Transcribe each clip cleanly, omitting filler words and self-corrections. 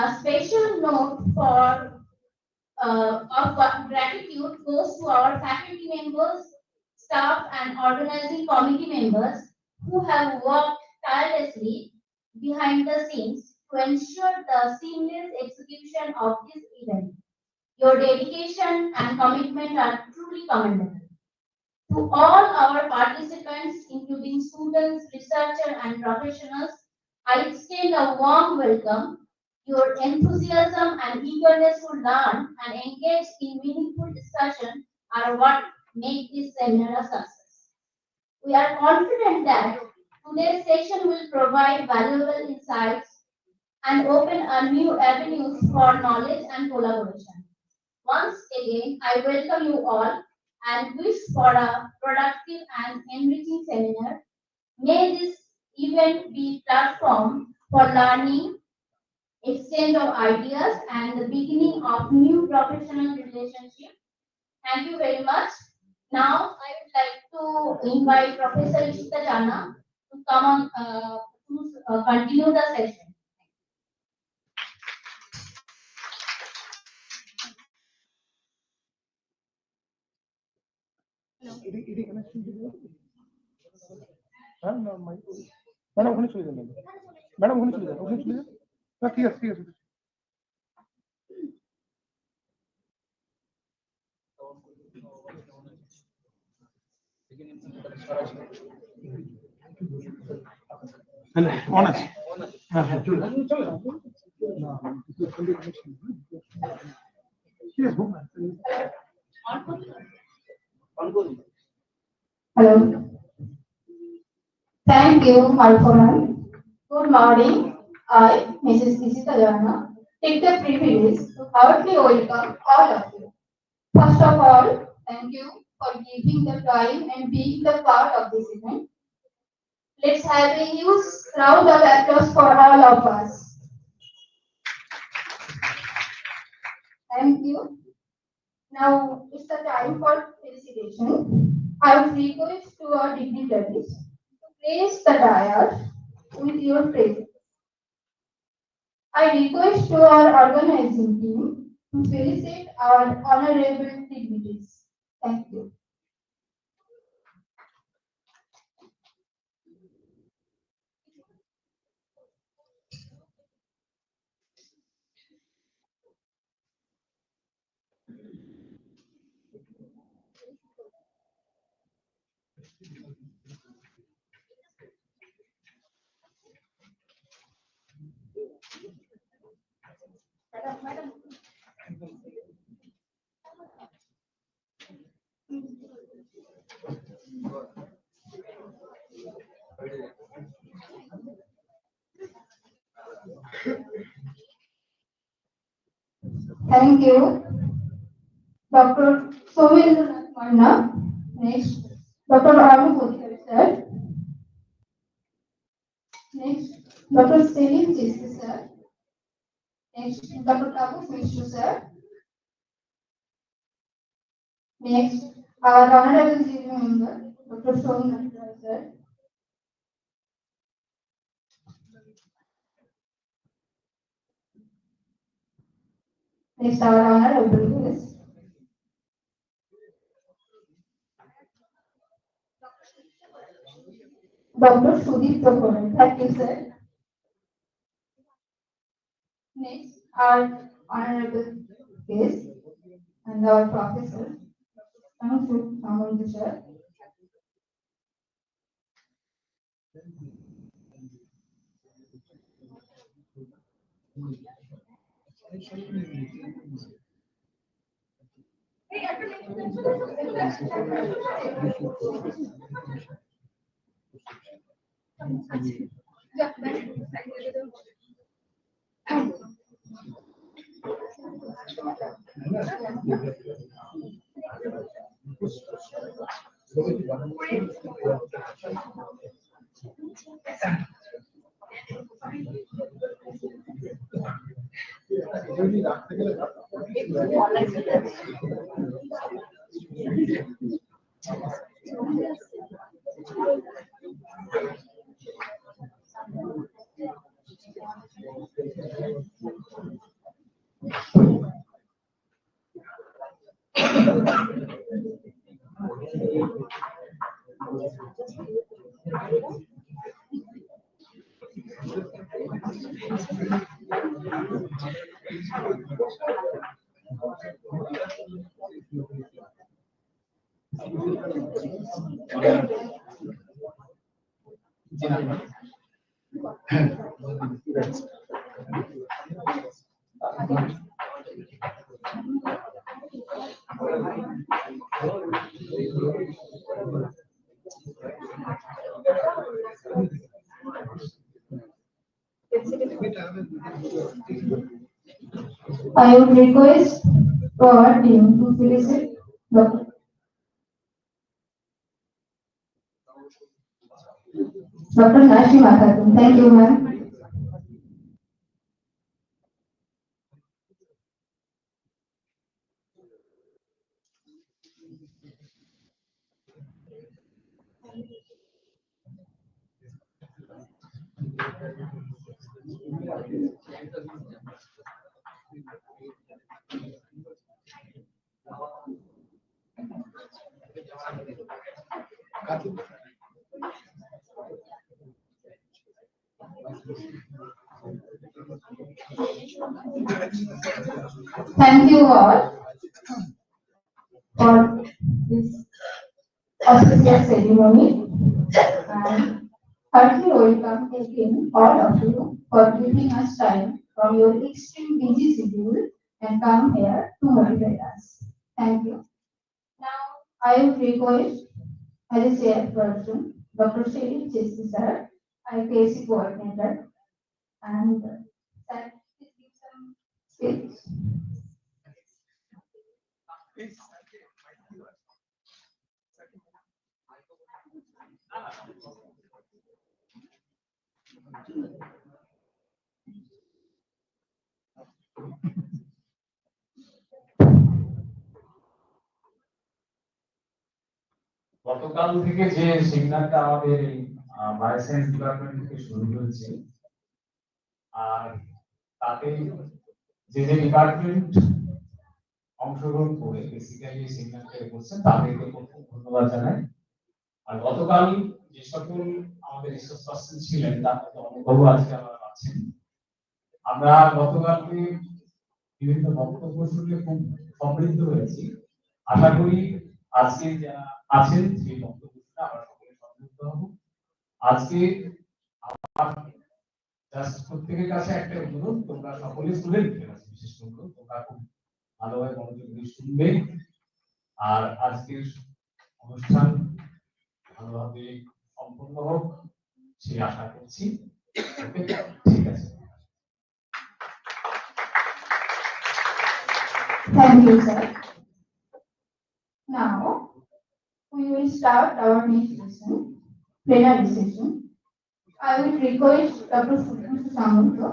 A special note of gratitude goes to our faculty members, staff, and organizing committee members who have worked tirelessly behind the scenes to ensure the seamless execution of this event. Your dedication and commitment are truly commendable. To all our participants, including students, researchers, and professionals, I extend a warm welcome. Your enthusiasm and eagerness to learn and engage in meaningful discussion are what make this seminar a success. We are confident that today's session will provide valuable insights and open a new avenues for knowledge and collaboration. Once again, I welcome you all and wish for a productive and enriching seminar. May this event be platform for learning, exchange of ideas, and the beginning of new professional relationship. Thank you very much. Now, I would like to invite Professor Ishita Jana to come on to continue the session. Madam ওখানে চলে যান, madam ওখানে চলে যান, ওখানে চলে যান। না ঠিক আছে, ঠিক আছে। অন আছে, হ্যাঁ হ্যাঁ চলে চলে ঠিক আছে। Hello. Thank you, Malcolm. Good morning. I, Mrs. Ishita Jana, take the privilege to heartily welcome all of you. First of all, thank you for giving the time and being the part of this event. Let's have a huge round of applause for all of us. Thank you. Now it's the time for felicitation. I would request to our dignitaries to place the dais with your presence. I request to our organizing team to felicitate our honorable dignitaries. Thank you. Madam. Thank you, Dr. Somendranath Manna. Next, Dr. Arun Bodhikar, sir. Next, Dr. Selim Chisti, sir. Next, Dr. Tabu Mishra, sir. Next, our honorable jury member, Dr. Somendranath, sir. Next, our honorable guest, Dr. Sudip Tokoran. Thank you, sir. Next, our honorable guest and our professor, sir. I would request our team to solicit Dr. Sajanikanta. Thank you, ma'am. Thank you all for this auspicious ceremony, and heartily welcome again all of you for giving us time from your extreme busy schedule and come here to motivate us. Thank you. Now I would request as a chairperson, Dr. Shelly Chesi sir, IQAC coordinator, and sir, please give some speech. গতকাল থেকে যে সেমিনারটা আমাদের bioscience department থেকে শুরু হয়েছে, আর তাতে যে যে ডিপার্টমেন্ট অংশগ্রহণ করে বেসিক্যালি সেমিনারটা করছেন তাদেরকে খুব ধন্যবাদ জানাই। আর গতকাল যে সকল আমাদের রিসোর্স পার্সন ছিলেন তার মধ্যে অনুভব আজকে আমরা আছেন। আমরা গতকালকে বিভিন্ন বক্তব্য শুনে খুব সমৃদ্ধ হয়েছি। আশা করি আজকে যারা আছেন সেই বক্তব্যটা আমরা সকলে সমৃদ্ধ হব। আজকে আমার জাস্ট প্রত্যেকের কাছে একটা অনুরোধ, তোমরা সকলে স্টুডেন্টদের কাছে বিশেষ অনুরোধ, তোমরা খুব ভালোভাবে মনোযোগ দিয়ে শুনবে আর আজকের অনুষ্ঠান ভালোভাবে সম্পন্ন হোক সেই আশা করছি। ঠিক আছে। Thank you, sir. Now, we will start our next session, plenary session. I will request Dr. Sajanikanta,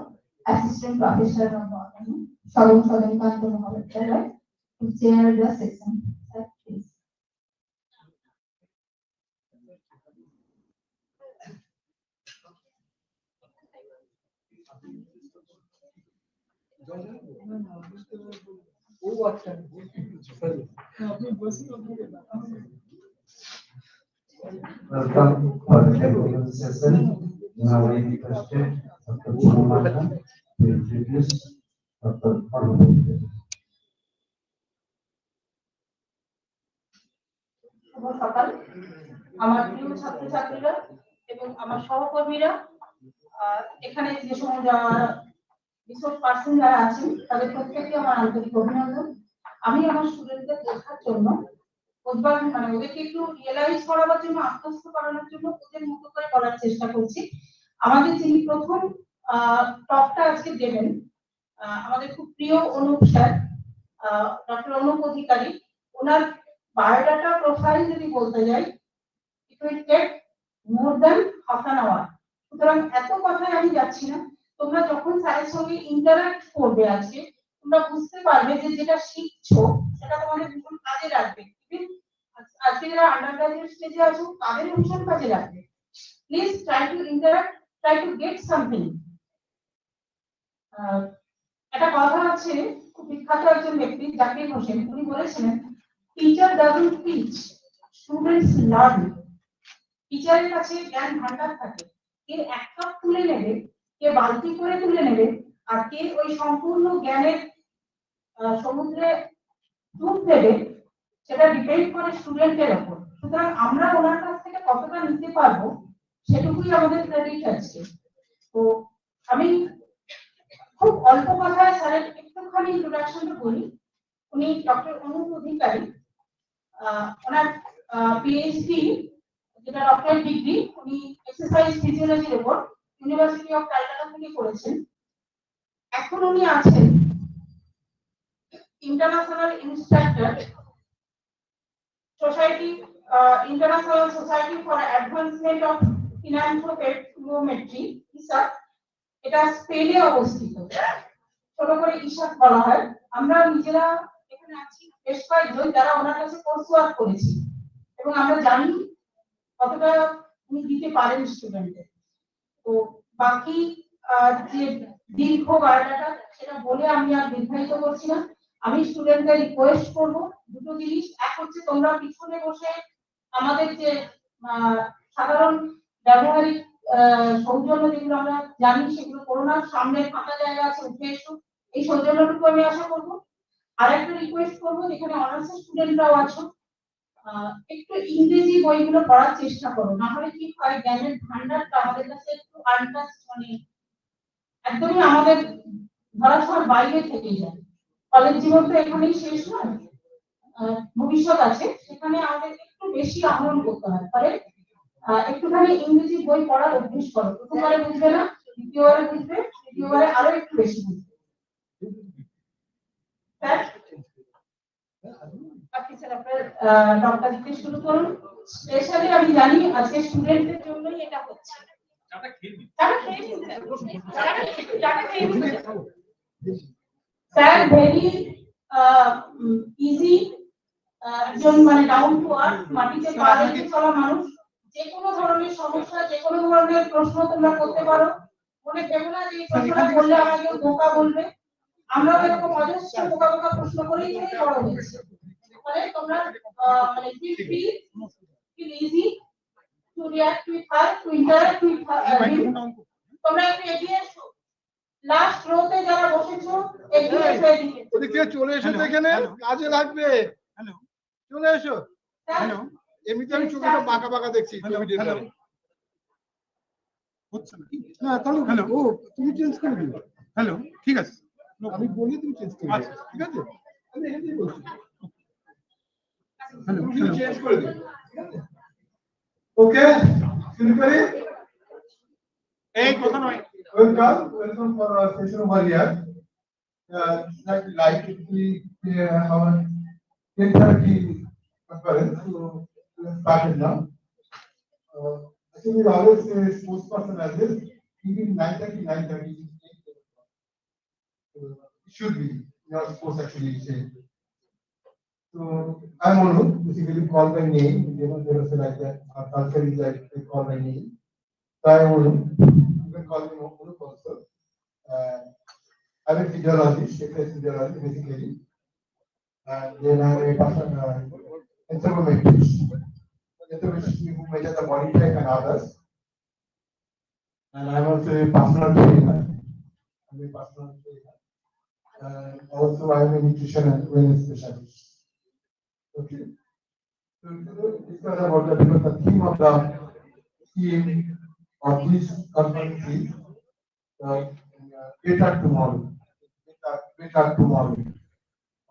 Assistant Professor of Botany, Sajanikanta Mahavidyalaya, to chair the session. Sir, please. Welcome for the technical session. Now I requested Dr. Sajanikanta to introduce Dr. Mahavidyalaya. শুভ সকাল আমার প্রিয় ছাত্রছাত্রীরা এবং আমার সহকর্মীরা, এখানে যে সময় যারা রিসোর্স পার্সন যারা আছেন তাদের প্রত্যেককে আমার আন্তরিক অভিনন্দন। আমি আমার স্টুডেন্টদের বোঝার জন্য ওদেরকে একটু রিয়েলাইজ করাবার জন্য, আত্মস্থ করানোর জন্য ওদের মতো করে বলার চেষ্টা করছি। আমাদের যিনি প্রথম টকটা আজকে দেবেন আমাদের খুব প্রিয় অনুপ স্যার, ডক্টর অনুপ অধিকারী। ওনার বায়োডাটা প্রোফাইল যদি বলতে যাই, it will take more than half an hour. সুতরাং এত কথায় আমি যাচ্ছি না। তোমরা যখন স্যারের সঙ্গে ইন্টারঅ্যাক্ট করবে আজকে, তোমরা বুঝতে পারবে যে যেটা শিখছো সেটা তোমাদের ভীষণ কাজে লাগবে। আজকে যারা আন্ডার গ্রাজুয়েট স্টেজে আছো তাদেরও ভীষণ কাজে লাগবে। Please try to interact, try to get something. একটা কথা আছে, খুব বিখ্যাত একজন ব্যক্তি জাকির হোসেন, উনি বলেছিলেন, teacher doesn't teach, students learn. টিচারের কাছে জ্ঞান ভান্ডার থাকে, কে এক কাপ তুলে নেবে, কে বালতি করে তুলে নেবে, আর কে ওই সম্পূর্ণ জ্ঞানের সমুদ্রে ডুব দেবে সেটা ডিপেন্ড করে স্টুডেন্টের উপর। সুতরাং আমরা ওনার কাছ থেকে কতটা নিতে পারবো সেটুকুই আমাদের ক্রেডিট আছে। তো আমি খুব অল্প কথায় স্যারের একটুখানি ইন্ট্রোডাকশনটা বলি। উনি ডক্টর অনুপ অধিকারী, ওনার পিএইচডি যেটা ডক্টরেট ডিগ্রি উনি এক্সারসাইজ ফিজিওলজির উপর ইউনিভার্সিটি অফ ক্যালকাটা থেকে করেছেন। এখন উনি আছেন international instructor society, international society for advancement of kinanthropometry ISAK, এটা স্পেনে অবস্থিত, ছোট করে ইসাক বলা হয়। আমরা নিজেরা এখানে আছি বেশ কয়েকজন যারা ওনার কাছে কোর্স ওয়ার্ক করেছি এবং আমরা জানি কতটা উনি দিতে পারেন স্টুডেন্টদের। তো বাকি যে দীর্ঘ বায়োডাটা সেটা বলে আমি আর দীর্ঘায়িত করছি না। আমি স্টুডেন্টদের রিকোয়েস্ট করব দুটো জিনিস। এক হচ্ছে তোমরা পিছনে বসে আমাদের যে সাধারণ ব্যবহারিক সৌজন্য যেগুলো আমরা জানি সেগুলো করো না, সামনে ফাঁকা জায়গা আছে উঠে এসো, এই সৌজন্যটুকু আমি আশা করবো। আর একটা রিকোয়েস্ট করবো, যেখানে অনার্স স্টুডেন্টরাও আছো, একটু ইংরেজি বইগুলো পড়ার চেষ্টা করো, না হলে কি হয় জ্ঞানের ভান্ডারটা আমাদের কাছে একটু আনটাচ, মানে একদমই আমাদের ধরাছোঁয়ার বাইরে থেকে যায়। কলেজ জীবন তো এখানেই শেষ নয়, ভবিষ্যৎ আছে, সেখানে আমাদের একটু বেশি আহরণ করতে হয়। ফলে একটুখানি ইংরেজি বই পড়ার অভ্যেস করো, প্রথমবারে বুঝবে না, দ্বিতীয়বারে বুঝবে, তৃতীয়বারে আরো একটু বেশি বুঝবে। স্যার আপনি স্যার আপনার ডক্টর দিতে শুরু করুন। স্পেশালি আমি জানি আজকে স্টুডেন্টদের জন্যই এটা হচ্ছে। স্যার ভেরি ইজি, একজন মানে ডাউন টু আর্থ, মাটিতে পা রেখে চলা মানুষ। যে কোনো ধরনের সমস্যা, যে কোনো ধরনের প্রশ্ন তোমরা করতে পারো। মনে ভেবো না যে এই প্রশ্নটা করলে আমাকে বোকা বলবে। আমরাও এরকম অজস্র বোকা বোকা প্রশ্ন করেই বড় হয়েছি। ফলে তোমরা মানে feel easy to react with her, to interact with him. তোমরা একটু এগিয়ে এসো, লাস্ট রোতে যারা বসেছো এগিয়ে এসো, এদিকে ওদিক থেকে চলে এসো, এখানে কাজে লাগবে। হ্যালো, চলে এসো। হ্যালো, এমনিতে আমি চোখটা বাঁকা বাঁকা দেখছি। হচ্ছে না, তাহলে হ্যালো, ও তুমি চেঞ্জ করে দিও। হ্যালো, ঠিক আছে, আমি বলি তুমি চেঞ্জ করে দিও, ঠিক আছে? আমি এমনি বলছি। হ্যালো, তুমি চেঞ্জ করে দিও, ঠিক আছে? ওকে, শুরু করি। এই কথা নয়। Welcome for our session over here. Like our 10:30 conference, so let's start it now. Actually, we always say spokesperson as this, even 9:30. It should be not supposed actually say. So I'm Anu, basically call by name. There was like that. Our culture is like they call by name. So I'm Anu. You can call me Anu also. I'm a physiologist, physiologist basically. And then I'm a person, anthropometrist. Anthropometrist who measure the body type and others. And I'm also a personal trainer. I'm a personal trainer. And also I'm a nutrition and wellness specialist. Okay. So today discuss about the because the theme of this conference is better tomorrow. Better tomorrow.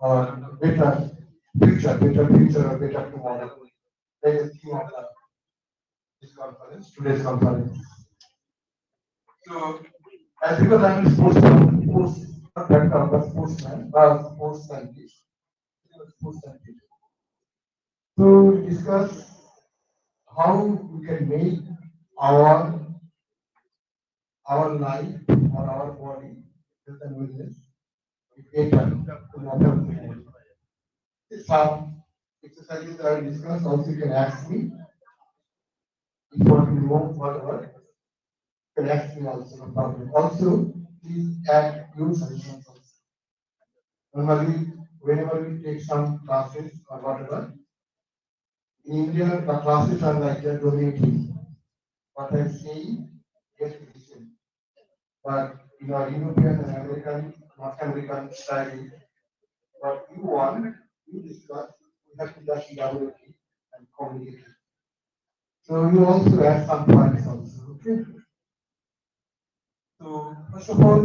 Or better future or better tomorrow. That is the theme of this conference, today's conference. So, as because I'm a sportsman, sports scientist. To discuss how we can make our life or our body health and wellness better to whatever we want. Some exercises that I discuss. Also, you can ask me if you want to know whatever. You can ask me also, no problem. Also, please add your suggestions also. Normally, whenever we take some classes or whatever, in India, the classes are like donating. What I'm saying, yes, listen. But in our European and American, North American style. What you want, you discuss, you have to just elaborate it and communicate it. So you also add some points also. Okay. So first of all,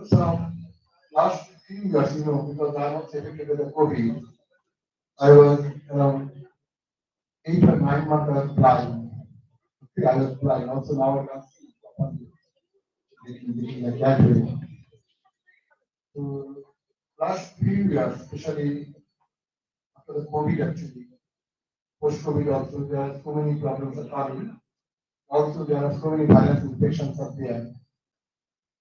some last few years, because I was affected with the COVID, I was around 8 or 9 months I was blind. Okay, I was blind. Also now I can see properly. Like that way. So last few years, especially after the COVID actually, post-COVID also, there are so many problems are coming. Also, there are so many virus infections are there.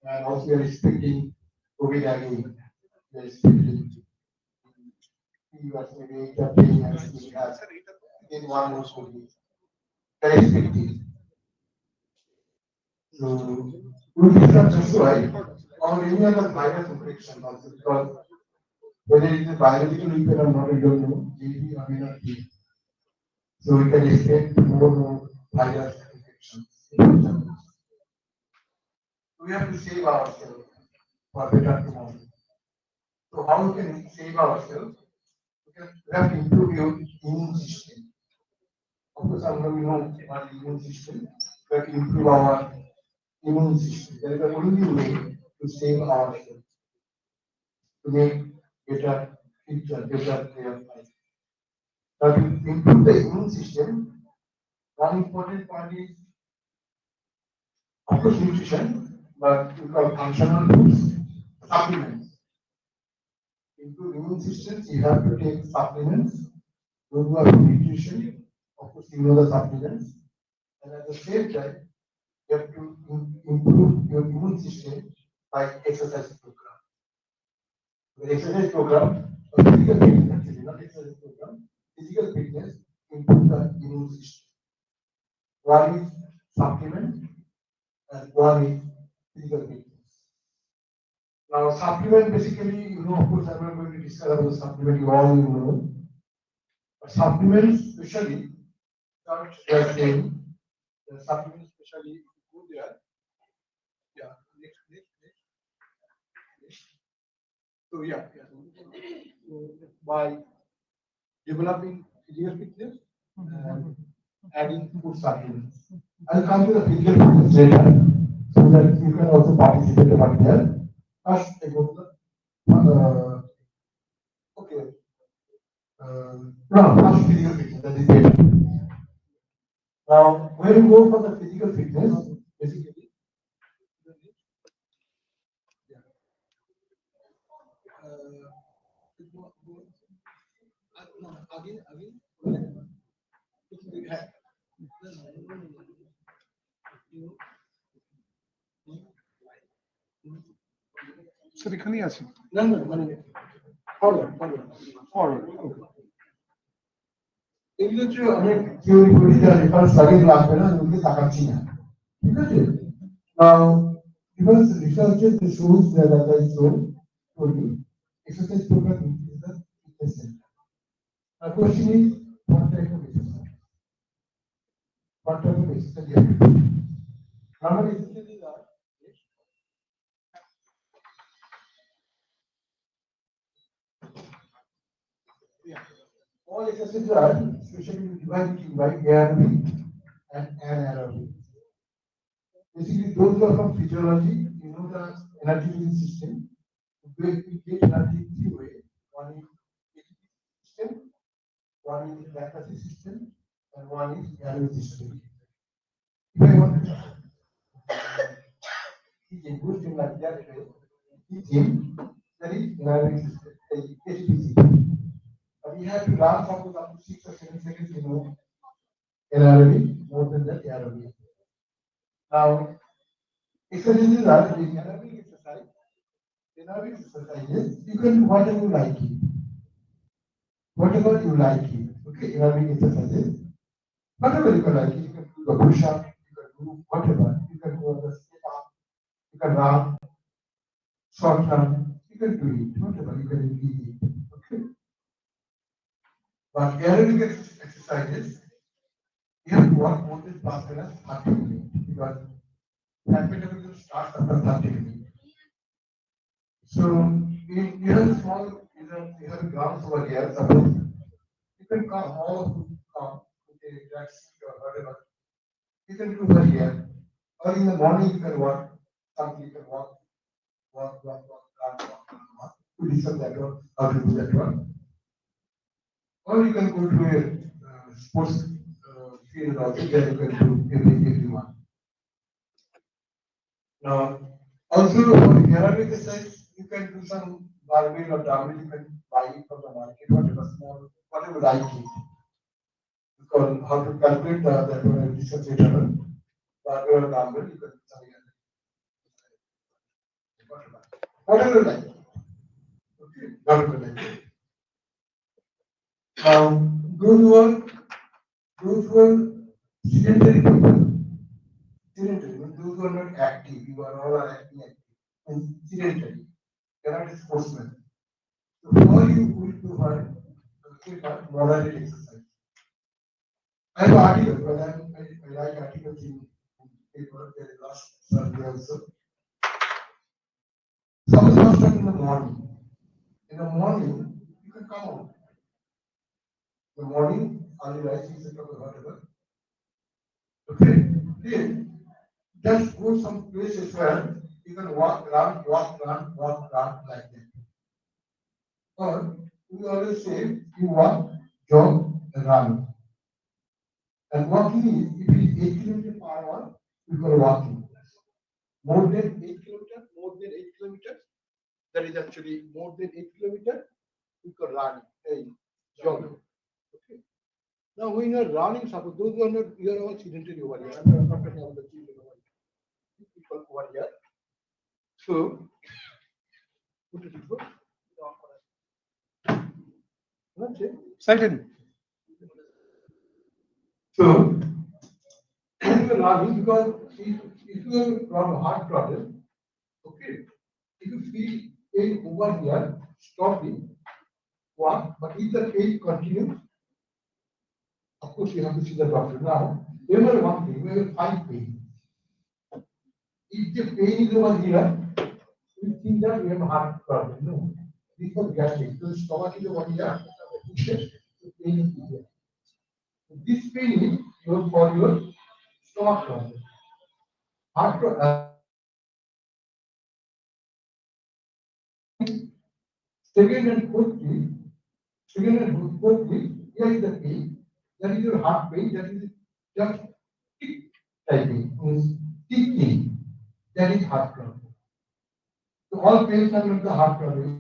And also, we are expecting COVID again. We are expecting years, maybe 10 years, we have again one more COVID. We are expecting. So, we discuss that's why, or any other virus infection also, because whether it is a biological infection or not, we don't know, maybe or may not be. So, we can expect more virus infections. We have to save ourselves for better tomorrow. So how we can save ourselves? We have to improve your immune system. Of course, I'm going to know what immune system. We have to improve our immune system. That is the only way to save ourselves, to make better future, better way of life. Now, to improve the immune system, one important point is, of course, nutrition, but we call functional foods, supplements. Improve immune systems, you have to take supplements. Those who are nutrition, of course, you know the supplements. And at the same time, you have to improve your immune system by exercise program. The exercise program, a physical fitness actually, not exercise program, physical fitness improve the immune system. One is supplement and one is physical fitness. Now, supplement basically, of course, I'm not going to discuss about the supplement, you all know. But supplements, especially, they are saying, the supplements, especially, if you go there, yeah, next. So, so, by developing physical fitness and adding food supplements. I'll come to the physical fitness later so that you can also participate over there. First, I go to the okay. No, first physical fitness, that is it. Now, when you go for the physical fitness, basically, yeah. Again. Sir এখানেই আছে No, মানে forward. Forward ওকে এগুলো হচ্ছে আমি theory করি যারা reference লাগে লাগবে না আমি ওকে তাকাচ্ছি না ঠিক আছে নাও because researches shows that as I told you exercise program is the fitness center. The question is what type of exercise? What type of exercise you have to do? Normally exercises are yeah. All exercises are especially divided by aerobic and anaerobic. Basically, those who are from physiology, you know the energy release system. We get energy in three ways. One is ATP system, one is lactate system, and one is aerobic system. If I want to teach a boost in like that way, teach him that is aerobic system, ATP system. But you have to run suppose up to 6 or 7 seconds, aerobic, more than that aerobic. Now, exercises are the aerobic exercise. Aerobic exercises, you can do whatever you like it. Whatever you like it. Okay, aerobic exercises. Whatever you can like it. You can do the push up, you can do whatever. You can go on the sit up, you can run, short run, you can do it. Whatever you can do it. Okay. But aerobic exercises, you have to work more than plus minus 30 minutes because Fat metabolism starts after 30 minutes. So you have a small, you have grams over here. Suppose you can come all of you come, okay, that's your whatever. You can do over here. Or in the morning you can walk, something you can walk. To listen that one, how to do that one. Or you can go to a sports field also, there you can do everyone. Now, also for aerobic exercise, you can do some barbell or dumbbell, you can buy it from the market, whatever small, whatever I think. Because how to calculate that one I discussed later, barbell or dumbbell, you can do something whatever. Whatever like. Okay, whatever like. Those who are sedentary people, sedentary, those who are not active, you are all acting active, and sedentary, cannot a sportsman. So for you will prefer moderate exercise. I have articles, but I like articles in paper, there is last survey also. Suppose first time in the morning. In the morning, you can come out. The morning, early rising, etc. whatever. Okay, then just go some places where you can walk, run, like that. Or we always say you walk, jog, run. And walking is, if it is 8 kilometers per hour, you can walking. More than 8 kilometers, that is actually more than 8 kilometers, you can run, jog. Okay. Now when you are running, suppose those who are not, you are all sedentary over here. I'm not talking about the children over here. People over here. So, put it before. That's it. Second. So, when you are running, because if you have a heart problem, okay, if you feel pain over here, stop it, walk, but if the pain continues, of course you have to see the doctor. Now, remember one thing, we have 5 pain. If the pain is over here, we think that we have a heart problem. No, this was gastric. So stomach is over here, the pain is here. This pain is for your stomach problem. Heart second and fourth week, here is the pain. That is your heart pain. That is just tick typing, means ticking. That is heart problem. So all pains are not the heart problem.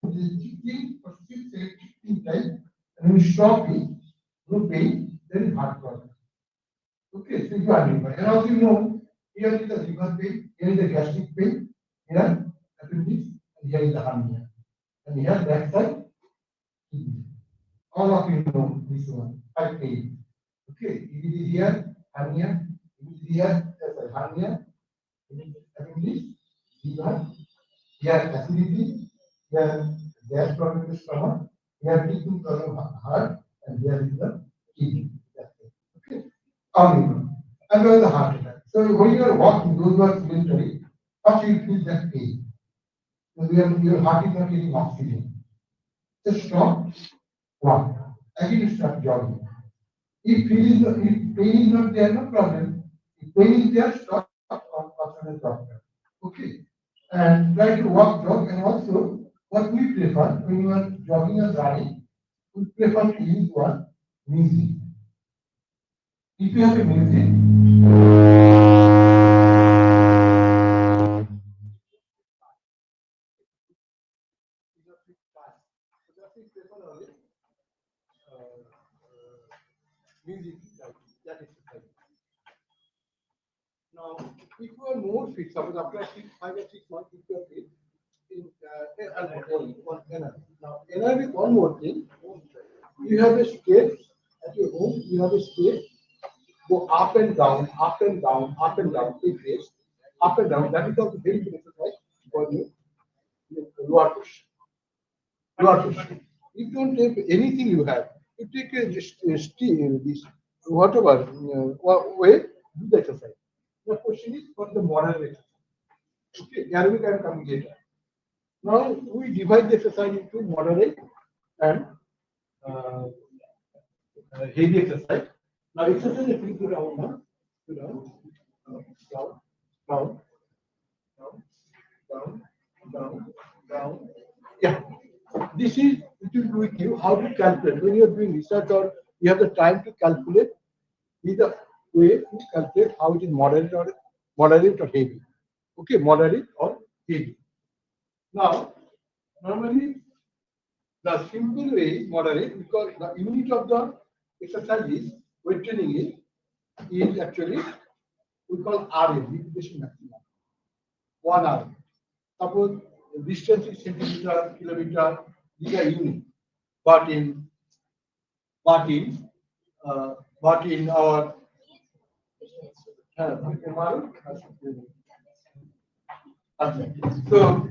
Ticking or 6 8 type, and we stop it, no pain, then is heart problem. Okay, so you are liver. And also you know, here is the liver pain, here is the gastric pain, here appendix, and here is the hernia. And here that side, kidney. All of you know this one, 5 pain. Okay, if it is here, hernia, if it is here, hernia, appendix, liver, here acidity, here gas problem in the stomach, here breathing problem heart, and here is the kidney. That's it. Okay, all you know. And then the heart attack. So when you are walking, those who are sedentary, first you feel that pain. So your heart is not getting oxygen. Just stop, walk. Again start jogging. If pain is not there, no problem. If pain is there, stop or consult a doctor. Okay. And try to walk, jog, and also what we prefer when you are jogging or running, we prefer to use one music. If you have a music, music that is the now, if you are more fit, suppose after 5 or 6 months, if you are fit, now, with one more thing, you have a scale at your home, you have a scale, go up and down, up and down, up and down, take race, up and down. That is also very good exercise for you, lower push. Lower push. If you don't have anything you have, you take this whatever way, do the exercise. The question is for the moderate exercise. Okay, here we can come later. Now we divide the exercise into moderate and uh, heavy exercise. Now exercise is pretty down now. Down, down, down, down, down, down, down. Yeah. This is it will do with you how to calculate. When you are doing research or you have the time to calculate, this is the way to calculate how it is moderate or heavy. Okay, moderate or heavy. Now, normally the simple way is moderate because the unit of the exercise is weight training is actually we call RA, repetition maximum. 1 hour. Suppose the distance is centimeter, kilometer, these are unit. But in but in but in our okay. So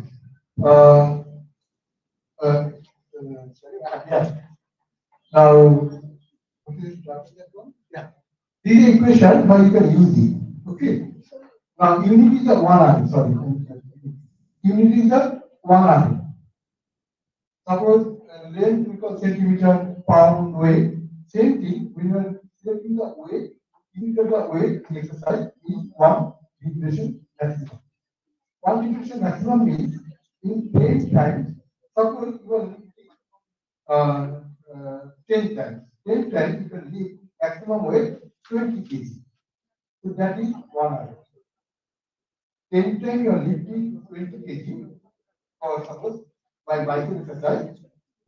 uh, sorry, yeah. Now what is that one? Yeah. This is equation, now you can use it. Okay. Now unit is the 1 hour. Sorry. Unit is the 1 hour. Suppose length we call centimeter, pound, weight. Same thing, when you are selecting the weight, unit of the weight in exercise is 1 repetition maximum. 1 repetition maximum means in 10 times, suppose you are lifting uh, 10 times. 10 times you can lift maximum weight 20 kg. So that is 1 hour. 10 times you are lifting 20 kg, or suppose by bicycle exercise,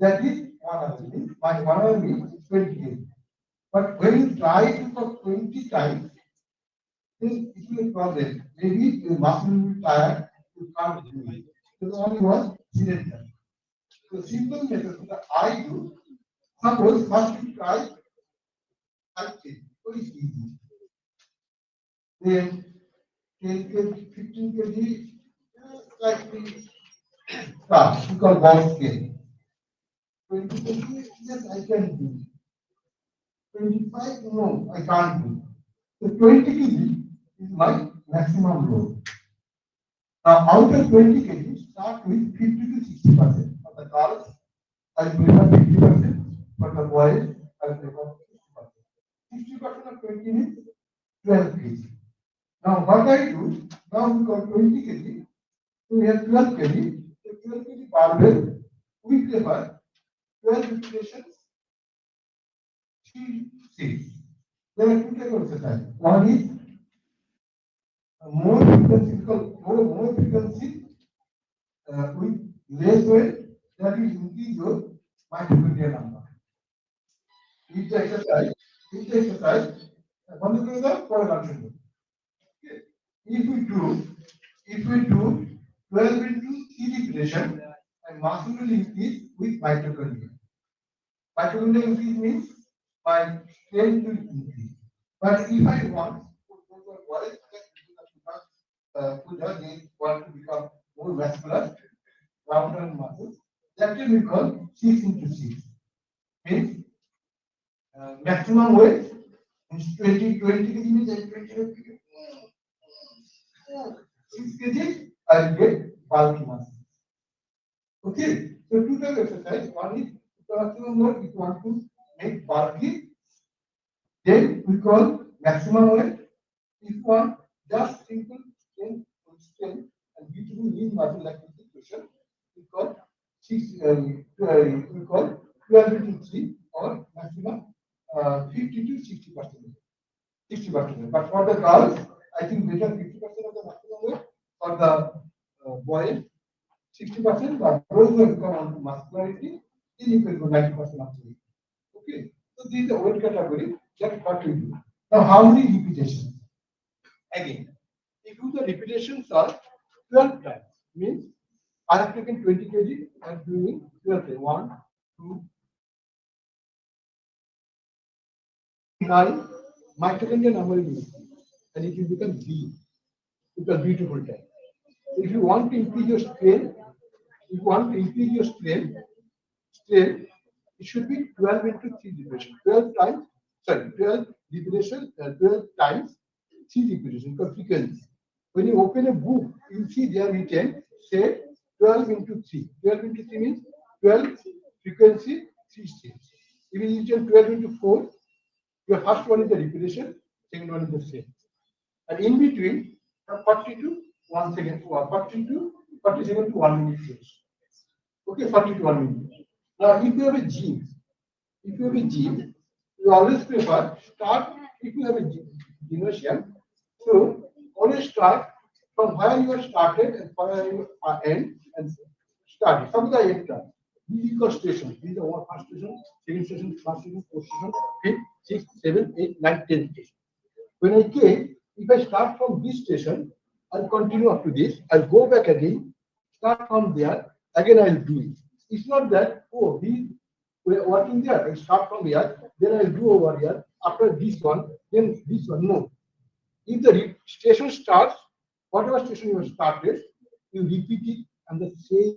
that is 1 hour. By 1 hour means 20 kg. But when you try it for 20 times, then it will be a problem. Maybe your muscle will be tired, you can't do it. So the only one cylinder. So simple method that I do, suppose first you try 5 kg, very easy. Then 10 kg, 15 kg, slightly tough, because box scale. 20 kg, yes, I can do. 25, no, I can't do. So 20 kg is my maximum load. Now, out of 20 kg, start with 50 to 60%. For the girls, I prefer 50%. For the boys, I prefer 60%. 60% of 20 means 12 kg. Now, what I do, now we got 20 kg, so we have 12 kg. So 12 kg barbell, we prefer 12 repetitions, 3 sets. There are two types of exercise. One is more frequency, more frequency with less weight, that will increase your mitochondrial number. Each exercise, one is the correlation. Okay. If we do 12 into 3 repetition, and muscle will increase with mitochondria. Mitochondria increase means my strength will increase. But if I want they want to become more vascular, rounder muscles, that will be called 6 into 6. Means maximum weight is 20 kg means 20 kg. 6 kg, I will get bulky muscles. Okay, so two types of exercise. One is maximum load, if you want to make bulky, then we call maximum weight. If you want just simple strength and beautiful lean muscle like this question, we call 12 into 3 or maximum 50 to 60%. 60%. But for the girls, I think better 50% of the maximum weight. For the boys, 60%, but those who have come on to muscularity, then you can go 90% of the weight. Okay, so this is the weight category. That's what we do. Now, how many repetitions? Again, if the repetitions are 12 times, means I have taken 20 kg and doing 12 times. 1, 2, 9, mitochondrial number is and it will become B. It's a beautiful time. If you want to increase your strength, it should be 12 into 3 repetition. 12 times, sorry, 12 repetition, 12 times 3 repetition, because frequency. When you open a book, you see there written, say 12 into 3. 12 into 3 means 12 frequency, 3 stages. If it is written 12 into 4, your first one is the repetition, second one is the same. And in between, 40 to 1 second, 40 to 40 second to 1 minute change. Okay, 40 to 1 minute. Now, if you have a gym, you always prefer start, if you have a gymnasium, so always start from where you are started and where you are end and start. Suppose I enter. This is the station. This is the first station, second station, third station, fourth station, fifth, sixth, seventh, eighth, ninth, tenth station. When I came, if I start from this station, I'll continue up to this, I'll go back again, start from there, again I'll do it. It's not that, oh, we're working there, I start from here, then I'll do over here, after this one, then this one. No. If the station starts, whatever station you have started, you repeat it and the same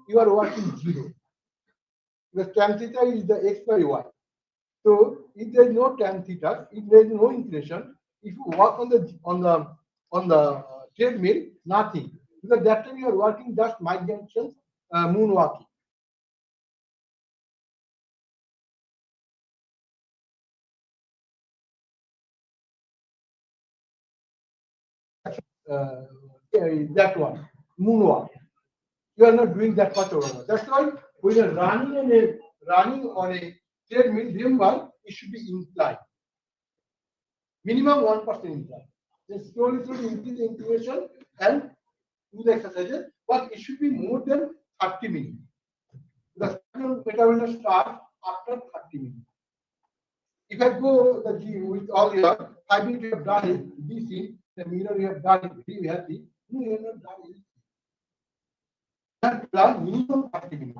you are working 0. Because tan theta is the x by y. So if there is no tan theta, if there is no inclination, if you walk on the treadmill, nothing. Because that time you are working just mid junction moonwalking. Uh, that one, moonwalk. You are not doing that much over. That's why when you're running on a treadmill, remember it should be inclined. Minimum 1% incline. Then slowly increase the inclination and do the exercises, but it should be more than 30 minutes. The metabolism starts after 30 minutes. If I go the gym with all your 5 minutes you have done it, this in the mirror you have done it, very happy. No, you have not done it. You have done minimum 30 minutes.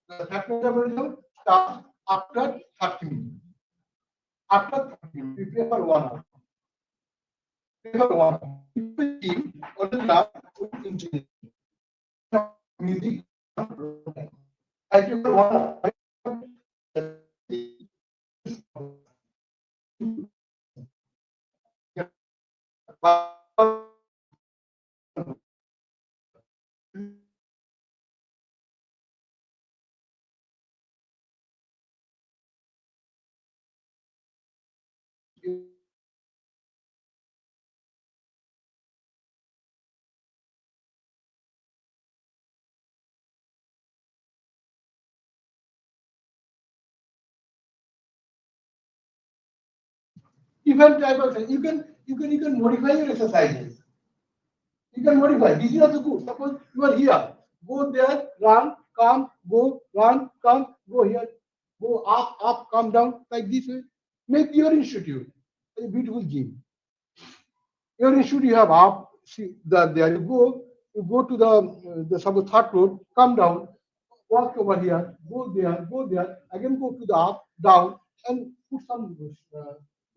The fat metabolism starts after 30 minutes. After 30 minutes, we prefer 1 hour. Prefer 1 hour. If the gym or the lab with intensity, music, I prefer 1 hour. Different type of you can modify your exercises. You can modify. This is also good. Suppose you are here, go there, run, come, go, run, come, go here, go up, come down, like this way. Make your institute a beautiful gym. Your institute you have up, see there you go to the suppose third floor, come down, walk over here, go there, again go to the up, down, and put some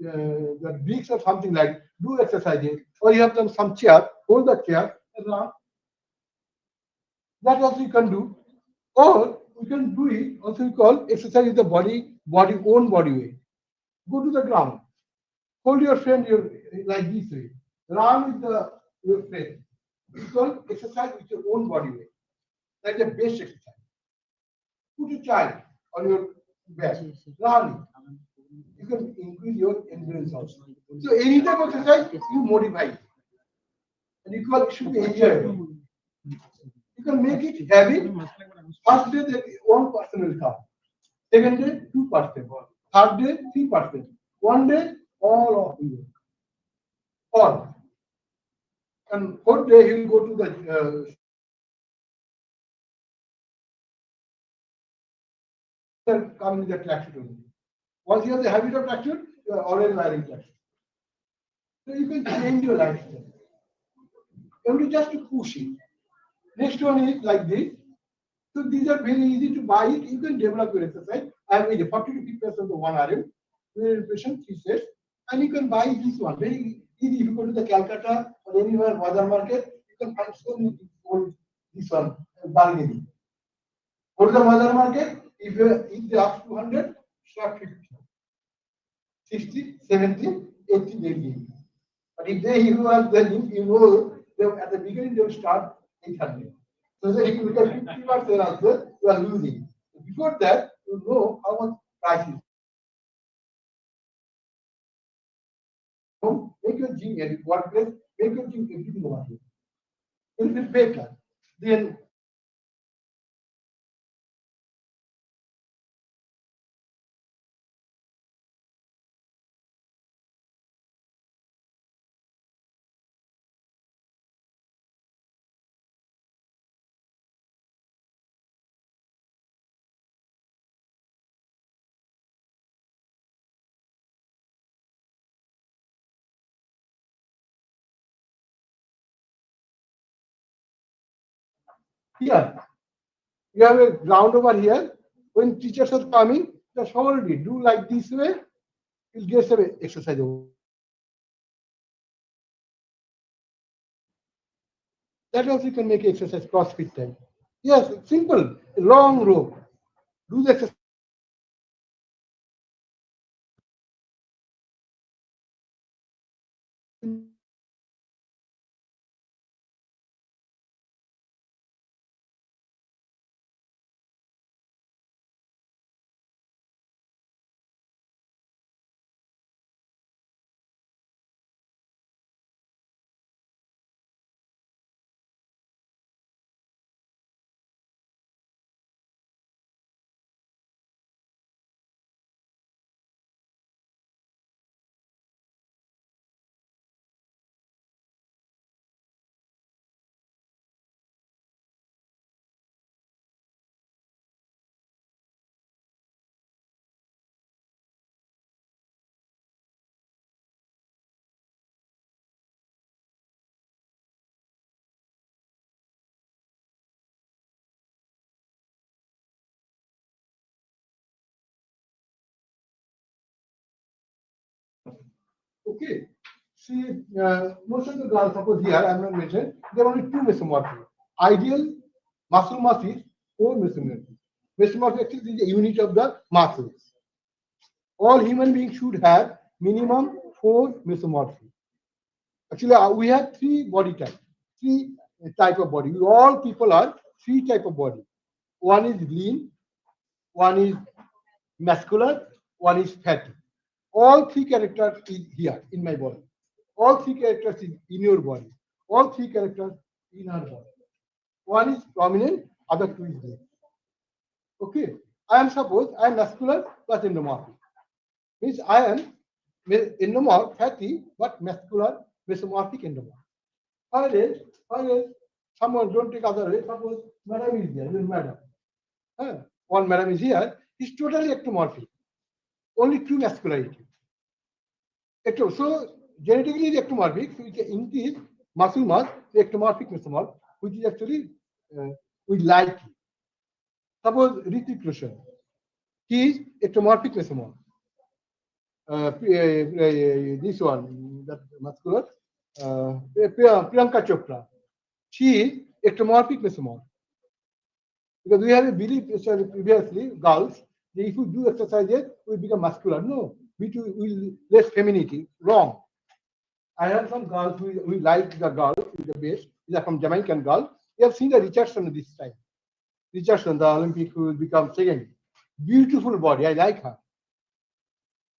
the bricks or something like do exercises, or you have some chair, hold the chair and run. That also you can do, or you can do it. Also, we call exercise with the own body weight. Go to the ground, hold your friend like this way, run with your friend. It's called exercise with your own body weight. That's the best exercise. Put a child on your back, run. You can increase your endurance also. So any type of exercise, you modify it. And you call it should be enjoyable. You can make it habit. First day, 1% will come. Second day, 2%. Third day, 3%. One day, all of you. All. And fourth day, he will go to the come with the tracksuit only. Once you have the habit of tracksuit, you are always wearing tracksuit. So you can change your lifestyle. Only just to push it. Next one is like this. So these are very easy to buy it. You can develop your exercise. I have made 40 to 50% of 1 RM, impression 3 sets, and you can buy this one. Very easy. If you go to the Calcutta or anywhere Bazar market, you can find so many people this one bargaining. Go to the Bazar market. If they ask 200, start 50, 60, 70, 80, they give. But if you are then you know at the beginning they will start 800. So if you become 50% also, you are losing. Before that, you know how much price is. Make your gym at workplace, make your gym everything over here. It will be better. Then here, you have a ground over here. When teachers are coming, just hold it. Do like this way. You'll get some exercise. That also you can make exercise CrossFit time. Yes, simple, long rope. Do the exercise. Okay. See, most of the girls, suppose here, I'm not mentioned, there are only two mesomorphy. Ideal muscle mass is 4 mesomorphy. Mesomorphy actually is the unit of the muscles. All human beings should have minimum 4 mesomorphy. Actually, we have 3 body type, 3 type of body. All people are 3 type of body. One is lean, one is muscular, one is fatty. All 3 characters is here in my body. All 3 characters is in your body. All 3 characters in our body. One is prominent, other 2 is there. Okay. I am suppose I am muscular plus endomorphic. Means I am endomorph fatty but muscular mesomorphic endomorph. Whereas someone don't take other way. Suppose madam is there, madam. One madam is here. He's totally ectomorphic. Only 2 masculinity. So genetically is ectomorphic, so we can increase muscle mass to ectomorphic mesomorph, which is actually we like. Suppose Ritik Roshan, he is ectomorphic mesomorph. This one, that muscular, Priyanka Chopra, she is ectomorphic mesomorph. Because we have a belief previously, girls, that if you do exercises, we become muscular. No, we will less femininity. Wrong. I have some girls who like the girls with the best. These are from Jamaican girls. You have seen the Richardson this time. Richardson, the Olympic who will become second. Beautiful body. I like her.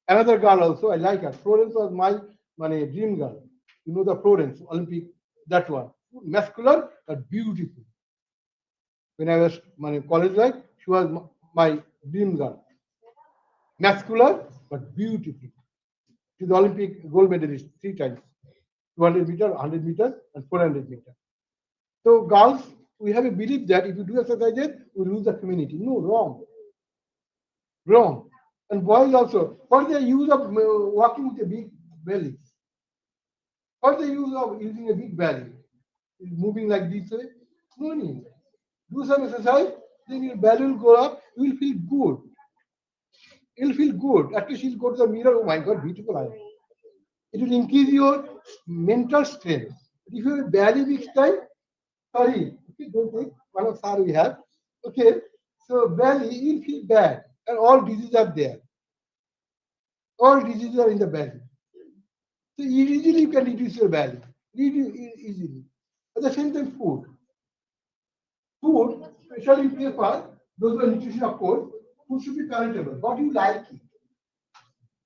Another girl also, I like her. Florence was my dream girl. You know the Florence Olympic, that one. Muscular but beautiful. When I was my college life, she was my dream girl. Muscular but beautiful. She's the Olympic gold medalist 3 times. 200 meter, 100 meter, and 400 meter. So girls, we have a belief that if you do exercises, we lose the femininity. No, wrong. Wrong. And boys also, what is the use of walking with a big belly? What is the use of using a big belly? Moving like this way? No need. Do some exercise, then your belly will go up, you will feel good. You'll feel good. At least you'll go to the mirror, oh my God, beautiful I am. It will increase your mental strength. If you have a belly big time, sorry, okay, don't take one of sir we have. Okay, so belly, you'll feel bad. And all diseases are there. All diseases are in the belly. So easily you can reduce your belly. Easily. At the same time, food. Food, especially in paper, those are nutrition of course, food should be palatable. What you like it.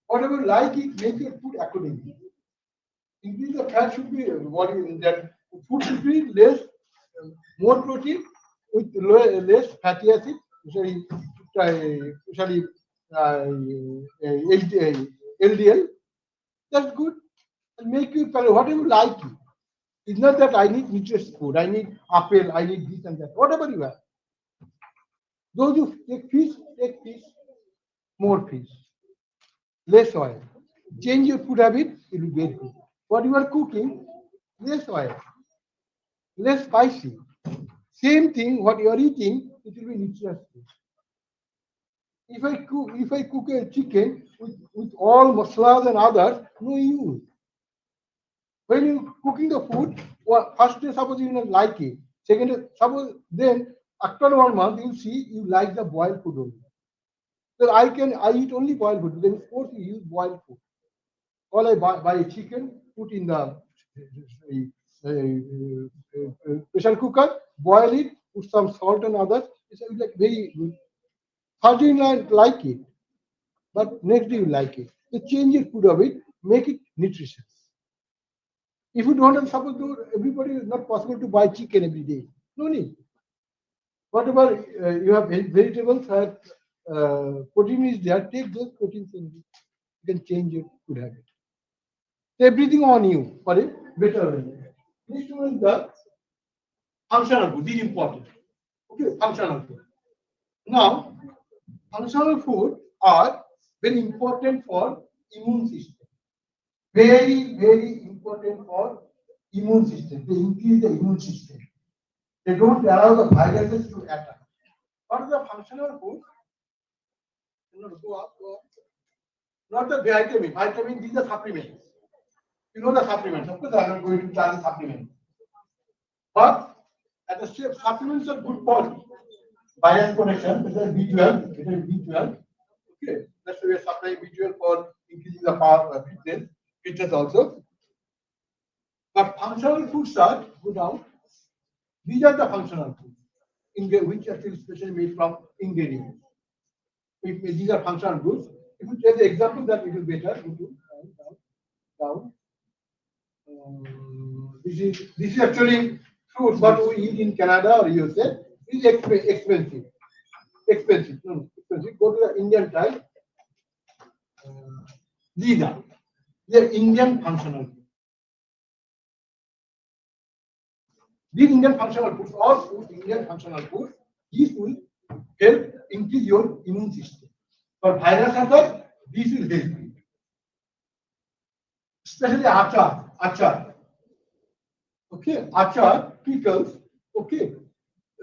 Whatever you like it, make your food accordingly. Increase the fat should be what is that food should be less, more protein with less fatty acid, especially LDL. That's good. And make you whatever you like it. It's not that I need nutritious food, I need apple, I need this and that, whatever you have. Those who take fish, more fish, less oil. Change your food habit, it will be very good. What you are cooking, less oil, less spicy. Same thing, what you are eating, it will be nutritious food. If I cook a chicken with all masalas and others, no use. When you cooking the food, first day suppose you don't like it. Second day, suppose then After 1 month, you see you like the boiled food only. So I eat only boiled food. Then of course you use boiled food. Or I buy a chicken, put in the pressure cooker, boil it, put some salt and others. It's like very good. First day you not like it, but next day you like it. So change your food of it, make it nutritious. If you don't have suppose to everybody is not possible to buy chicken every day. No need. Whatever you have vegetables have protein is there, take those proteins and you can change your food habit. Everything on you for a better way. Next one is the functional food. This is important. Okay, functional food. Now, functional food are very important for immune system. Very important for immune system. They increase the immune system. They don't allow the viruses to attack. What is the functional food? Go up, go up. Not the vitamin. Vitamin, these are supplements. You know the supplements. Of course, I'm not going to tell the supplements. But at the same supplements are good for bias connection, it is B12, it is B12. Okay, that's why we are supplying B12 for increasing the power fitness also. But functional foods are good out. These are the functional foods, which are actually specially made from ingredients. These are functional goods. If you take the example that it will be better, down. This is actually fruits what we eat in Canada or USA. It is expensive. Expensive. No, expensive. Go to the Indian type. These are Indian functional foods. These Indian functional foods, all food, Indian functional foods, these will help increase your immune system. For virus attack, these will help you. Especially achar. Okay, achar, pickles, okay,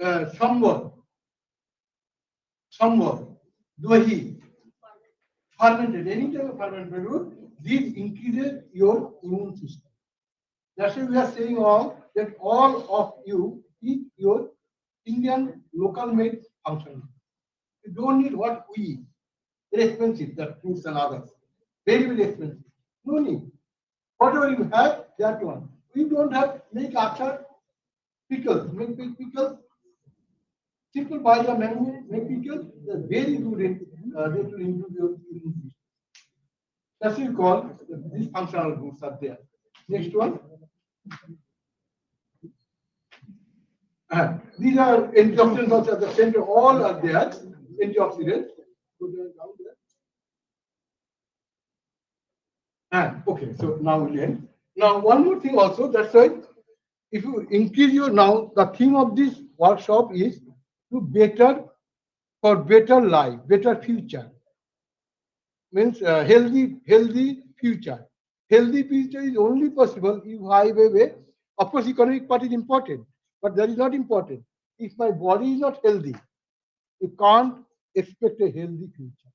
sambar, dahi, fermented, any type of fermented food, these increases your immune system. That's why we are saying that all of you eat your Indian local made functional. You don't need what we eat. Very expensive, the fruits and others. Very expensive. No need. Whatever you have, that one. We don't have make achar, pickles. Make pickles. Simple buy the mango, make pickles. They're very good in they will improve your immune system. That's what we call these functional foods are there. Next one. These are antioxidants also at the center, all are there, antioxidants. Go down there. Okay, so now we'll end. Now, one more thing also, that's why if you increase your now, the theme of this workshop is to for better life, better future. Means healthy future. Healthy future is only possible if I have a way. Of course, economic part is important, but that is not important. If my body is not healthy, you can't expect a healthy future.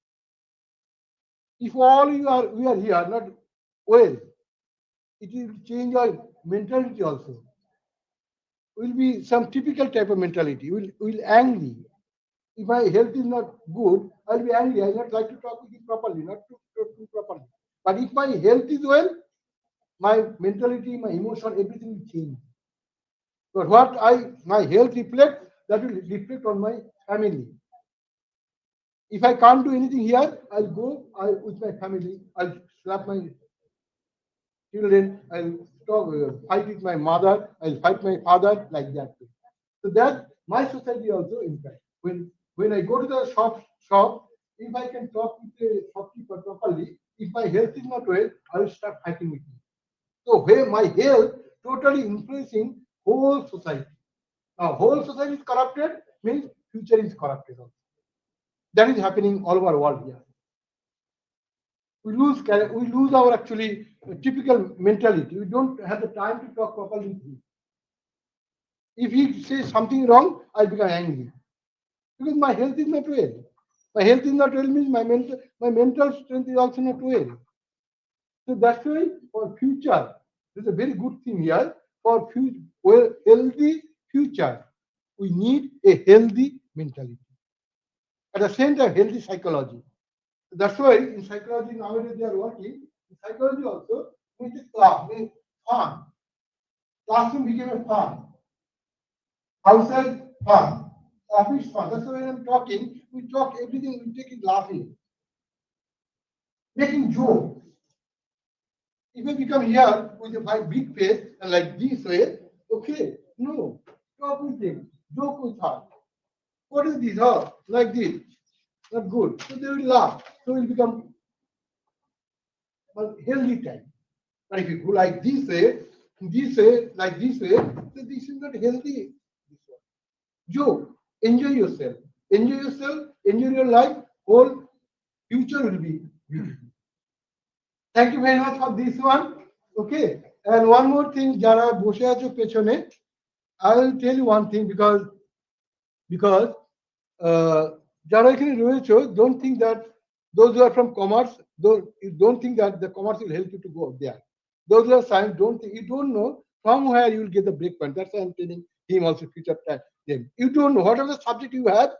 If all we are here not well, it will change our mentality also. Will be some typical type of mentality. Will angry. If my health is not good, I'll be angry. I'll not like to talk with you properly, not to talk to you properly. But if my health is well, my mentality, my emotion, everything will change. But what my health reflect, that will reflect on my family. If I can't do anything here, I'll go with my family. I'll slap my children. I'll fight with my mother. I'll fight my father like that. So that my society also impact. When I go to the shop, if I can talk with the shopkeeper properly, if my health is not well, I will start fighting with him. So where my health totally influencing whole society. Now whole society is corrupted means future is corrupted also. That is happening all over the world here. We lose our actually typical mentality. We don't have the time to talk properly with him. If he says something wrong, I become angry because my health is not well. My health is not well means my mental strength is also not well. So that's why for future, there's a very good thing here for healthy future. we need a healthy mentality. At the same time, healthy psychology. That's why in psychology nowadays they are working. In psychology also, we take class, we fun. Classroom became a fun. Outside fun. Office fun. That's why when I'm talking, we talk everything, we take it laughing. Making jokes. If you become here with a big face and like this way, okay, no. Talk with him. Joke with her. What is this? Oh, like this. Not good. So they will laugh. So it will become a healthy time. But if you go like this way, like this way, so this is not healthy. Joke. Enjoy yourself. Enjoy yourself. Enjoy your life. Whole future will be beautiful. Thank you very much for this one. Okay. And one more thing, যারা বসে আছো পেছনে, I will tell you one thing because যারা এখানে রয়েছে, don't think that those who are from commerce, don't think that the commerce will help you to go there. Those who are science, you don't know from where you will get the break point. That's why I'm telling him also future time. You don't know whatever the subject you have,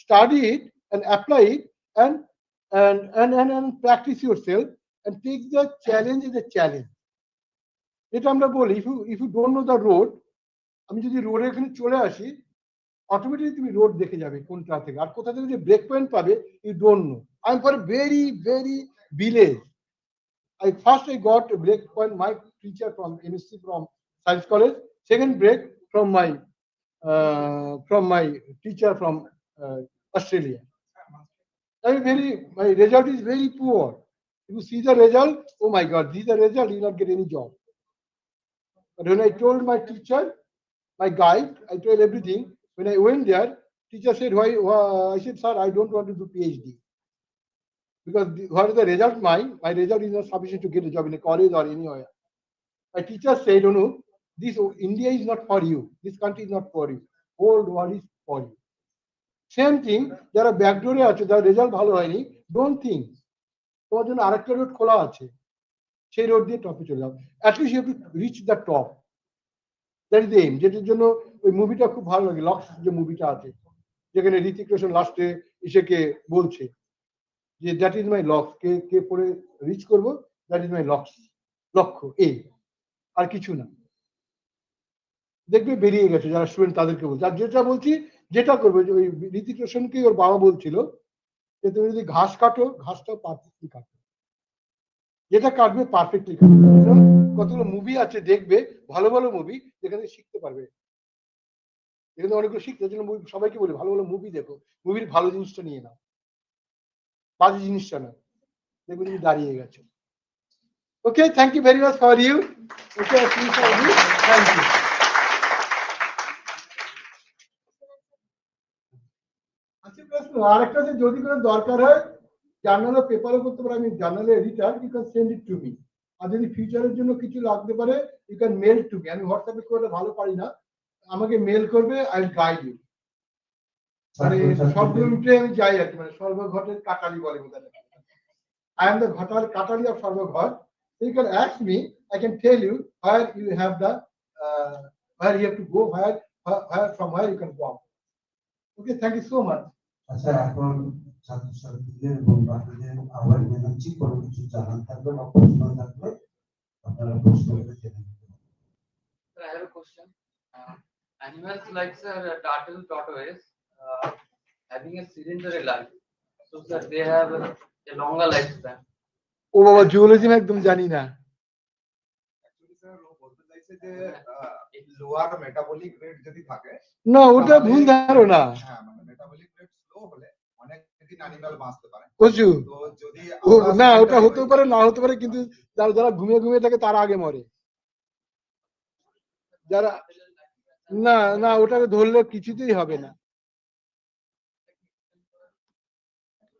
study it and apply it and practice yourself and take the challenge as a challenge. যেটা আমরা বলি, if you don't know the road, আমি যদি রোডে এখানে চলে আসি, automatically তুমি রোড দেখে যাবে কোনটা থেকে আর কোথা থেকে যে ব্রেক পয়েন্ট পাবে, you don't know. I am for very village. I got a break point, my teacher from MSc from Science College, second break from my teacher from Australia. My result is very poor. If you see the result, oh my God, this is the result, you will not get any job. But when I told my teacher, my guide, I told everything. When I went there, teacher said, why? I said, sir, I don't want to do PhD. Because what is the result? My result is not sufficient to get a job in a college or anywhere. My teacher said, no, this India is not for you. This country is not for you. Whole world is for you. Same thing, যারা ব্যাকডোরে আছে, যারা result ভালো হয়নি, don't think তোমার জন্য আরেকটা road খোলা আছে, সেই রোড দিয়ে টপে চলে যাও। At least you have to reach the top. That is the aim. যেটার জন্য ওই মুভিটা খুব ভালো লাগে, লক্স যে মুভিটা আছে, যেখানে ঋতিক রোশন লাস্টে এসেকে বলছে যে দ্যাট ইজ মাই লক্স, কে পড়ে রিচ করবো, দ্যাট ইজ মাই লক্স, লক্ষ্য এই, আর কিছু না। দেখবে বেরিয়ে গেছে যারা স্টুডেন্ট তাদেরকে বলছে। আর যেটা বলছি, যেটা করবে, ওই ঋতিক রোশনকে ওর বাবা বলছিল যে তুমি যদি ঘাস কাটো, ঘাসটাও পারফেক্টলি কাটো, যেটা কাটবে পারফেক্টলি কাটবে। কতগুলো মুভি আছে দেখবে, ভালো ভালো মুভি, যেখানে শিখতে পারবে। এখানে অনেকগুলো শিখতে, জন্য সবাইকে বলি ভালো ভালো মুভি দেখো, মুভির ভালো জিনিসটা নিয়ে নাও, বাজে জিনিসটা না, দেখবে তুমি দাঁড়িয়ে গেছো। Okay, thank you very much for you. Okay, thank you. আচ্ছা, প্রশ্ন আরেকটা, যে যদি কোনো দরকার হয় জার্নালে পেপারও করতে পারে, আমি জার্নালে editor, you can send it to me. আর যদি ফিউচারের জন্য কিছু লাগতে পারে, you can mail to me. আমি হোয়াটসঅ্যাপে খুব একটা ভালো পারি না, আমাকে মেল করবে, আই উইল গাইড ইউ। মানে সর্বঘটে আমি যাই আর কি, মানে সর্বঘটের কাটালি বলে বোধ হয়। I am the Ghatar Katali of Sarvaghat. So you can ask me, I can tell you where you have the where you have to go, from where you can walk. Okay, thank you so much. আচ্ছা, এখন ছাত্রছাত্রীদের এবং বাকিদের আহ্বান জানাচ্ছি, কোনো কিছু জানার থাকবে বা প্রশ্ন থাকলে আপনারা প্রশ্ন করে জেনে নিতে পারেন। Sir, I have a question. Animals like turtle, tortoise, having a sedentary life, so that they have a longer lifespan. ও বাবা, জুওলজি একদম জানি না। অ্যাকচুয়ালি স্যার ও বলতে চাইছে যে লোয়ার মেটাবলিক রেট যদি থাকে, না, ওটা ভুল ধারণা। হ্যাঁ, মানে মেটাবলিক রেট স্লো হলে অনেক দিন অ্যানিমাল বাঁচতে পারে। বুঝছো? তো যদি না, ওটা হতেও পারে, না হতে পারে, কিন্তু যারা ঘুমিয়ে থাকে তারা আগে মরে। যারা না ওটাকে ধরলে কিছুতেই হবে না।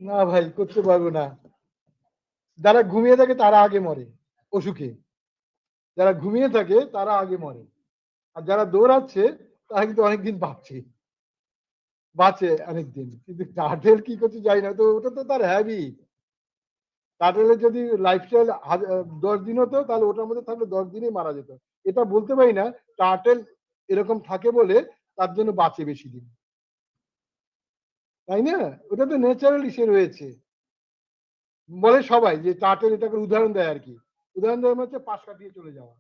না ভাই, করতে পারবো না। যারা ঘুমিয়ে থাকে তারা আগে মরে অসুখে, যারা ঘুমিয়ে থাকে তারা আগে মরে। আর যারা দৌড়াচ্ছে তারা কিন্তু অনেকদিন বাঁচে অনেকদিন। কিন্তু টার্টেল কি করছে জানি না, তো ওটা তো তার হ্যাবিট। টার্টেলের যদি লাইফস্টাইল 10 দিন হতো, তাহলে ওটার মধ্যে থাকলে 10 দিনেই মারা যেত। এটা বলতে পারি না টার্টেল এরকম থাকে বলে তার জন্য বাঁচে বেশি দিন, তাই না? ওটা তো ন্যাচারাল ইসে রয়েছে। বলে সবাই যে টার্টল এটাকে উদাহরণ দেয় আর কি, উদাহরণ দেওয়ার হচ্ছে পাশ কাটিয়ে চলে যাওয়া।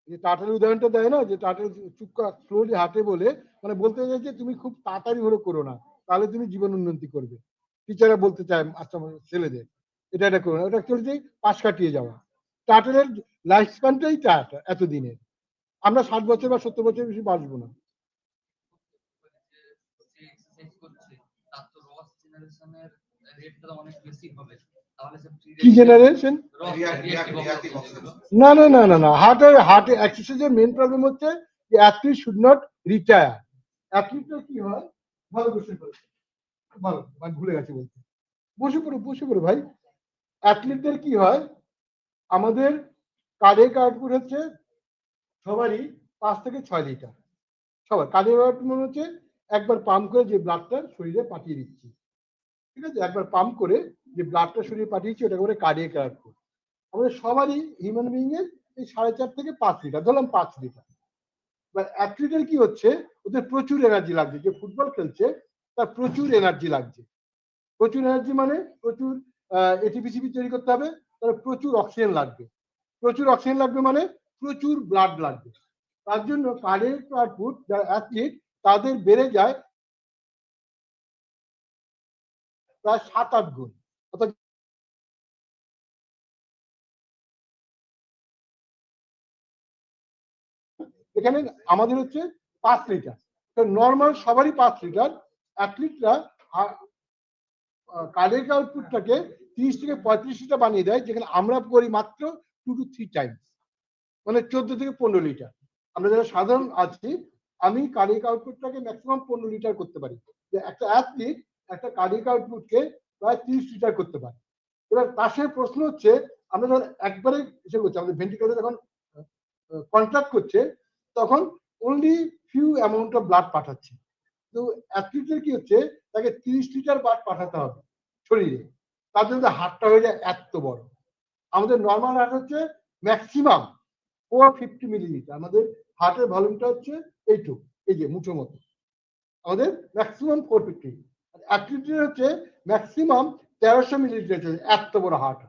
যে টার্টল উদাহরণটা দেয় না, যে টার্টল চুপ স্লোলি হাঁটে বলে, মানে বলতে চাইছে তুমি খুব তাড়াতাড়ি হলে করো না, তাহলে তুমি জীবন উন্নতি করবে। টিচাররা বলতে চায় আচ্ছা ছেলেদের এটা করো না, ওটা অ্যাকচুয়ালি পাশ কাটিয়ে যাওয়া। টার্টলের লাইফ স্প্যানটাই এতদিনের। আমরা 60 বছর বা 70 বছর বেশি বাঁচবো না। কি জেনারেশন? না না না না না, হার্টের এক্সারসাইজের মেন প্রবলেম হচ্ছে যে অ্যাথলিট শুড নট রিটায়ার। অ্যাথলিটটা কি হয়, ভালো কোশ্চেন করেছে, ভালো, আমি ভুলে গেছি বলতে। বসে পড়ো ভাই। অ্যাথলিটদের কি হয়, আমাদের কার্ডিয়াক আউটপুট হচ্ছে সবারই 5 থেকে 6 লিটার। সবার কার্ডিয়াক আউটপুট মনে হচ্ছে একবার পাম্প করে যে ব্লাডটা শরীরে পাঠিয়ে দিচ্ছি, ঠিক আছে, একবার পাম্প করে যে ব্লাডটা শরীরে পাঠিয়েছি ওটা করে কার্ডিয়াক আউটপুট। আমাদের সবারই হিউম্যান বিইং এর এই 4.5 থেকে 5 লিটার, ধরলাম 5 লিটার। এবার অ্যাথলিটের কি হচ্ছে, ওদের প্রচুর এনার্জি লাগছে, যে ফুটবল খেলছে তার প্রচুর এনার্জি লাগছে। প্রচুর এনার্জি মানে প্রচুর এটিপিসিপি তৈরি করতে হবে, তার প্রচুর অক্সিজেন লাগবে। প্রচুর অক্সিজেন লাগবে মানে প্রচুর ব্লাড লাগবে। তার জন্য কার্ডিয়াক আউটপুট যারা অ্যাথলিট তাদের বেড়ে যায় প্রায় 7-8 গুণ। অর্থাৎ এখানে আমাদের হচ্ছে 5 লিটার, নর্মাল সবারই 5 লিটার। অ্যাথলিটরা কার্ডিয়াক আউটপুটটাকে 30 থেকে 35 লিটার বানিয়ে দেয়, যেখানে আমরা করি মাত্র 2 to 3 টাইমস, মানে 14 থেকে 15 লিটার। আমরা যারা সাধারণ আছি, আমি কার্ডিয়াক আউটপুটটাকে ম্যাক্সিমাম 15 লিটার করতে পারি। যে একটা অ্যাথলিট একটা কার্ডিয়াক আউটপুটকে প্রায় 30 লিটার করতে পারে। এবার পাশের প্রশ্ন হচ্ছে, আমরা যখন একবারে এসে করছি, আমাদের ভেন্টিকুলারে যখন কন্ট্রাক্ট করছে তখন only few amount of blood পাঠাচ্ছে। তো অ্যাথলিটের কি হচ্ছে, তাকে 30 লিটার ব্লাড পাঠাতে হবে শরীরে, তার জন্য হার্টটা হয়ে যায় এত বড়। আমাদের নর্মাল হার্ট হচ্ছে ম্যাক্সিমাম 450 মিলিলিটার, আমাদের হার্টের ভলিউমটা হচ্ছে এইটুকু, এই যে মুঠোর মতো, আমাদের ম্যাক্সিমাম 450। অ্যাথলিটের হচ্ছে ম্যাক্সিমাম 1300 মিলিলিটার, এত বড় হার্ট,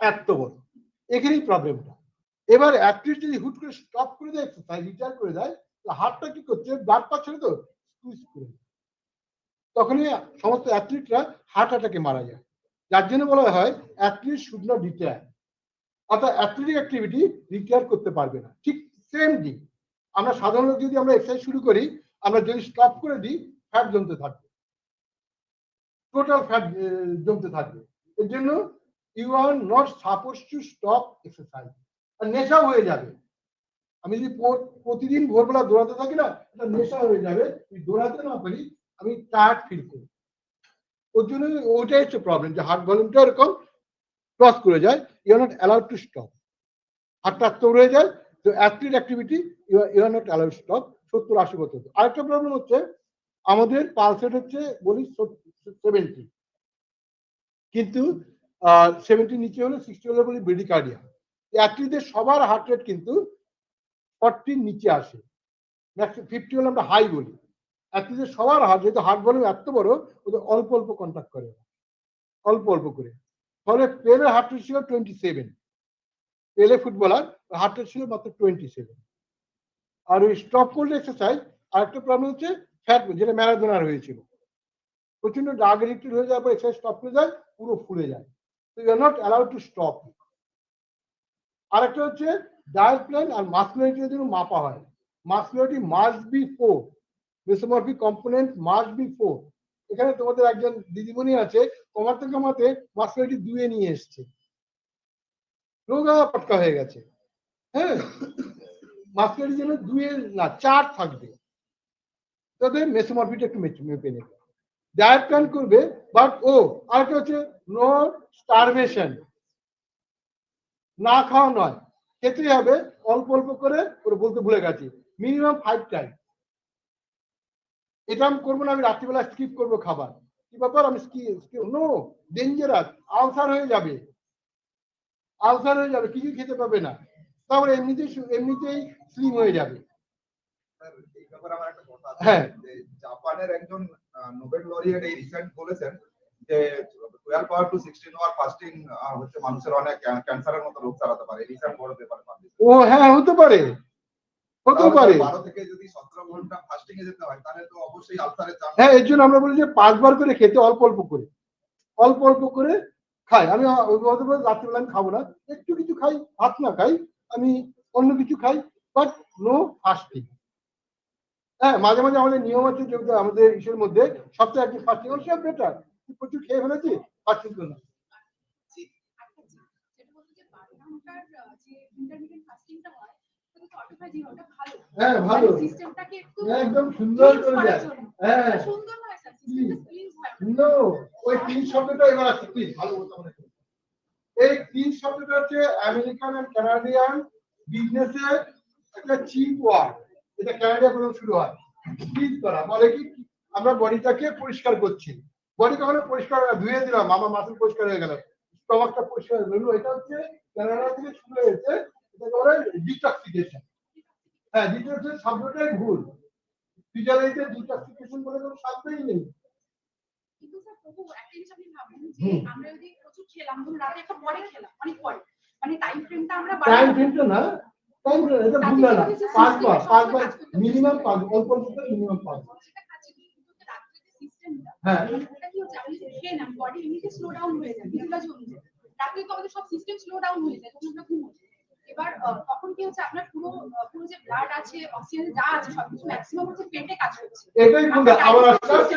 এত বড়। এখানেই প্রবলেমটা। এবার অ্যাথলিট যদি হুট করে স্টপ করে দেয় এক্সারসাইজ, রিটায়ার করে দেয়, হার্টটা কি করছে, ব্লাড পাচ্ছে না তো, স্কুইজ করে, তখনই সমস্ত অ্যাথলিটরা হার্ট অ্যাটাকে মারা যায়। যার জন্য বলা হয় অ্যাথলিট শুড নট রিটায়ার, অর্থাৎ অ্যাথলেটিক অ্যাক্টিভিটি রিটায়ার করতে পারবে না। ঠিক সেম দিন আমরা সাধারণত যদি আমরা এক্সারসাইজ শুরু করি, আমরা যদি স্টপ করে দিই ফ্যাট জমতে থাকবে, টোটাল ফ্যাট জমতে থাকবে। এর জন্য you are not suppose to stop exercise, আর নেশাও হয়ে যাবে। আমি যদি প্রতিদিন ভোরবেলা দৌড়াতে থাকি না, এটা নেশা হয়ে যাবে, দৌড়াতে না পারি, আমি টায়ার্ড ফিল করি। ওর জন্য ওইটাই হচ্ছে প্রবলেম, যে হার্ট ভলিউমটা এরকম ক্রস করে যায়, you are not allowed to stop, হার্টটা স্টোর হয়ে যায়। তো athlete activity you are not allowed stop 70-80 বছর। আরেকটা প্রবলেম হচ্ছে, আমাদের পালস রেট হচ্ছে বলি 70, কিন্তু 70 নিচে হলে 60 হলে বলি ব্রেডিকার্ডিয়া। অ্যাথলিটদের সবার হার্ট রেট কিন্তু 40 নিচে আসে, 50 হলে আমরা হাই বলি। অ্যাথলিটদের সবার হার্ট, যেহেতু হার্ট ভলিউম এত বড়, ওদের অল্প অল্প কন্ট্যাক্ট করে, অল্প অল্প করে। ফলে পেলের হার্ট রেট ছিল 27, পেলে ফুটবলার হার্ট রেট ছিল মাত্র 27। আর ওই স্টপ করলে এক্সারসাইজ, আরেকটা প্রবলেম হচ্ছে ফ্যাট, যেটা ম্যারাথনার হয়েছিল, প্রচন্ড ড্রাগ এডিক্টেড হয়ে যাওয়ার পর এক্সারসাইজ স্টপ করে যায়, পুরো ফুলে যায়। তো you are not allowed to stop. আরেকটা হচ্ছে ডায়েট প্ল্যান আর মাসকুলারিটির জন্য মাপা হয়। Muscularity must be 4, mesomorphic component must be 4। এখানে তোমাদের একজন দিদিমণি আছে, কমাতে কমাতে মাসকুলারিটি 2 নিয়ে এসছে, রোগা পটকা হয়ে গেছে। হ্যাঁ, মাসকুলারিটি যেন 2 না 4 থাকবে, তাদের মেসোমরফিটা একটু মেপে নেবে, ডায়েট প্ল্যান করবে। বাট আরেকটা হচ্ছে নো স্টারভেশন, না খাওয়া নয়, খেতেই হবে অল্প অল্প করে, ওরা বলতে ভুলে গেছি, মিনিমাম 5 টাইম। এটা আমি করবো না, আমি রাত্রিবেলা স্কিপ করবো খাবার, কি ব্যাপার, আমি নো, ডেঞ্জারাস, আলসার হয়ে যাবে, আলসার হয়ে যাবে, কিছু খেতে পাবে না, তারপরে এমনিতেই স্লিম হয়ে যাবে। স্যার এই ব্যাপারে আমার একটা কথা আছে হ্যাঁ। যে জাপানের একজন নোবেল লরিয়েট এই রিসেন্ট বলেছেন যে 12 hour to 16 hour ফাস্টিং হচ্ছে মানুষের অনেক ক্যান্সারের মতো রোগ চালাতে পারে। রিসেন্ট বড় পেপার পাবলিশ। ও হ্যাঁ, হতে পারে, হতে পারে। 12 থেকে যদি 17 ঘন্টা ফাস্টিং এ যেতে হয় তাহলে তো অবশ্যই আলসারের চান্স। হ্যাঁ, এর জন্য আমরা বলি যে 5 বার করে খেতে, অল্প অল্প করে, অল্প অল্প করে খাই। আমি রাত্রিবেলা আমি খাবো না, একটু কিছু খাই, ভাত না খাই, আমি অন্য কিছু খাই, বাট নো ফাস্টিং। হ্যাঁ, মাঝে মাঝে আমাদের নিয়ম আছে, যেহেতু আমাদের ইসের মধ্যে সপ্তাহে একদিন ফাস্টিং হলে সব বেটার। প্রচুর খেয়ে ফেলেছি, ফাস্টিং করলাম। হ্যাঁ, ভালো, একদম সুন্দর করে যায়। হ্যাঁ, নো, ওই ক্লিন শব্দটা এবার আছে, প্লিজ ভালো বলতে হবে। এই ক্লিন শব্দটা হচ্ছে আমেরিকান এন্ড কানাডিয়ান বিজনেসের একটা চিপ ওয়ার্ড। এটা কানাডা থেকে শুরু হয়। ক্লিন করা বলে কি আমরা বডিটাকে পরিষ্কার করছি। বডি কখনো পরিষ্কার ধুয়ে দিলাম, আমার মাসল পরিষ্কার হয়ে গেল, স্টমাকটা পরিষ্কার হয়ে গেল, এটা হচ্ছে কানাডা থেকে শুরু হয়েছে। এটাকে বলে ডিটক্সিফিকেশন। হ্যাঁ, ডিটক্সিফিকেশন শব্দটাই ভুল। ফিজিওলজিতে ডিটক্সিফিকেশন বলে কোনো শব্দই নেই। কিন্তু স্যার তবু একটা জিনিস আপনি ভাবুন যে আমরা যদি প্রচুর খেলাম, ধরুন রাতে একটা পরে খেলাম, অনেক পরে, মানে টাইম ফ্রেমটা আমরা টাইম ফ্রেমটা না, টাইম ফ্রেম এটা ভুল না। 5 বার মিনিমাম 5, অল্প অল্প করে মিনিমাম 5 বার। হ্যাঁ, ওটা কি হচ্ছে, আপনি যে খেয়ে নেন বডি এমনিতে স্লো ডাউন হয়ে যায় ফিজিওলজি অনুযায়ী। রাতে তো আমাদের সব সিস্টেম স্লো ডাউন হয়ে যায়, তখন আমরা ঘুমোই। এবার তখন কি হচ্ছে, আপনার পুরো পুরো যে ব্লাড আছে, অক্সিজেন যা আছে সবকিছু ম্যাক্সিমাম হচ্ছে পেটে কাজ করছে। এটাই ভুল। আবার আসছে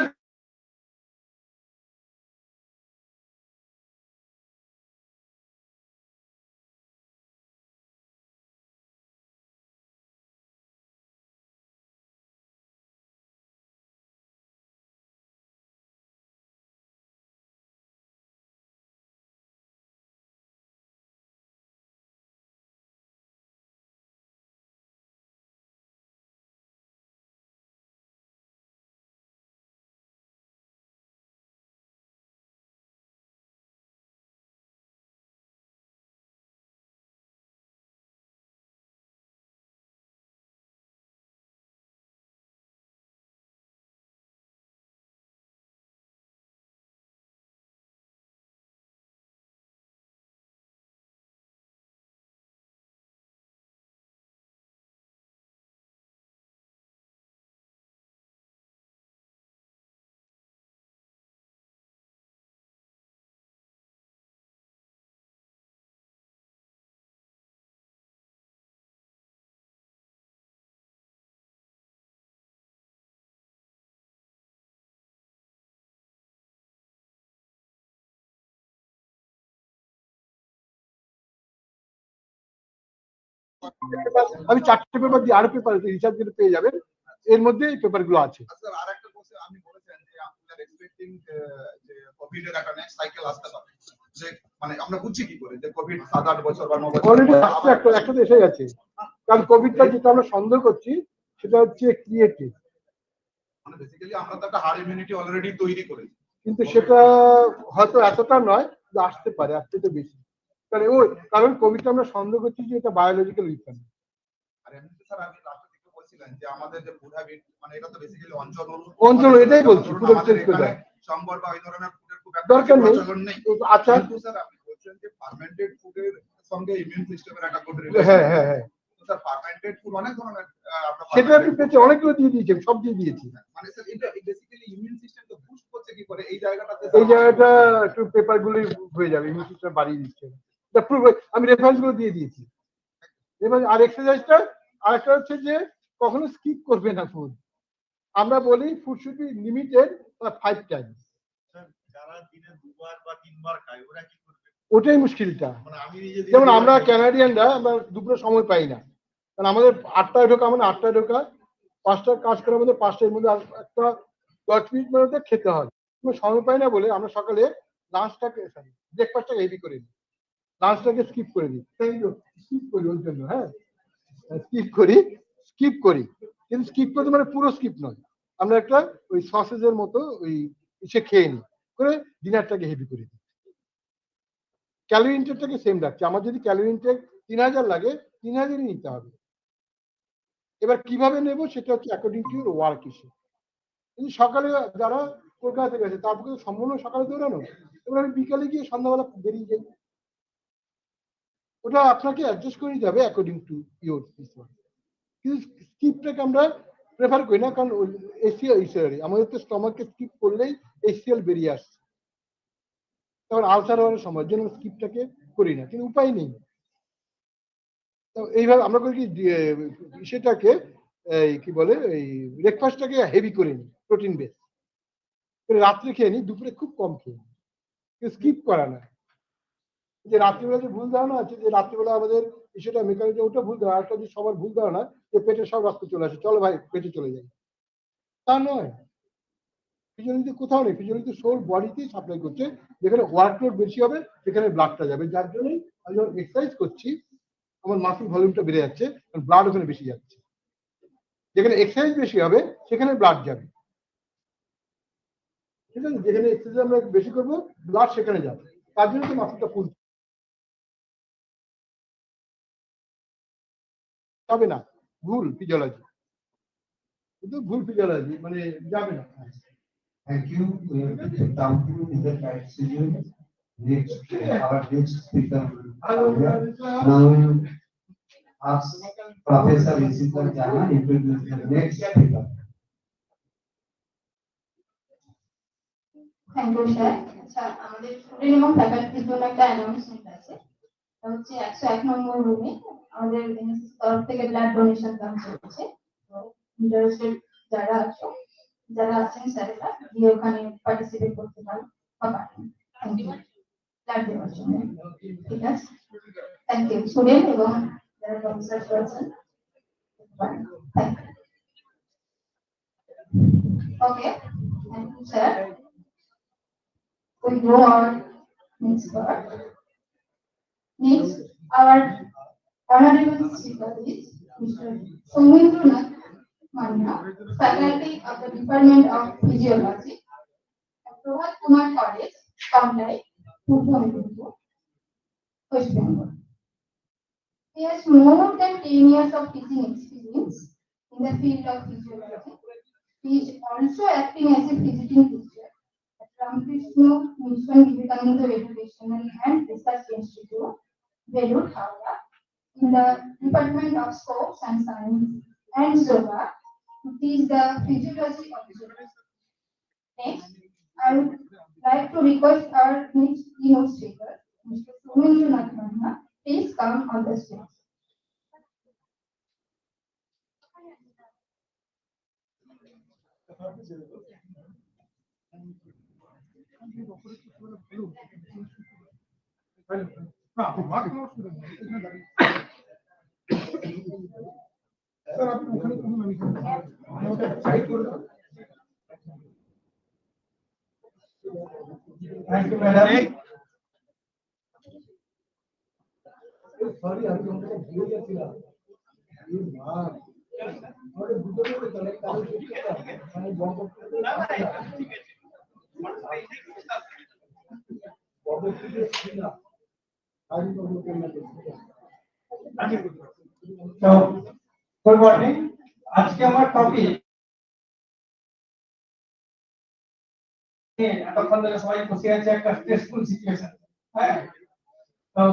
আমি 4টে পেপার দিয়ে, আরো পেপার রিসার্চ করে পেয়ে যাবেন, এর মধ্যে এই পেপার গুলো আছে। স্যার আরেকটা কোশ্চেন আপনি বলেছেন যে আপনারা এক্সপেক্টিং যে কোভিড এর একটা নেক্সট সাইকেল আসতে পারে, যে মানে আমরা বুঝছি কি করে যে কোভিড 7-8 বছর বা 9 বছর অলরেডি আসছে, একটা এসে গেছে। কারণ কোভিডটা যেটা আমরা সন্দেহ করছি সেটা হচ্ছে ক্রিয়েটিভ, মানে বেসিক্যালি আমরা তো একটা হার্ড ইমিউনিটি অলরেডি তৈরি করেছি, কিন্তু সেটা হয়তো এতটা নয়, যে আসতে পারে, আসতে তো বেশি। কারণ কোভিডটা আমরা সন্দেহ করছি যে এটা বায়োলজিক্যাল উইপন। আর এমনিতে স্যার আপনি লাস্টের দিকে বলছিলেন যে আমাদের যে ফুড হ্যাবিট, মানে এটা তো বেসিক্যালি অঞ্চল, এটাই বলছি, পুরো চেঞ্জ করে দেয়। সম্বর বা এই ধরনের ফুডের খুব একটা দরকার নেই। প্রচলন নেই। আচ্ছা, কিন্তু স্যার আপনি বলছেন যে ফার্মেন্টেড ফুডের সঙ্গে ইমিউন সিস্টেমের একটা গুড রিলেশন। হ্যাঁ হ্যাঁ হ্যাঁ, স্যার ফার্মেন্টেড ফুড অনেক ধরনের সেটা একটু পেয়েছি, অনেকগুলো দিয়ে দিয়েছি, সব দিয়ে দিয়েছি। মানে স্যার এটা বেসিক্যালি ইমিউন সিস্টেমকে বুস্ট করছে কি করে এই জায়গাটাতে? এই জায়গাটা একটু পেপার গুলো হয়ে যাবে, ইমিউন সিস্টেম বাড়িয়ে দিচ্ছে। আমি রেফারেন্স গুলো দিয়ে দিয়েছি। এবার আর এক্সারসাইজটা আরেকটা হচ্ছে যে কখনো স্কিপ করবে না ফুড। আমরা বলি food should be limited 5 Times. যারা দিনে 2 বার বা 3 বার খায় ওরা কি করবে? ওটাই মুশকিলটা। মানে আমি নিজে যেমন আমরা ক্যানাডিয়ানরা আমরা দুপুরে সময় পাই না, কারণ আমাদের 8টায় ঢোকা মানে 8টায় ঢোকা, 5টায় কাজ করার মধ্যে 5টার মধ্যে একটা 10 মিনিট মধ্যে খেতে হয়। সময় পাই না বলে আমরা সকালে লাঞ্চটাকে, ব্রেকফাস্টটাকে হেভি করে দিই, লাঞ্চটাকে স্কিপ করে দিই। স্কিপ করি ওর জন্য, হ্যাঁ স্কিপ করি, কিন্তু স্কিপ করতে মানে পুরো স্কিপ নয়, আমরা একটা ওই সসেজের মতো ওই সে খেয়ে নিই, করে ডিনারটাকে হেভি করে দিই। ক্যালোরি ইনটেকটাকে সেম রাখছি। আমার যদি ক্যালোরি ইনটেক 3000 লাগে, 3000ই নিতে হবে। এবার কিভাবে নেব সেটা হচ্ছে according to your work issue. কিন্তু সকালে যারা কলকাতা থেকে আছে তারপরে সম্পূর্ণ সকালে দৌড়ানো, এবার আমি বিকালে গিয়ে সন্ধ্যাবেলা বেরিয়ে যাই, ওটা আপনাকে অ্যাডজাস্ট করে নিতে হবে অ্যাকর্ডিং টু ইউর। কিন্তু স্কিপটাকে আমরা প্রেফার করি না, কারণ এসিএল আমাদের তো স্টমাককে স্কিপ করলেই এসিএল বেরিয়ে আসছে, তখন আলসার হওয়ার সময় জন্য স্কিপটাকে করি না, কিন্তু উপায় নেই। তো এইভাবে আমরা করি কি সেটাকে কি বলে এই ব্রেকফাস্টটাকে হেভি করে নিই, প্রোটিন বেস রাত্রে খেয়ে নিই, দুপুরে খুব কম খেয়ে নিই, স্কিপ করা না। যে রাত্রিবেলা যে ভুল ধারণা আছে যে রাত্রিবেলা আমাদের সেটা মেকানিজম, ওটা ভুল ধারণা। একটা যে সবার ভুল ধারণা যে পেটে সব রক্ত চলে আসে, চলো ভাই পেটে চলে যাই, তা নয়। ফিজিওলজি কোথাও নেই, ফিজিওলজি সোল বডিতেই সাপ্লাই করছে। যেখানে ওয়ার্কলোড বেশি হবে সেখানে ব্লাডটা যাবে, যার জন্যই আমি যখন এক্সারসাইজ করছি আমার মাসল ভলিউমটা বেড়ে যাচ্ছে, কারণ ব্লাড ওখানে বেশি যাচ্ছে। যেখানে এক্সারসাইজ বেশি হবে সেখানে ব্লাড যাবে, ঠিক আছে? যেখানে এক্সারসাইজ আমরা বেশি করবো ব্লাড সেখানে যাবে, তার জন্য তো মাসলটা ফুল হবে না। ভুল ফিজিওলজি, কিন্তু ভুল ফিজিওলজি মানে যাবে না। Thank you. We have down to the right schedule. Next, our next speaker will now ask Professor Isika Jana introduce the next speaker. Thank you sir. আচ্ছা, আমাদের স্টুডেন্ট এবং ফ্যাকাল্টির জন্য একটা অ্যানাউন্সমেন্ট আছে। এটা হচ্ছে 101 নম্বর রুমে আমাদের এনএসএস তরফ থেকে ব্লাড ডোনেশন ক্যাম্প চলছে। ইন্টারেস্টেড যারা আছেন স্যারেরা গিয়ে ওখানে পার্টিসিপেট করতে পারেন বা পারেন। থ্যাংক ইউ ব্লাড দেওয়ার জন্য। ঠিক আছে, থ্যাংক ইউ স্টুডেন্ট এবং যারা প্রফেসর আছেন। Thank you. Okay, thank you sir. We go on next part. Next, our honorable speaker is Mr. Somendranath Manna, faculty of the Department of Physiology, Prabhat Kumar College, Kamlai, Purbanipur, West Bengal. He has more than 10 years of teaching experience in the field of physiology. He is also acting as a visiting teacher at Ramakrishna Mission Vivekananda Educational and Research Institute, Belur, Howrah, in the Department of Sports and Science and Yoga, to teach the physiology of yoga. Next, I would like to request our next keynote speaker, Mr. Somendranath Manna, please come on the stage. Thank you, madam. Sorry, আমি তোমাকে ভুলে গেছিলাম। এই মা, আমাকে দুটো করে চলে কারণ আমি বন্ধ করে গুড মর্নিং। আজকে আমার টপিক এতক্ষণ ধরে সবাই বসে আছে একটা স্ট্রেসফুল সিচুয়েশন। হ্যাঁ, তো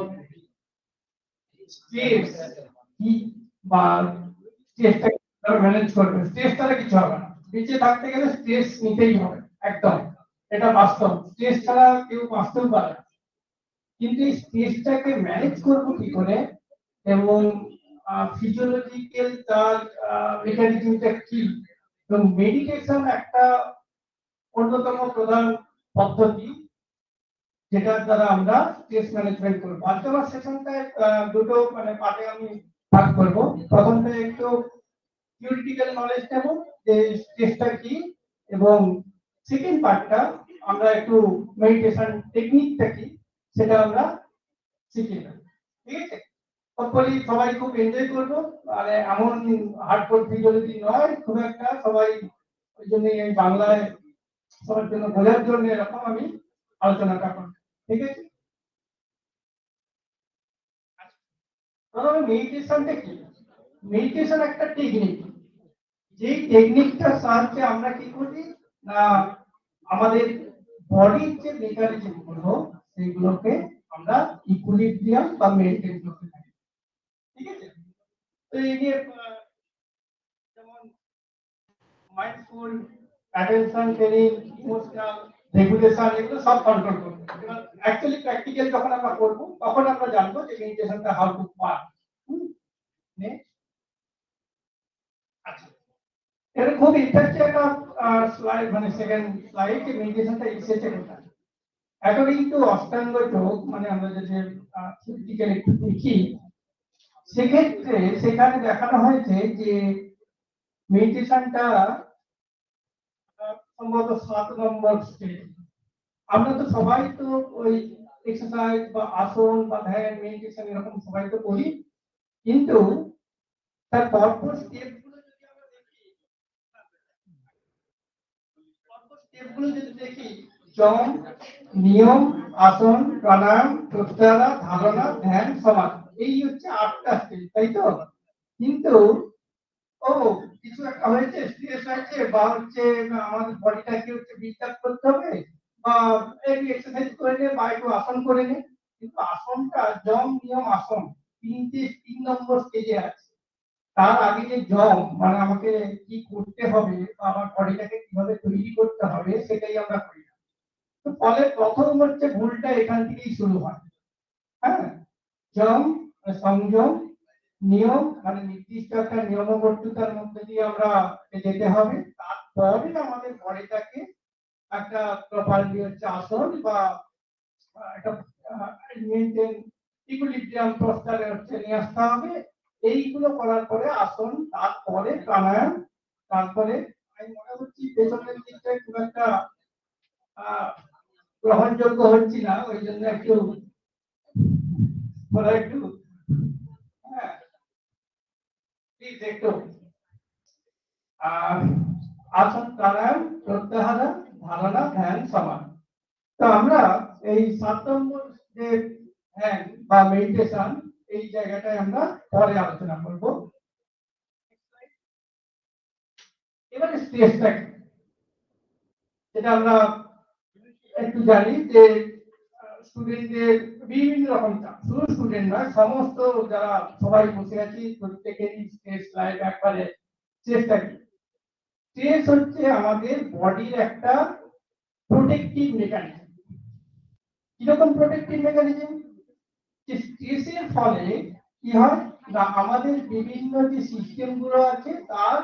স্ট্রেস কি বা স্ট্রেসটা কিভাবে ম্যানেজ করবে? স্ট্রেস ছাড়া কিছু হবে না। বেঁচে থাকতে গেলে স্ট্রেস নিতেই হবে, একদম, এটা বাস্তব। স্ট্রেস ছাড়া কেউ বাঁচতেও পারে না। কিন্তু এই স্ট্রেসটাকে ম্যানেজ করবো কি করে এবং ফিজিওলজিক্যাল তার মেকানিজমটা কি, এবং মেডিটেশন একটা অন্যতম প্রধান পদ্ধতি যেটার দ্বারা আমরা স্ট্রেস ম্যানেজমেন্ট করবো। আজকে আমার সেশনটায় দুটো পার্টে আমি ভাগ করবো। প্রথমটা একটু থিওরিটিক্যাল নলেজ নেব যে স্ট্রেসটা কি, এবং সেকেন্ড পার্টটা আমরা একটু মেডিটেশন টেকনিকটা কি সেটা আমরা শিখে নেব। ঠিক আছে, হপফুলি সবাই খুব এনজয় করবো। মানে এমন হার্ডকোর ফিজিওলজি নয় খুব একটা, সবাই ওই জন্য এই বাংলায় সবার জন্য বোঝার জন্য এরকম আমি আলোচনাটা করব। ঠিক আছে, প্রথমে মেডিটেশনটা কি? মেডিটেশন একটা টেকনিক, যেই টেকনিকটার সাহায্যে আমরা কি করি না আমাদের বডির যে মেকানিজম গুলো সেগুলোকে আমরা ইকুইলিব্রিয়াম বা মেইনটেইন করতে পারি। ঠিক আছে, তো এই যে যেমন mindful, attention training, emotional regulation, এগুলো সব কন্ট্রোল করবে। এবার অ্যাকচুয়ালি প্র্যাকটিক্যাল যখন আমরা করব তখন আমরা জানবো যে মেডিটেশনটা হাউ টু ওয়ার্ক। আচ্ছা, এটা খুব ইন্টারেস্টিং একটা স্লাইড, মানে সেকেন্ড স্লাইড, যে মেডিটেশনটা এসেছে কোথায়। অ্যাকর্ডিং টু অষ্টাঙ্গ যোগ, মানে আমরা যে থিওরিটিক্যাল একটু দেখি, সেক্ষেত্রে সেখানে দেখানো হয়েছে যে মেডিটেশনটা সম্ভবত 7 নম্বর স্টেজ। আমরা তো সবাই তো ওই এক্সারসাইজ বা আসন বা ধ্যান মেডিটেশন এরকম সবাই তো করি, কিন্তু তার পরপর স্টেপগুলো যদি আমরা দেখি, যম, নিয়ম, আসন, প্রাণায়াম, প্রত্যাহার, ধারণা, ধ্যান, সমাধি, এই হচ্ছে 8টা স্টেজ, তাই তো? কিন্তু ও কিছু একটা হয়েছে, স্ট্রেস হয়েছে, বা হচ্ছে আমাদের বডিটাকে হচ্ছে বিল্ড করতে হবে, বা একটু এক্সারসাইজ করে নে বা একটু আসন করে নে, কিন্তু আসনটা যম, নিয়ম, আসন 3 নম্বর স্টেজে আছে। তার আগে যে জম, মানে আমাকে কি করতে হবে বা আমার বডিটাকে কিভাবে তৈরি করতে হবে, সেটাই আমরা করি না। তো ফলে প্রথম হচ্ছে ভুলটা এখান থেকেই শুরু হয়। হ্যাঁ, জম সংযম, নিয়ম মানে নির্দিষ্ট একটা নিয়মবদ্ধতার মধ্যে দিয়ে আমরা যেতে হবে, তারপরে আমাদের বডিটাকে একটা প্রপারলি হচ্ছে আসন বা একটা মেইনটেইন ইকুইলিব্রিয়াম প্রস্তারে হচ্ছে নিয়ে আসতে হবে। এইগুলো করার পরে আসন, তারপরে প্রাণায়াম, তারপরে আমি মনে হচ্ছে পেছনের দিকটা খুব একটা গ্রহণযোগ্য হচ্ছে না, ওই জন্য একটু বলা একটু হ্যাঁ প্লিজ একটু আসন, প্রাণায়াম, প্রত্যাহার, ধারণা, ধ্যান, সমাধি। তো আমরা এই 7 নম্বর যে ধ্যান বা মেডিটেশন, এই জায়গাটায় আমরা পরে আলোচনা করব। এবারে স্টেজটা যেটা আমরা একটু জানি যে স্টুডেন্টদের বিভিন্ন রকম চাপ, শুধু স্টুডেন্ট নয়, সমস্ত যারা সবাই বসে আছি প্রত্যেকেরই স্টেজ লাইফ একবারে চেষ্টা করি। স্ট্রেস হচ্ছে আমাদের বডির একটা প্রোটেক্টিভ মেকানিজম। কিরকম প্রোটেক্টিভ মেকানিজম? যে স্ট্রেসের ফলে কি হয় না আমাদের বিভিন্ন যে সিস্টেম গুলো আছে তার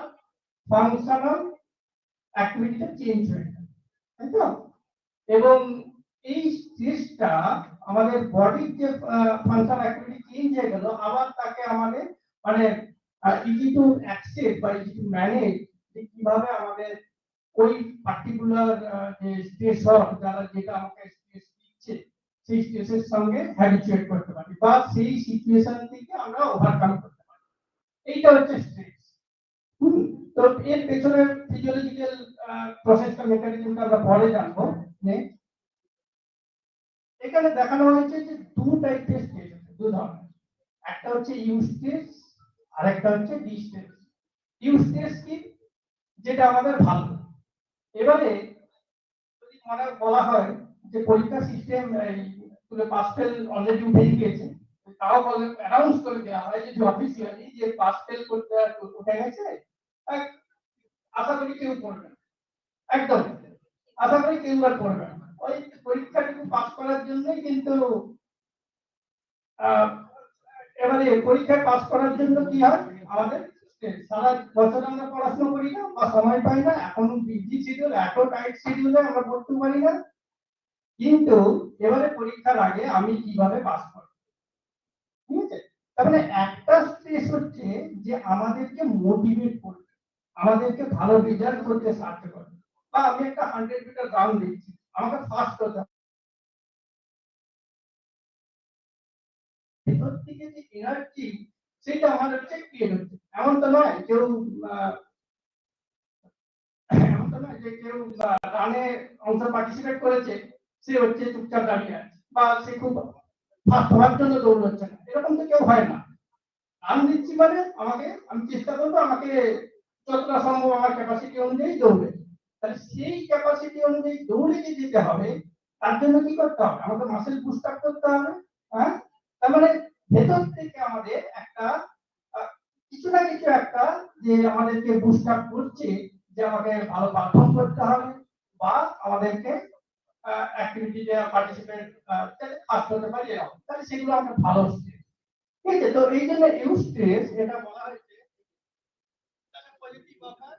ফাংশনাল অ্যাক্টিভিটিটা চেঞ্জ হয়ে যায়, তাই তো? এবং এই স্ট্রেসটা আমাদের বডির যে ফাংশনাল অ্যাক্টিভিটি চেঞ্জ হয়ে গেল, আবার তাকে আমাদের মানে ইজি টু অ্যাক্সেস বা ইজি টু ম্যানেজ, যে কিভাবে আমাদের ওই পার্টিকুলার যে স্ট্রেসর যারা যেটা আমাকে স্ট্রেস দিচ্ছে সেই স্ট্রেসের সঙ্গে হ্যাবিচুয়েট করতে পারি বা সেই সিচুয়েশন থেকে আমরা ওভারকাম করতে পারি। এইটা হচ্ছে স্ট্রেস। তো এর পেছনে ফিজিওলজিক্যাল প্রসেসটা, মেকানিজমটা আমরা পরে জানবো। এখানে দেখানো হয়েছে যে 2 টাইপের স্ট্রেস আছে, 2 ধরনের। একটা হচ্ছে ইউ স্ট্রেস আর একটা হচ্ছে ডি স্ট্রেস। ইউ স্ট্রেস কি? যেটা আমাদের ভালো। এবারে যদি মনে বলা হয় যে পরীক্ষা সিস্টেম স্কুলে পাস ফেল অলরেডি উঠে গিয়েছে, তাও বলে অ্যানাউন্স করে দেওয়া হয় যে অফিসিয়ালি যে পাস ফেল করতে উঠে গেছে, আশা করি কেউ পড়বে না, একদম আশা করি কেউ আর পড়বে না। ওই পরীক্ষাটুকু পাস করার জন্যই কিন্তু এবারে পরীক্ষায় পাস করার জন্য কি হয় আমাদের সারা বছর আমরা পড়াশোনা করি না বা সময় পাই না, এখন বিজি শিডিউল, এত টাইট শিডিউলে আমরা পড়তে পারি না, কিন্তু এবারে পরীক্ষার আগে আমি কিভাবে পাস করব, ঠিক আছে? তার মানে একটা স্ট্রেস হচ্ছে যে আমাদেরকে মোটিভেট করবে, আমাদেরকে ভালো রেজাল্ট করতে সাহায্য করবে। বা আমি একটা 100 মিটার রান দিচ্ছি, আমাকে ফার্স্ট হতে হবে, ভেতর থেকে যে এনার্জি সেটা আমার হচ্ছে ক্রিয়েট হচ্ছে। এমন তো নয় কেউ এমন তো নয় যে কেউ রানে অংশ পার্টিসিপেট করেছে, সে হচ্ছে চুপচাপ দাঁড়িয়ে আছে বা সে খুব ফার্স্ট হওয়ার জন্য দৌড় হচ্ছে না, এরকম তো কেউ হয় না। আমি দিচ্ছি মানে আমি চেষ্টা করবো আমাকে যতটা সম্ভব আমার ক্যাপাসিটি অনুযায়ী দৌড়ে, তাহলে সেই ক্যাপাসিটি অনুযায়ী দৌড়ে যে যেতে হবে তার জন্য কি করতে হবে, আমাকে মাসেল বুস্ট আপ করতে হবে। হ্যাঁ, তার মানে ভেতর থেকে আমাদের একটা কিছু না কিছু একটা যে আমাদেরকে বুস্ট আপ করছে, যে আমাকে ভালো পারফর্ম করতে হবে বা আমাদেরকে অ্যাক্টিভিটিতে পার্টিসিপেট ফার্স্ট হতে পারি এরকম, তাহলে সেগুলো আমরা ভালো স্ট্রেস। ঠিক আছে, তো এই জন্য ইউ স্ট্রেস এটা বলা হয়েছে পজিটিভ অফার,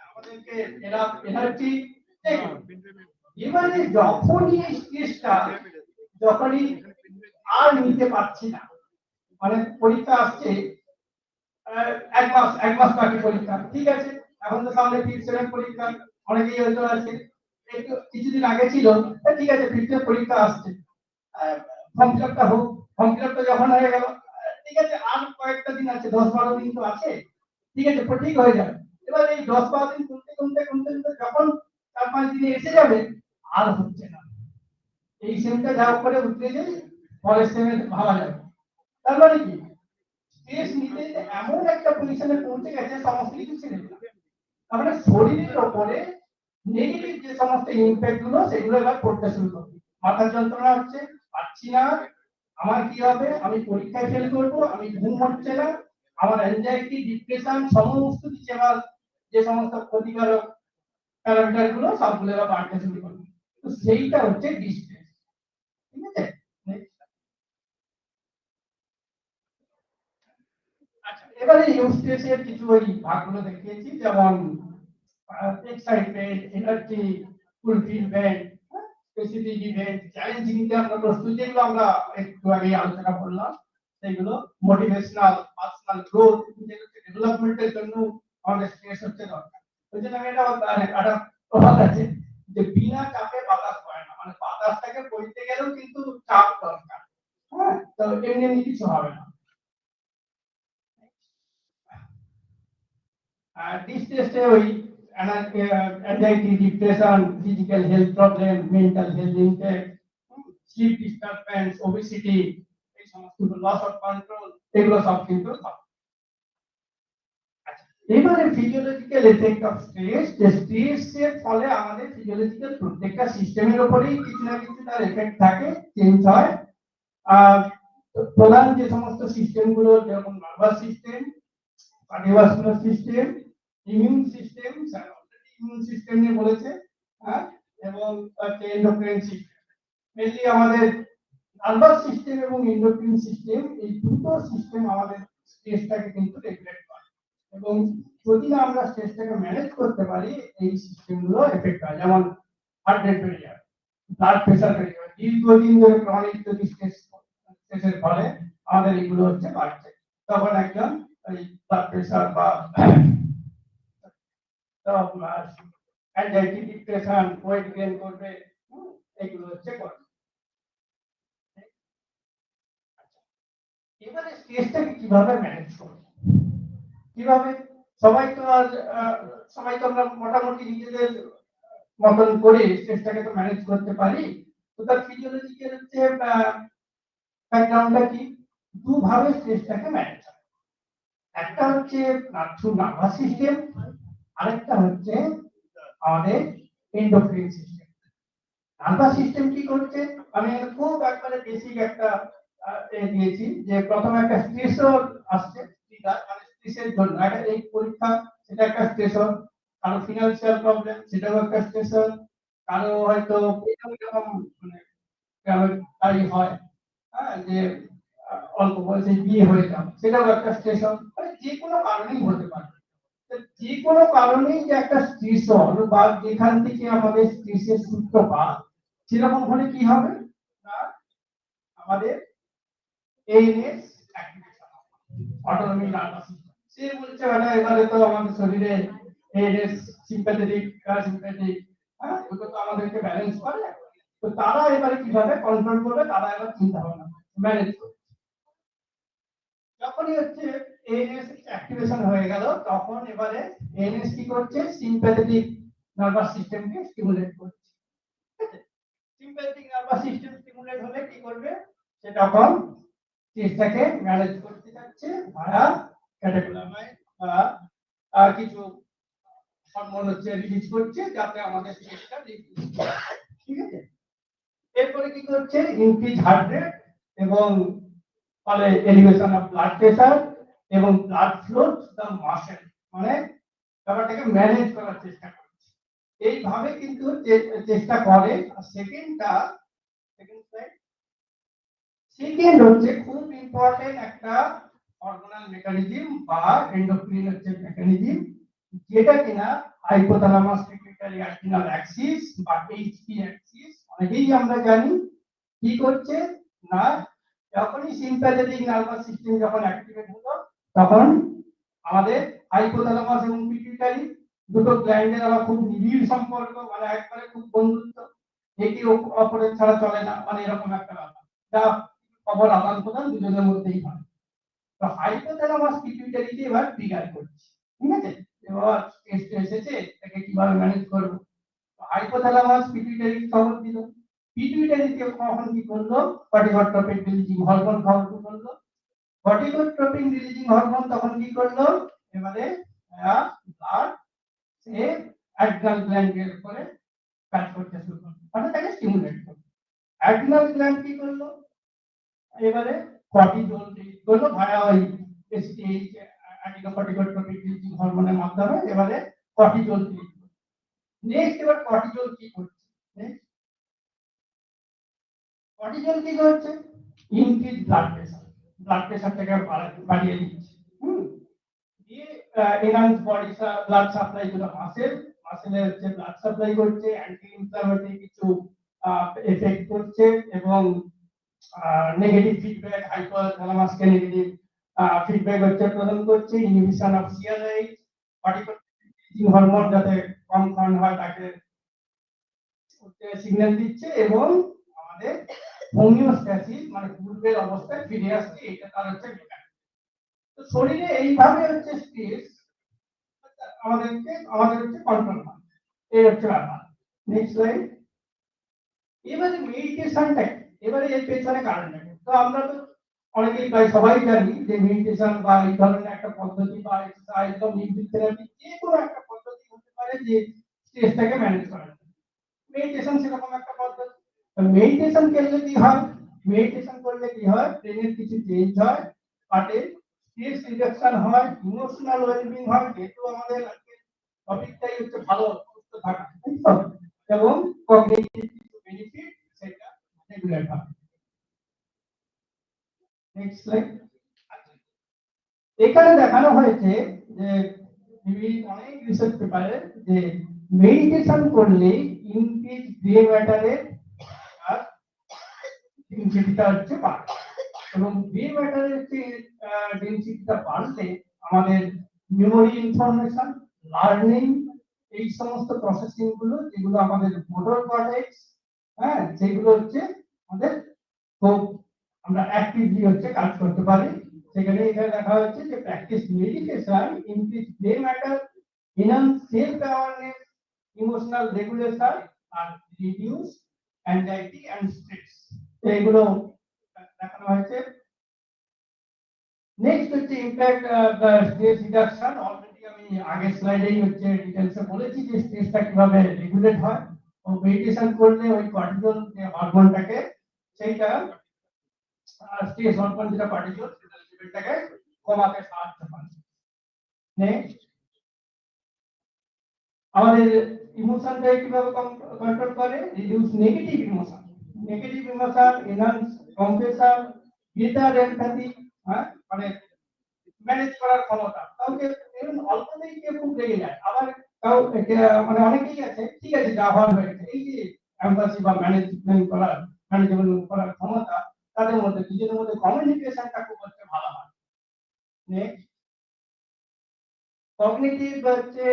আমাদেরকে এরা এনার্জি। এবারে যখনই এই স্ট্রেসটা যখনই আর নিতে পারছি না, মানে পরীক্ষা আসছে, এক মাস বাকি পরীক্ষা, ঠিক আছে, এখন তো সামনে ফিফথ পরীক্ষা, অনেকেই হয়তো আছে একটু কিছুদিন আগে ছিল, ঠিক আছে ফিফথ পরীক্ষা আসছে, ফর্ম ফিল আপটা হোক, ফর্ম ফিল আপটা যখন হয়ে গেল, ঠিক আছে আর কয়েকটা দিন আছে, 10-12 দিন তো আছে, ঠিক আছে ঠিক হয়ে যাবে। এবার এই 10-12 দিন কমতে যখন 4-5 দিনে এসে যাবে, আর হচ্ছে না, এই সেমটা যা করে উঠতে যাই, পরের সেমে ভাবা যাবে। তার মানে কি স্ট্রেস নিতে এমন একটা পজিশনে পৌঁছে গেছে সমস্ত কিছু ছেড়ে দিল, তার মানে শরীরের উপরে নেগেটিভ যে সমস্ত ইমপ্যাক্ট গুলো সেগুলো এবার পড়তে শুরু করবে। মাথার যন্ত্রণা হচ্ছে, পাচ্ছি না, আমার কি হবে, আমি পরীক্ষায় ফেল করব, আমি ঘুম হচ্ছে না, আমার অ্যাংজাইটি ডিপ্রেশন সমস্ত কিছু এবার যে সমস্ত ক্ষতিকারক প্যারামিটার গুলো সবগুলো এবার বাড়তে শুরু করবে। তো সেইটা হচ্ছে ডিস্ট্রেস। ঠিক আছে, আচ্ছা এবারে ইউস্ট্রেসের কিছু ওই ভাগগুলো দেখিয়েছি, যেমন excitement, energy, fulfilment, specific event, challenge নিতে আমরা প্রস্তুত, যেগুলো আমরা একটু আগে আলোচনা করলাম, সেগুলো মোটিভেশনাল, পার্সোনাল গ্রোথ, ডেভেলপমেন্টের জন্য আমাদের স্ট্রেস হচ্ছে দরকার। ওই জন্য আমি একটা প্রভাব আছে যে বিনা চাপে বাতাস হয় না, মানে বাতাসটাকে বইতে গেলেও কিন্তু চাপ দরকার। হ্যাঁ, তো এমনি কিছু হবে না। ডিস্ট্রেসে ওই anxiety, depression, physical health problem, mental health impact, sleep disturbance, obesity, এই সমস্ত loss of control, এগুলো সব কিন্তু থাকে। এবারে ফিজিওলজিক্যাল এফেক্ট অফ স্ট্রেস, যে স্ট্রেস এর ফলে আমাদের ফিজিওলজিক্যাল প্রত্যেকটা সিস্টেমের উপরেই কিছু না কিছু তার এফেক্ট থাকে, চেঞ্জ হয়। প্রধান যে সমস্ত সিস্টেম গুলো, যেরকম nervous system, cardiovascular system, immune system, immune system নিয়ে বলেছে, হ্যাঁ, এবং এন্ডোক্রাইন সিস্টেম। মেইনলি আমাদের নার্ভাস সিস্টেম এবং এন্ডোক্রাইন সিস্টেম, এই দুটো সিস্টেম আমাদের স্ট্রেসটাকে কিন্তু রেগুলেট করে, এবং যদি না আমরা স্ট্রেসটাকে ম্যানেজ করতে পারি, এই সিস্টেমগুলো এফেক্ট হয়। যেমন হার্ট রেট বেড়ে যাবে, ব্লাড প্রেশার বেড়ে যাবে, দীর্ঘদিন ধরে ক্রনিক যদি স্ট্রেসের ফলে আমাদের এগুলো হচ্ছে বাড়ছে, তখন একজন এই ব্লাড প্রেশার বা অ্যাংজাইটি, ডিপ্রেশন, ওয়েট গেইন করবে, এগুলো হচ্ছে করে। এবারে স্ট্রেসটাকে কিভাবে ম্যানেজ করব, কিভাবে, সবাই তো আর সবাই তো আমরা মোটামুটি নিজেদের মতন করে স্ট্রেসটাকে তো ম্যানেজ করতে পারি। তো তার ফিজিওলজিক্যাল হচ্ছে ব্যাকগ্রাউন্ডটা কি, দুভাবে স্ট্রেসটাকে ম্যানেজ হয়। একটা হচ্ছে নার্ভাস সিস্টেম, আরেকটা হচ্ছে আমাদের এন্ডোক্রাইন সিস্টেম। নার্ভাস সিস্টেম কি করছে, আমি খুব একবারে বেসিক একটা দিয়েছি, যে প্রথমে একটা স্ট্রেসর আসছে, মানে স্ট্রেসের জন্য একটা এই পরীক্ষা, সেটা একটা স্ট্রেসর, কারো ফিনান্সিয়াল প্রবলেম, সেটাও একটা স্ট্রেসর, কারো হয়তো এরকম মানে তাই হয়, হ্যাঁ, যে অল্প বয়সে বিয়ে হয়ে যাও, সেটাও একটা স্ট্রেসর, মানে যে কোনো কারণেই হতে পারে। যে কোনো কারণেই যে একটা স্ট্রেসর বা যেখান থেকে আমাদের স্ট্রেসের সূত্রপাত, সেরকম হলে কি হবে না, আমাদের এএনএস অ্যাক্টিভেশন হবে, অটোনমিক নার্ভাস সিস্টেম। সে বলছে এবারে তো আমাদের শরীরে এএনএস, সিম্প্যাথেটিক, প্যারাসিম্প্যাথেটিক, হ্যাঁ, এগুলো তো আমাদেরকে ব্যালেন্স করে। তো তারা এবারে কিভাবে কন্ট্রোল করবে, তারা এবার চিন্তা ভাবনা ম্যানেজ করবে। যখনই হচ্ছে এএনএস অ্যাক্টিভেশন হয়ে গেল, তখন এবারে এএনএস কি করছে, সিম্প্যাথেটিক নার্ভাস সিস্টেমকে স্টিমুলেট করছে। ঠিক আছে, সিম্প্যাথেটিক নার্ভাস সিস্টেম স্টিমুলেট হলে কি করবে, সে তখন স্ট্রেসটাকে ম্যানেজ করতে যাচ্ছে ভায়া ক্যাটাকুলামাইন বা কিছু হরমোন হচ্ছে রিলিজ করছে যাতে আমাদের স্ট্রেসটা রিডিউস করে। ঠিক আছে, এরপরে কি করছে ইনক্রিজ হার্ট রেট এবং ফলে এলিভেশন অফ ব্লাড প্রেসার এবং blood flow to the muscle, মানে ব্যাপারটাকে ম্যানেজ করার চেষ্টা করছে। এইভাবে কিন্তু চেষ্টা করে। আর সেকেন্ড হচ্ছে খুব ইম্পর্টেন্ট একটা হরমোনাল মেকানিজম বা এন্ডোক্রিন হচ্ছে মেকানিজম, যেটা কিনা হাইপোথ্যালামাস পিটুইটারি অ্যাড্রিনাল অ্যাক্সিস বা এইচপি অ্যাক্সিস অনেকেই আমরা জানি। কি করছে না, যখনই সিম্প্যাথেটিক নার্ভাস সিস্টেম যখন অ্যাক্টিভেট হলো তখন আমাদের হাইপোথ্যালামাস এবং পিটুইটারি দুটো গ্ল্যান্ডের আবার খুব নিবিড় সম্পর্ক, মানে একবারে খুব বন্ধুত্ব, একে অপরের ছাড়া চলে না, মানে এরকম একটা ব্যাপার যা খবর আদান প্রদান দুজনের মধ্যেই হয়। তো হাইপোথ্যালামাস পিটুইটারিকে এবার ট্রিগার করছে। ঠিক আছে, এবার টেস্ট এসেছে তাকে কিভাবে ম্যানেজ করব। হাইপোথ্যালামাস পিটুইটারি খবর দিল, পিটুইটারিকে কখন কি করলো, কর্টিকোট্রপিক রিলিজিং হরমোন খবর করলো। কর্টিকোট্রপিক রিলিজিং হরমোন তখন কি করলো, এবারে ব্লাড সে অ্যাড্রিনাল গ্ল্যান্ডের উপরে কাজ করতে শুরু করলো, মানে তাকে স্টিমুলেট করলো। অ্যাড্রিনাল গ্ল্যান্ড কি করলো, এবারে কর্টিজল রিলিজ করলো ভায়া ওই এসটিএইচ অ্যান্টিকর্টিকোট্রপিক রিলিজিং হরমোনের মাধ্যমে। এবারে কর্টিজল রিলিজ করলো। নেক্সট এবার কর্টিজল কি করছে, কর্টিজল কি করছে, ইনক্রিজ ব্লাড প্রেসারটাকে বাড়িয়ে দিচ্ছে। দিয়ে enhance body blood supply to the মাসেলে হচ্ছে ব্লাড সাপ্লাই করছে, অ্যান্টি ইনফ্লামেটরি কিছু এফেক্ট করছে এবং নেগেটিভ ফিডব্যাক হাইপোথ্যালামাসকে নেগেটিভ ফিডব্যাক হচ্ছে প্রদান করছে। Inhibition of CRH corticotropic hormone যাতে কম খাওয়ানো হয় তাকে সিগন্যাল দিচ্ছে এবং আমাদের হোমিওস্ট্যাসিস মানে পূর্বের অবস্থায় ফিরে আসছে, এটা তার হচ্ছে মেকানিজম। তো শরীরে এইভাবে হচ্ছে স্ট্রেস আমাদের হচ্ছে কন্ট্রোল হয়, এই হচ্ছে ব্যাপার। Next slide. এবারে মেডিটেশনটা, এবারে এর পেছনে কারণ থাকে। তো আমরা তো অনেকেই প্রায় সবাই জানি যে মেডিটেশন বা এই ধরনের একটা পদ্ধতি বা এক্সারসাইজ বা মিউজিক থেরাপি যে কোনো একটা পদ্ধতি হতে পারে যে স্ট্রেসটাকে ম্যানেজ করার জন্য। মেডিটেশন সেরকম একটা পদ্ধতি। মেডিটেশন করলে কি হয়, মেডিটেশন করলে কি হয়, ব্রেনের কিছু চেঞ্জ হয়, পার্টে স্ট্রেস রিডাকশন হয়, ইমোশনাল ওয়েলবিং হয়, যেহেতু আমাদের টপিকটাই হচ্ছে ভালো সুস্থ থাকা, তাই তো, এবং কগনিটিভ কিছু বেনিফিট সেটা রেগুলার হয়। Next slide. এখানে দেখানো হয়েছে যে অনেক রিসার্চ পেপারে যে মেডিটেশন করলে ইনক্রিজ গ্রে ম্যাটারের ডেনসিটিটা হচ্ছে বাড়ে এবং গ্রে ম্যাটারের যে ডেনসিটিটা বাড়লে আমাদের মেমোরি ইনফরমেশন লার্নিং এই সমস্ত প্রসেসিং গুলো যেগুলো আমাদের মোটর কর্টেক্স, হ্যাঁ, সেগুলো হচ্ছে আমাদের খুব আমরা অ্যাক্টিভলি হচ্ছে কাজ করতে পারি। সেখানে এখানে দেখা হচ্ছে যে practice meditation increase brain matter, enhance self awareness, emotional regulation আর রিডিউস অ্যাংজাইটি এন্ড স্ট্রেস, এগুলো দেখানো হয়েছে। নেক্সট হচ্ছে ইমপ্যাক্ট স্ট্রেস রিডাকশন। অলরেডি আমি আগের স্লাইডেই হচ্ছে ডিটেইলসে বলেছি যে স্ট্রেসটা কিভাবে রেগুলেট হয়। ও মেডিটেশন করলে ওই কর্টিজল যে হরমোনটাকে সেইটা স্ট্রেস হরমোন যেটা কর্টিজল সেটা লেভেলটাকে কমাতে সাহায্য করে। নেক্সট আমাদের ইমোশনটাকে কিভাবে কন্ট্রোল করে, reduce negative emotion, enhance কম্পেশন, greater empathy, হ্যাঁ, মানে ম্যানেজ করার ক্ষমতা। কাউকে অল্পতেই কেউ খুব রেগে যায়, আবার মানে অনেকেই আছে ঠিক আছে যা হওয়ার হয়েছে, এই যে এমপ্যাথি বা ম্যানেজমেন্ট করার ক্ষমতা তাদের মধ্যে নিজেদের মধ্যে কমিউনিকেশনটা খুব হচ্ছে ভালো হয়। নেক্সট কগনিটিভ হচ্ছে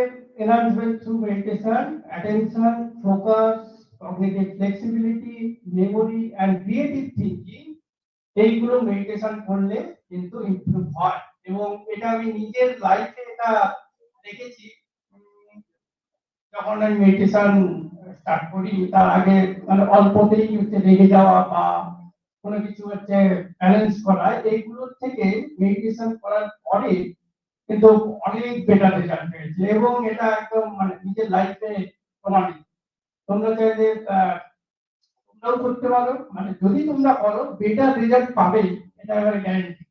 enhancement through meditation, attention, focus, cognitive flexibility, memory and creative thinking, এইগুলো মেডিটেশন করলে কিন্তু ইমপ্রুভ হয়। এবং এটা আমি নিজের লাইফে এটা দেখেছি। যখন আমি মেডিটেশন স্টার্ট করি তার আগে মানে অল্পতেই হচ্ছে রেগে যাওয়া বা কোনো কিছু হচ্ছে ব্যালেন্স করা, এইগুলোর থেকে মেডিটেশন করার পরে কিন্তু অনেক বেটার রেজাল্ট পেয়েছে এবং এটা একদম মানে নিজের লাইফে প্রমাণিত। তোমরা চাইলে তোমরাও করতে পারো, মানে যদি তোমরা করো বেটার রেজাল্ট পাবে, এটা এবারে গ্যারান্টি,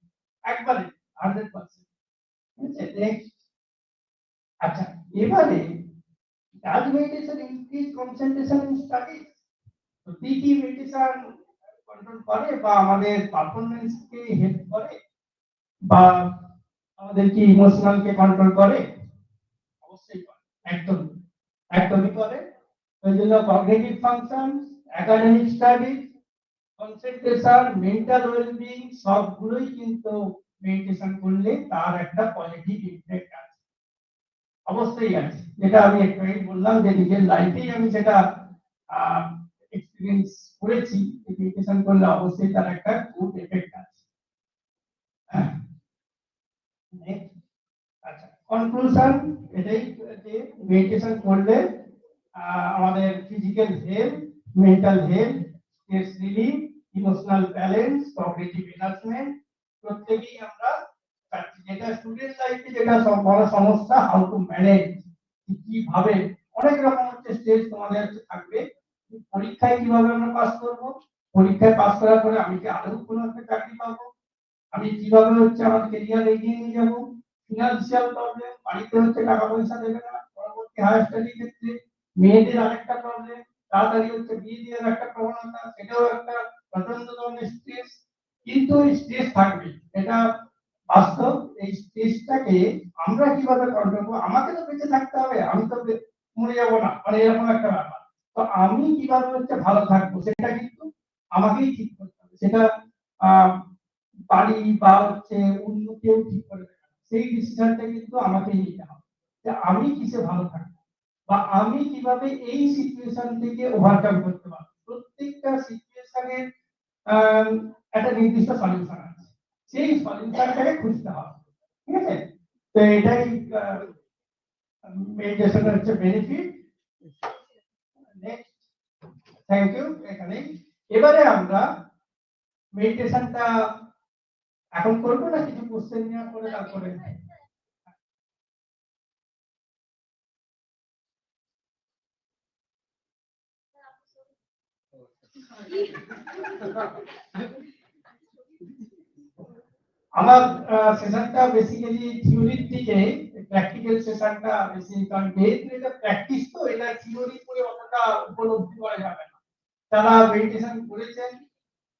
একবারে 100%। ঠিক আছে, নেক্সট। আচ্ছা, এবারে does meditation increase concentration in studies? তো কি মেডিটেশন কন্ট্রোল করে বা আমাদের পারফরম্যান্সকে হেল্প করে বা আমাদের কি ইমোশনালকে কন্ট্রোল করে? অবশ্যই করে, একদম একদমই করে। ওই জন্য cognitive function, academic studies, concentration, mental wellbeing সবগুলোই কিন্তু মেডিটেশন করলে তার একটা পজিটিভ ইমপ্যাক্ট আছে, অবশ্যই আছে। যেটা আমি একটু আগে বললাম যে নিজের লাইফেই আমি সেটা এক্সপেরিয়েন্স করেছি, মেডিটেশন করলে অবশ্যই তার একটা গুড এফেক্ট আছে। নেক্সট। আচ্ছা, কনক্লুশন এটাই যে মেডিটেশন করলে আমাদের physical health, mental health, stress relief, emotional balance, cognitive enhancement প্রত্যেকই আমরা পাচ্ছি। যেটা স্টুডেন্ট লাইফে যেটা সব বড় সমস্যা, হাউ টু ম্যানেজ, কিভাবে অনেক রকম হচ্ছে স্টেজ তোমাদের থাকবে, পরীক্ষায় কিভাবে আমরা পাস করব, পরীক্ষায় পাস করার পরে আমি কি আদৌ কোনো একটা চাকরি পাবো, আমি কিভাবে হচ্ছে আমার ক্যারিয়ার এগিয়ে নিয়ে যাবো, ফিনান্সিয়াল প্রবলেম, বাড়িতে হচ্ছে টাকা পয়সা দেবে না, পরবর্তী হায়ার স্টাডির ক্ষেত্রে মেয়েদের আরেকটা প্রবলেম, তাড়াতাড়ি হচ্ছে বিয়ে দেওয়ার একটা প্রবণতা, সেটাও একটা প্রচন্ড ধরনের স্ট্রেস। কিন্তু এই স্ট্রেস থাকবে, এটা বাস্তব। এই স্ট্রেসটাকে আমরা কিভাবে কন্ট্রোল করবো, আমাকে তো বেঁচে থাকতে হবে, আমি তো মরে যাবো না, মানে এরকম একটা ব্যাপার। তো আমি কিভাবে হচ্ছে ভালো থাকবো সেটা কিন্তু আমাকেই ঠিক করতে হবে। সেটা আহ বাড়ি বা হচ্ছে অন্য কেউ ঠিক করে দেবে না। সেই ডিসিশনটা কিন্তু আমাকেই নিতে হবে যে আমি কিসে ভালো থাকবো বা আমি কিভাবে এই সিচুয়েশন থেকে ওভারকাম করতে পারবো। প্রত্যেকটা সিচুয়েশনের একটা নির্দিষ্ট সলিউশন আছে, সেই সলিউশনটাকে খুঁজতে হবে। ঠিক আছে, তো এটাই মেডিটেশনের হচ্ছে বেনিফিট। Next, thank you. এখানে এবারে আমরা মেডিটেশনটা এখন করবো না কিছু কোশ্চেন নেওয়ার পরে তারপরে? আমার সেশনটা বেসিক্যালি থিওরির দিকে, প্র্যাকটিক্যাল সেশনটা বেশি, কারণ যেহেতু এটা প্র্যাকটিস, তো এটা থিওরি করে অতটা উপলব্ধি করা যাবে না। যারা মেডিটেশন করেছেন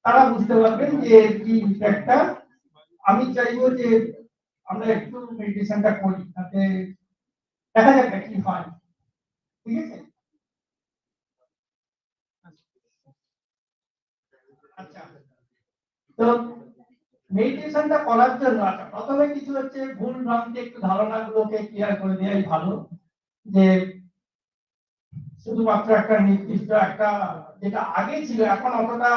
তারা বুঝতে পারবেন যে কি ইফেক্টটা। আমি চাইবো যে আমরা একটু মেডিটেশনটা করি, তাতে দেখা যাক কি হয়। ঠিক আছে, আচ্ছা। তো মেডিটেশনটা করার জন্য প্রথমে কিছু হচ্ছে ভুল ভ্রান্তি, একটু ধারণাগুলোকে ক্লিয়ার করে দেওয়াই ভালো। যে শুধুমাত্র একটা নির্দিষ্ট একটা, যেটা আগে ছিল এখন অতটা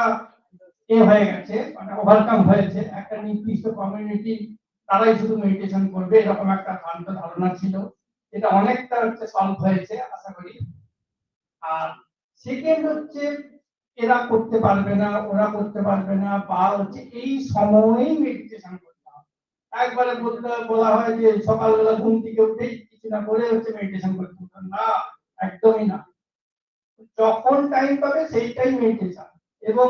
হয়ে গেছে, মানে ওভারকাম হয়েছে, একটা নির্দিষ্ট কমিউনিটি তারাই শুধু মেডিটেশন করবে, এরকম একটা ভ্রান্ত ধারণা ছিল। এটা অনেকটা হচ্ছে সলভ হয়েছে আশা করি। আর সেকেন্ড হচ্ছে এরা করতে পারবে না, ওরা করতে পারবে না, বা হচ্ছে এই সময়েই মেডিটেশন করতে হবে। একবারে বলা হয় যে সকালবেলা ঘুম থেকে উঠেই কিছু না করে হচ্ছে মেডিটেশন করতে হবে, না, একদমই না। যখন টাইম পাবে সেইটাই মেডিটেশন। এবং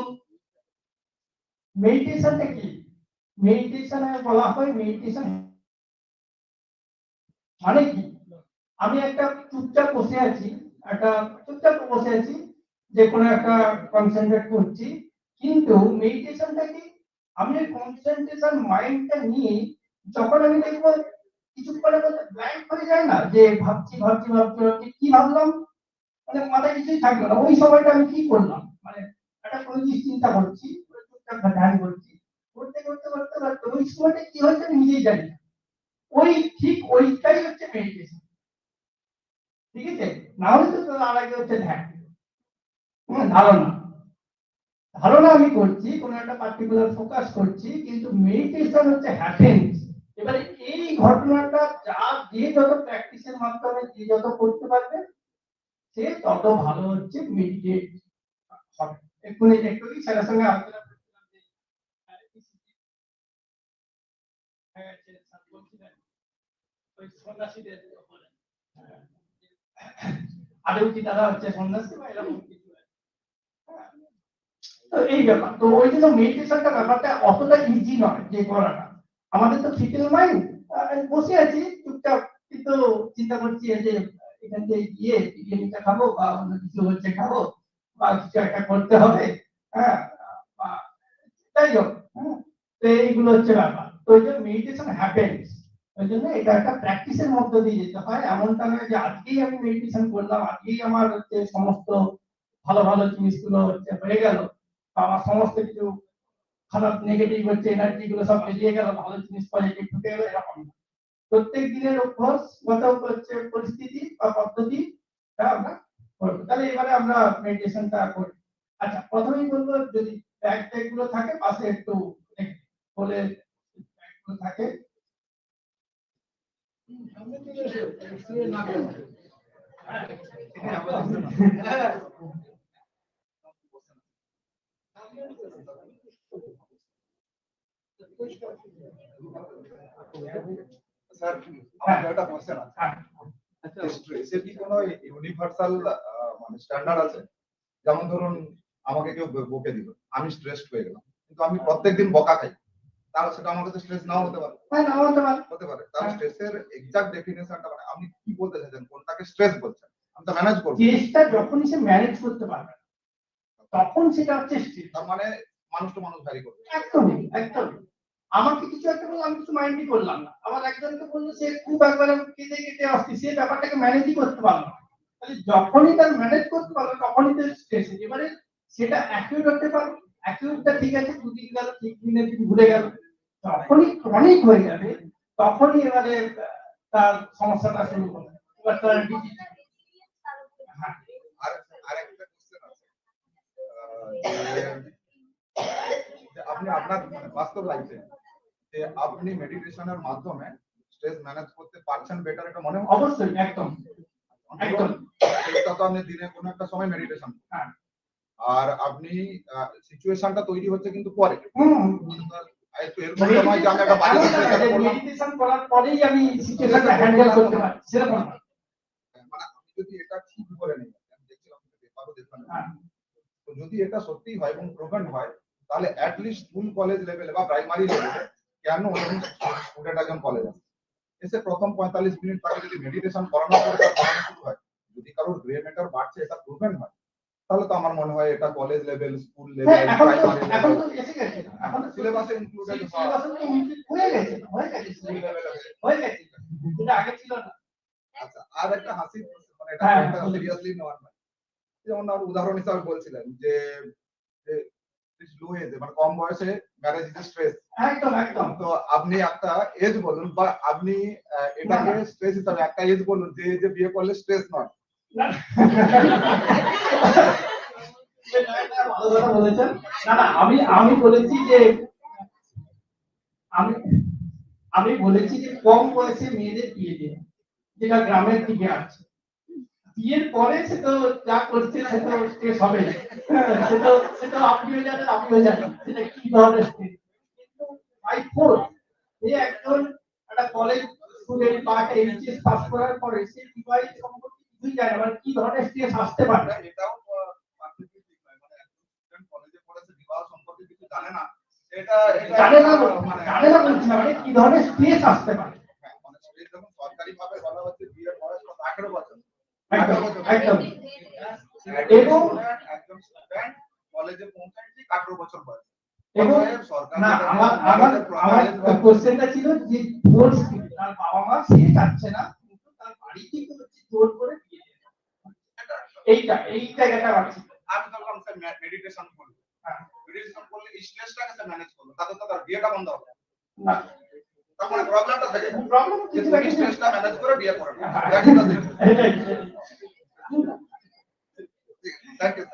মেডিটেশনটা কি, মেডিটেশনে বলা হয় মেডিটেশন মানে কি, আমি একটা চুপচাপ বসে আছি, যে কোনো একটা কনসেন্ট্রেট করছি, কিন্তু মেডিটেশনটা কি, আমি কনসেন্ট্রেশন মাইন্ডটা নিয়ে যখন আমি দেখবো কিছুক্ষণের মধ্যে ব্ল্যাঙ্ক হয়ে যায় না, যে ভাবছি ভাবছি ভাবছি ভাবছি কি ভাবলাম, মানে মাথায় কিছুই থাকলো না, ওই সময়টা আমি কি করলাম, মানে একটা কোনো জিনিস চিন্তা করছি, চুপচাপ ধ্যান করছি, করতে করতে করতে করতে ওই সময়টা কি হচ্ছে আমি নিজেই জানি না। ওই ঠিক ওইটাই হচ্ছে মেডিটেশন। ঠিক আছে, না হলে তো তার আগে হচ্ছে ধ্যান, ধারণা ধারণা আমি করছি, কোন একটা পার্টিকুলার ফোকাস করছি, কিন্তু মেডিটেশন হচ্ছে হ্যাপেন্স। এবারে এই ঘটনাটা যে যত প্র্যাকটিসের মাধ্যমে যে যত করতে পারবে, সে তত ভালো হচ্ছে মেডিটেট হবে। একটু স্যারের সঙ্গে আলোচনা করছিলাম যে হ্যাঁ স্যার বলছিলেন ওই সন্ন্যাসীদের উপরে আদৌ কি তারা হচ্ছে সন্ন্যাসী বা এরকম কিছু তো এই ব্যাপার তো ওই জন্য মেডিটেশনটা ব্যাপারটা অতটা ইজি নয় যে করাটা আমাদের তো ফিটেল মাইন্ড বসে আছি চুপচাপ কিন্তু চিন্তা করছি যে এখান থেকে গিয়ে বিরিয়ানিটা খাবো বা অন্য কিছু হচ্ছে খাবো বা কিছু একটা করতে হবে হ্যাঁ বা যাই হোক হ্যাঁ তো এইগুলো হচ্ছে ব্যাপার তো ওই জন্য মেডিটেশন হ্যাপেন্স ওই জন্য এটা একটা প্র্যাকটিসের মধ্যে দিয়ে যেতে হয় এমনটা নয় যে আজকেই আমি মেডিটেশন করলাম আজকেই আমার হচ্ছে সমস্ত ভালো ভালো জিনিসগুলো হচ্ছে হয়ে গেল বা আমার সমস্ত কিছু খারাপ নেগেটিভ হচ্ছে এনার্জি গুলো সব বেরিয়ে গেল ভালো জিনিস পজিটিভ ঢুকে গেল এরকম না। প্রত্যেক দিনের অভ্যাসগত হচ্ছে পরিস্থিতি বা পদ্ধতি আমরা করবো তাহলে এবারে আমরা মেডিটেশনটা করি আচ্ছা প্রথমেই বলবো যদি ব্যাগ ট্যাগ গুলো থাকে পাশে একটু বলে ব্যাগ গুলো থাকে স্যার আমার একটা কোশ্চেন আছে স্ট্রেসের কি কোনো ইউনিভার্সাল মানে স্ট্যান্ডার্ড আছে যেমন ধরুন আমাকে কেউ বকে দিল আমি স্ট্রেসড হয়ে গেলাম কিন্তু আমি প্রত্যেকদিন বকা খাই তাহলে সেটা আমার কাছে স্ট্রেস নাও হতে পারে হ্যাঁ নাও হতে পারে তাহলে স্ট্রেসের এক্সাক্ট ডেফিনেশনটা মানে আপনি কি বলতে চাইছেন কোনটাকে স্ট্রেস বলছেন আমি তো ম্যানেজ করব চেষ্টা যখনই সে ম্যানেজ করতে পারবে তখন সেটা হচ্ছে স্ট্রেস তার মানে মানুষ তো মানুষ ভ্যারি করবে একদমই একদমই আমাকে কিছু একটা বললো আমি কিছু মাইন্ডই করলাম না আবার একজনকে বললো সে খুব একবারে কেঁদে কেটে আসছে সে ব্যাপারটাকে ম্যানেজই করতে পারলো না তাহলে যখনই তার ম্যানেজ করতে পারলো তখনই তো স্ট্রেস এবারে সেটা অ্যাকিউট হতে পারো অ্যাকিউটটা ঠিক আছে দুদিন গেল ঠিক দিনের দিন ঘুরে গেল যখনই ক্রনিক হয়ে যাবে তখনই এবারে তার সমস্যাটা শুরু হবে এবার তার আর আরেকটা কোশ্চেন আছে আপনি আপনার বাস্তব লাইফে যে আপনি মেডিটেশনের মাধ্যমে স্ট্রেস ম্যানেজ করতে পারছেন বেটার এটা মনে হয় অবশ্যই একদম একদম এটা তো আপনি দিনে কোনো একটা সময় মেডিটেশন আর আপনি সিচুয়েশনটা তৈরি হচ্ছে কিন্তু পরে একটু এরকম সময় যে আমি একটা বাড়ি মেডিটেশন করার পরেই আমি সিচুয়েশনটা হ্যান্ডেল করতে পারি সেরকম মানে আমি যদি এটা ঠিক করে নিই আমি দেখছিলাম পেপারও দেখলাম তো যদি এটা সত্যি হয় এবং প্রুভেন হয় তাহলে অ্যাট লিস্ট স্কুল কলেজ লেভেলে বা প্রাইমারি লেভেলে কেন স্টুডেন্ট একজন কলেজ আছে এসে প্রথম 45 মিনিট তাকে যদি মেডিটেশন করানো শুরু হয় যদি কারোর গ্রে ম্যাটার বাড়ছে এটা প্রুভেন হয় তাহলে তো আমার মনে হয় এটা college level school level primary level এখন সিলেবাসে ইনক্লুডেড হয়ে গেছে এটা আগে ছিল না আচ্ছা আর একটা হাসি মানে এটা সিরিয়াসলি নেওয়ার না যেমন আমার উদাহরণ হিসেবে বলছিলেন যে লো এজে মানে কম বয়সে ম্যারেজ ইজ স্ট্রেস একদম একদম তো আপনি একটা এজ বলুন বা আপনি এটাকে স্ট্রেস হিসেবে একটা এজ বলুন যে এজে বিয়ে করলে স্ট্রেস নয় আমি বলেছি যে আমি বলেছি যে কম বয়সে মেয়েদের বিয়ে দিয়ে যেটা গ্রামের দিকে আছে বিয়ের পরে সে তো যা করছে সে তো স্ট্রেস হবে সেটা আপনিও জানেন আমিও জানি সেটা কি ধরনের স্ট্রেস কিন্তু বাই ফোর্স এই একজন একটা কলেজ স্টুডেন্ট বা এইচএস পাস করার পরে সে বিবাহিত সম্পর্কে কিছুই জানে না কি ধরনের স্ট্রেস আসতে পারে এটাও কলেজে পড়েছে বিবাহ সম্পর্কে কিছু জানে না এটা জানে না বলছি না মানে কি ধরনের স্ট্রেস আসতে পারে মানে স্ট্রেস যখন সরকারি ভাবে বলা হচ্ছে বিয়ের বয়স 18 বছর একদম এবং একজন স্টুডেন্ট কলেজে পৌঁছাচ্ছে 18 বছর বয়স এবং না আমার কোশ্চেনটা ছিল যে ফোর্স তার বাবা মা সে চাচ্ছে না কিন্তু তার বাড়ি থেকে হচ্ছে জোর করে দিয়ে এই জায়গাটা আছে আমি বললাম স্যার মেডিটেশন করব মেডিটেশন করলে স্ট্রেসটাকে স্যার ম্যানেজ করব তাতে তো তার বিয়েটা বন্ধ হবে না তার মানে প্রবলেমটা থাকে প্রবলেম কিছু না কিছু স্ট্রেসটা ম্যানেজ করে বিয়ে করবে থ্যাংক ইউ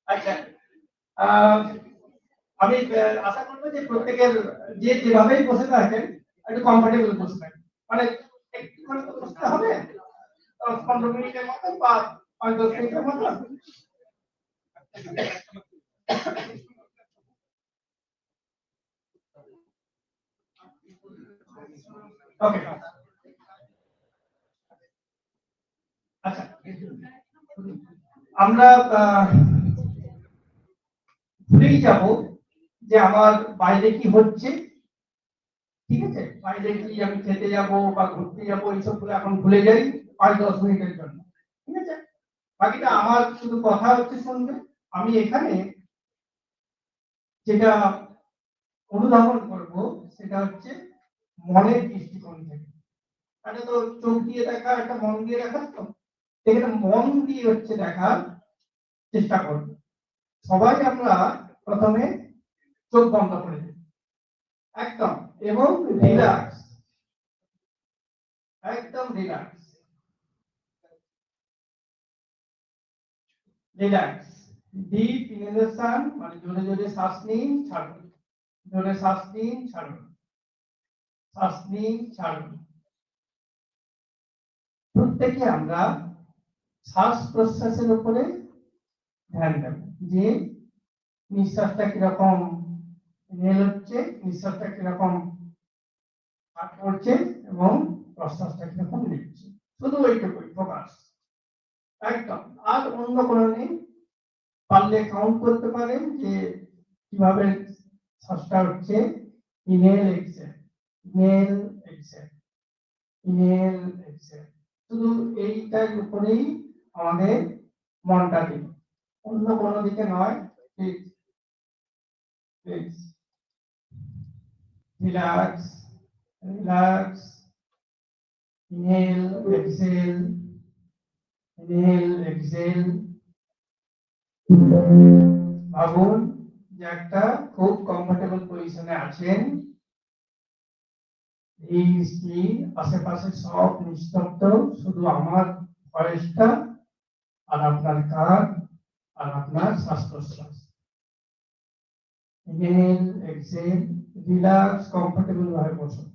আচ্ছা আমি আশা করব যে প্রত্যেকের যে যেভাবেই বসে থাকেন একটু কমফোর্টেবল বসে থাকেন মানে একটু মানে বসতে হবে 15 মিনিটের মতো বা 5-10 মিনিটের মতো ওকে আচ্ছা আমরা ভুলেই যাব যে আমার বাইরে কি হচ্ছে, ঠিক আছে, বাইরে কি আমি খেতে যাব বা ঘুরতে যাব এইসব গুলো এখন ভুলে যাই 5-10 মিনিটের জন্য, ঠিক আছে। বাকিটা আমার শুধু কথা হচ্ছে শুনবে। আমি এখানে যেটা অনুধাবন করব সেটা হচ্ছে মনের দৃষ্টিকোণ থেকে। মানে তো চোখ দিয়ে দেখা একটা মন দিয়ে দেখা, তো এখানে মন দিয়ে হচ্ছে দেখার চেষ্টা করব। সবাই আমরা প্রথমে চোখ বন্ধ করে দিই একদম, এবং রিল্যাক্স, একদম রিল্যাক্স, রিল্যাক্স। ডিপ ইনহেলেশন মানে জোরে জোরে শ্বাস নিন ছাড়ুন, জোরে শ্বাস নিন ছাড়ুন, শ্বাস নিন ছাড়ুন। প্রত্যেকে আমরা শ্বাস প্রশ্বাসের উপরে ধ্যান দেব, যে নিঃশ্বাসটা কিরকম ইনহেল হচ্ছে, নিঃশ্বাসটা কিরকম আট করছে, এবং প্রশ্বাসটা কিরকম নিচ্ছে, শুধু ওইটুকুই ফোকাস একদম। আর অন্য কোনো নেই। পারলে কাউন্ট করতে পারেন যে কিভাবে শ্বাসটা হচ্ছে, inhale exhale, inhale exhale, inhale exhale. শুধু এইটার উপরেই আমাদের মনটা দিন, অন্য কোনো দিকে নয়। ঠিক, relax, relax, inhale exhale, inhale exhale. ভাবুন যে একটা খুব কমফোর্টেবল পজিশনে আছেন, এই স্ক্রিন আশেপাশে সব নিস্তব্ধ, শুধু আমার ভয়েসটা আর আপনার কান আর আপনার শ্বাস প্রশ্বাস। ইনহেল এক্সেল, রিল্যাক্স, কমফোর্টেবল ভাবে বসুন,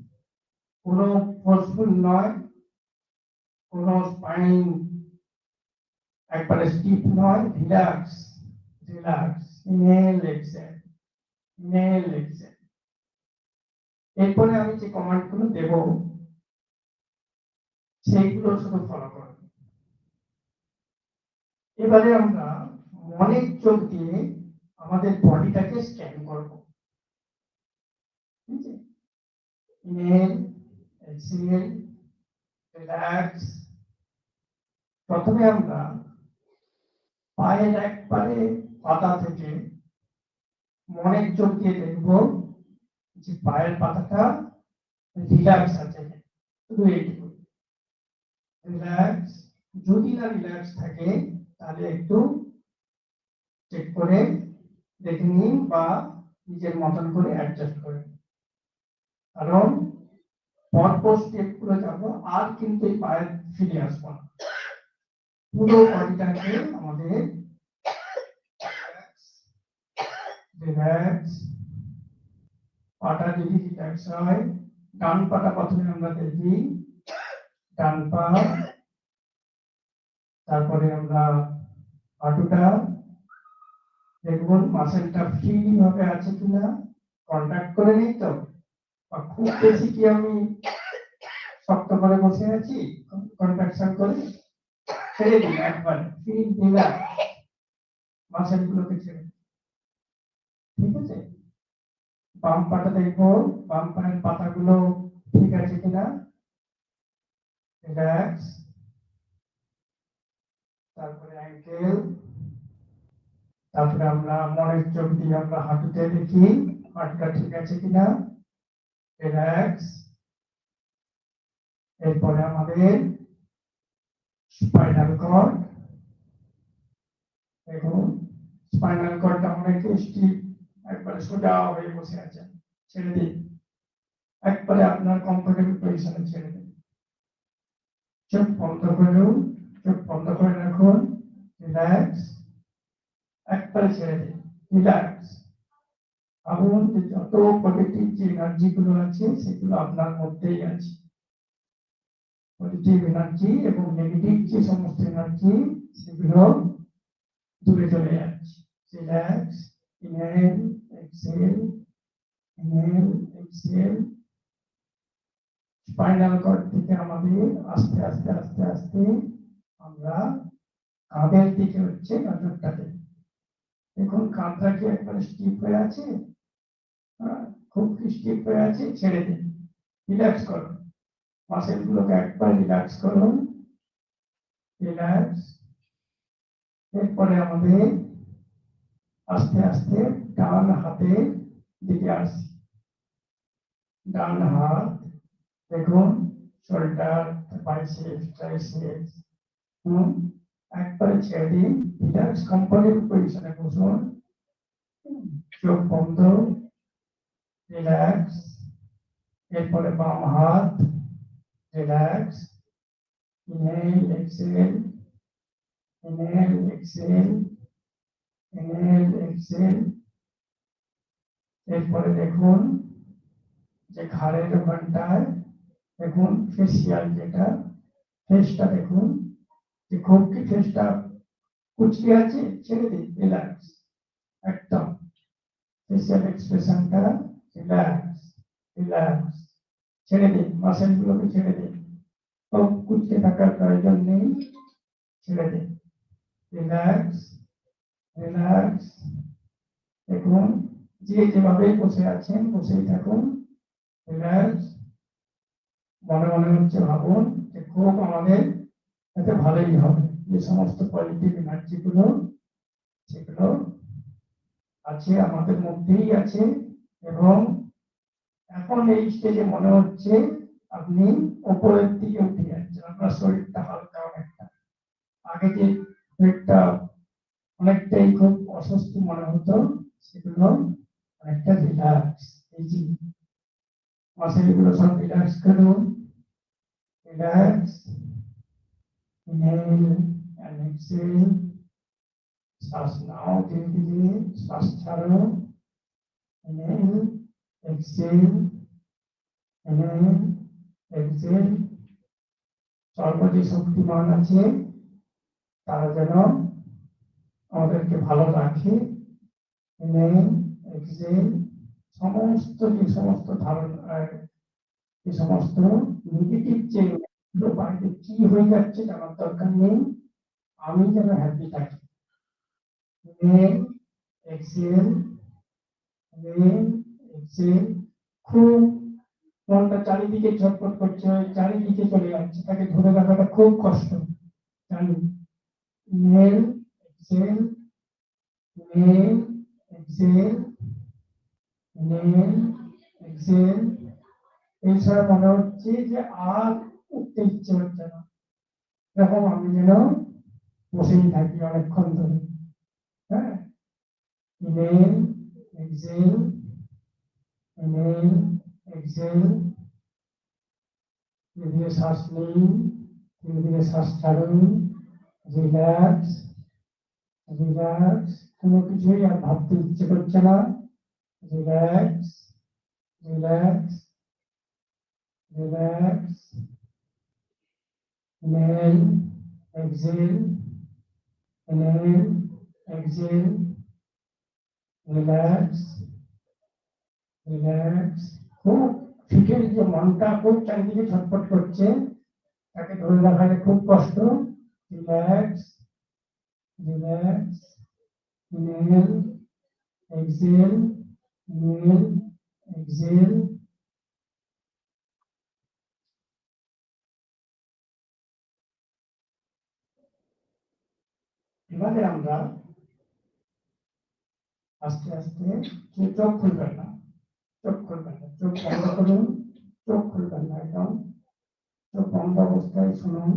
কোনো ফোর্সফুল নয়, কোনো স্পাইন একবারে স্টিফ নয়, relax, relax, inhale exhale, inhale exhale. এরপরে আমি যে কমান্ডগুলো দেব সেইগুলো শুধু ফলো করুন। এবারে আমরা মনের চোখ দিয়ে আমাদের বডিটাকে স্ক্যান করব, ঠিক আছে। Inhale exhale, relax. প্রথমে আমরা পায়ের একবারে পাতা থেকে মনের চোখ দিয়ে দেখব যে পায়ের পাতাটা রিল্যাক্স আছে, শুধু এইটুকু রিল্যাক্স। যদি না রিল্যাক্স থাকে তাহলে একটু চেক করে দেখে নিন বা নিজের মতন করে অ্যাডজাস্ট করে নিন। কারণ পরপর স্টেপ করে যাবো আর কিন্তু এই পায়ের ফিরে আসবো না, পুরো বডিটাকে আমাদের রিল্যাক্স। পাটা যদি রিল্যাক্স হয়, ডান পাটা প্রথমে আমরা দেখি, ডান পা, তারপরে আমরা হাঁটুটা দেখুন মাসেলটা ফ্রি ভাবে আছে কিনা, কন্ট্যাক্ট করে নেই তো, বা খুব বেশি কি আমি শক্ত করে বসে আছি, কন্ট্রাকশন করে ছেড়ে দিন, একবার ফ্রি দিলাম, মাসেল গুলোকে ছেড়ে, ঠিক আছে। বাম পাটা দেখবো, বাম পায়ের পাতাগুলো ঠিক আছে কিনা, রিল্যাক্স। তারপরে অ্যাঙ্কেল, তারপরে আমরা মনের চোখ দিয়ে আমরা হাঁটুতে দেখি হাঁটুটা ঠিক আছে কিনা, রিল্যাক্স। এরপরে আমাদের স্পাইনাল কর্ড, দেখুন স্পাইনাল কর্ডটা অনেক স্টিফ, একবারে সোজা হয়ে বসে আছেন, ছেড়ে দিন, একবারে আপনার কমফোর্টেবল পজিশনে ছেড়ে দিন। চোখ বন্ধ করুন, চোখ বন্ধ করে রাখুন, রিল্যাক্স, একবারে ছেড়ে দিন, রিল্যাক্স। ভাবুন যে যত পজিটিভ যে এনার্জি গুলো আছে সেগুলো আপনার মধ্যেই আছে, পজিটিভ এনার্জি এবং নেগেটিভ যে সমস্ত এনার্জি সেগুলো দূরে চলে যাচ্ছে। Relax, inhale exhale, inhale exhale. Spinal cord থেকে আমাদের আস্তে আস্তে আস্তে আস্তে আমরা কাঁধের দিকে হচ্ছে নজরটা দেব। দেখুন কাঁধটা কি একবার স্টিপ হয়ে আছে, খুব স্টিপ হয়ে আছে, ছেড়ে দিন, রিল্যাক্স করুন, মাসেল গুলোকে একবার রিল্যাক্স করুন, রিল্যাক্স। এরপরে আমাদের আস্তে আস্তে ডান হাতের দিকে আসি, ডান হাত দেখুন শোল্ডার, বাইসেপস, ট্রাইসেপস, একবারে ছেড়ে দিন, রিল্যাক্স কমফোর্টেবল পজিশনে বসুন, চোখ বন্ধ, রিল্যাক্স। এরপরে বাম হাত, relax, inhale exhale, inhale exhale, inhale exhale. এরপরে দেখুন যে ঘাড়ের ওখানটায় দেখুন ফেসিয়াল, যেটা ফেসটা দেখুন যে খুব কি ফেসটা কুচকে আছে, ছেড়ে দিন, রিল্যাক্স, একদম ফেসিয়াল এক্সপ্রেশনটা, রিল্যাক্স, রিল্যাক্স, ছেড়ে দিন, মাসেল গুলোকে ছেড়ে দিন, খুব কুচকে থাকার প্রয়োজন নেই, ছেড়ে দিন, রিল্যাক্স, রিল্যাক্স। দেখুন যে যেভাবে বসে আছেন বসেই থাকুন, রিল্যাক্স। মনে মনে হচ্ছে ভাবুন যে খুব আমাদের এতে ভালোই হবে, যে সমস্ত পজিটিভ এনার্জি গুলো সেগুলো আছে আমাদের মধ্যেই আছে, এবং এখন এই স্টেজে মনে হচ্ছে আপনি উপরের দিকে উঠে যাচ্ছেন, আপনার শরীরটা হালকা অনেকটা, আগে যে শরীরটা অনেকটাই খুব অস্বস্তি মনে হতো সেগুলো অনেকটা রিল্যাক্স, ইজি, মাসেলগুলো সব রিল্যাক্স করুন, রিল্যাক্স, ইনহেল এন্ড এক্সহেল, শ্বাস নাও ধীরে ধীরে, শ্বাস ছাড়ো, ইনহেল এক্সহেল, ইনহেল এক্সহেল। সর্ব যে শক্তিমান আছে তারা যেন আমাদেরকে ভালো রাখে, ইনহেল এক্সহেল। সমস্ত যে সমস্ত ধারণা, যে সমস্ত নেগেটিভ চেঞ্জ বাড়িতে কি হয়ে যাচ্ছে জানার দরকার নেই, আমি যেন হ্যাপি থাকি, ইনহেল এক্সহেল, ইনহেল এক্সহেল। খুব মনটা চারিদিকে ছটফট করছে, চারিদিকে চলে যাচ্ছে, তাকে ধরে রাখাটা খুব কষ্ট, জানি। Inhale exhale, inhale exhale, inhale exhale. এছাড়া মনে হচ্ছে যে আর উঠতে ইচ্ছে হচ্ছে না, এরকম আমি যেন বসেই থাকি অনেকক্ষণ ধরে, হ্যাঁ। Inhale exhale, inhale exhale. ধীরে ধীরে শ্বাস নিন, ধীরে ধীরে শ্বাস ছাড়ুন, রিল্যাক্স, রিল্যাক্স। কোনো কিছুই আর ভাবতে ইচ্ছে করছে না, relax, relax, relax. Inhale exhale, inhale exhale, relax, relax. খুব ফিটের যে মনটা খুব চারিদিকে ছটফট করছে তাকে ধরে রাখাটা খুব কষ্ট, relax, relax. Inhale exhale, inhale exhale. এবারে আমরা আস্তে আস্তে, চোখ খুলবেন না, চোখ খুলবেন না, চোখ বন্ধ করুন, চোখ খুলবেন না, একদম চোখ বন্ধ অবস্থায় শুনুন।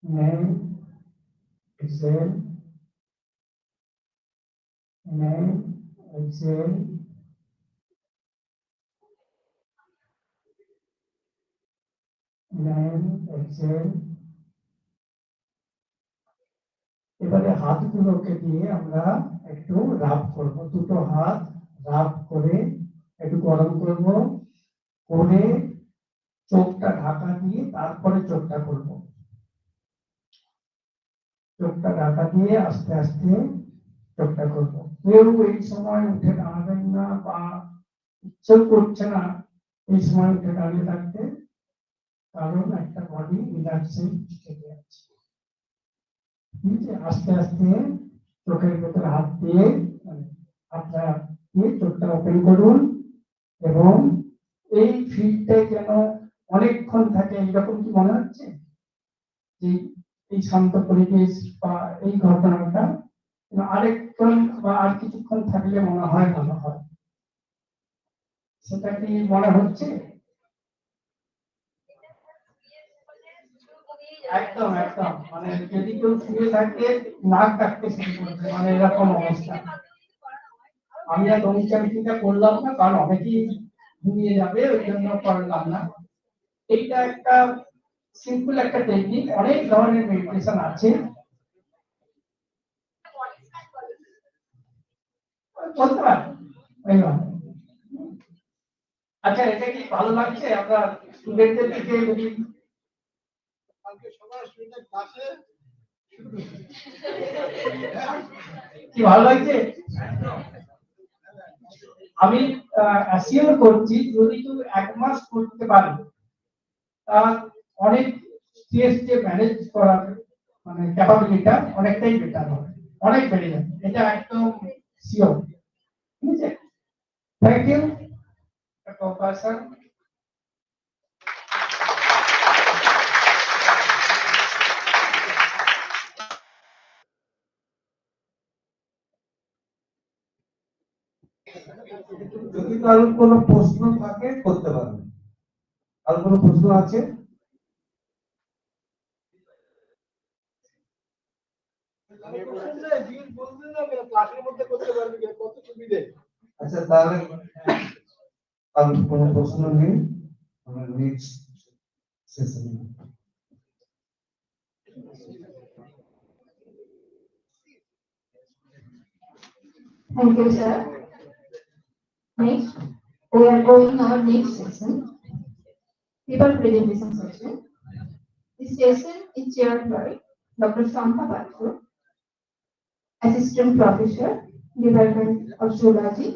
Inhale, exhale, inhale, exhale, inhale, exhale। এবারে হাতগুলোকে দিয়ে আমরা একটু রাব করব, দুটো হাত রাব করে একটু গরম করব, করে চোখটা ঢাকা দিয়ে তারপরে চোখটা করব, চোখটা ঢাকা দিয়ে আস্তে আস্তে চোখটা করবো। কেউ এই সময় উঠে দাঁড়াবেন না বা ইচ্ছেও করছে না এই সময় উঠে দাঁড়িয়ে থাকতে, কারণ একটা বডি রিল্যাক্সে থেকে যাচ্ছে। ঠিক আছে, আস্তে আস্তে চোখের ভেতরে হাত দিয়ে হাতটা দিয়ে চোখটা ওপেন করুন এবং এই ফিলটা যেন অনেকক্ষণ থাকে, এইরকম কি মনে হচ্ছে যে এই শান্ত পরিবেশ বা এই ঘটনাটা আরেকক্ষণ বা আর কিছুক্ষণ থাকলে মনে হয় ভালো হয়, সেটা কি মনে হচ্ছে? একদম একদম, মানে যদি কেউ শুয়ে থাকে নাক ডাকতে শুরু করবে, মানে এরকম অবস্থা। আমি আর দমচামচিটা করলাম না, কারণ অনেকেই ঘুমিয়ে যাবে, ওই জন্য করলাম না। এইটা একটা সিম্পল একটা টেকনিক, অনেক ধরনের মেডিটেশন আছে। বলতে পারেন এইভাবে। আচ্ছা, এটা কি ভালো লাগছে? আমরা স্টুডেন্টদের থেকে যদি কি ভালো লাগছে? আমি অ্যাসিওর করছি যদি কেউ 1 মাস করতে পারে তার অনেক স্ট্রেস যে ম্যানেজ করার মানে ক্যাপাবিলিটিটা অনেকটাই বেটার হবে, অনেক বেড়ে যাবে, এটা একদম শিওর। ঠিক আছে, থ্যাংক ইউ প্রফেসর। যদি কারোর কোনো প্রশ্ন থাকে করতে পারবেন। আর কোনো প্রশ্ন আছে? আচ্ছা, তাহলে আর কোনো প্রশ্ন নেই, আমরা নেক্সট সেশনে। Thank you, sir. Next, we are going our next session, people presentation session. This session is chaired by Dr. Shantha Batra, Assistant Professor, Department of Zoology,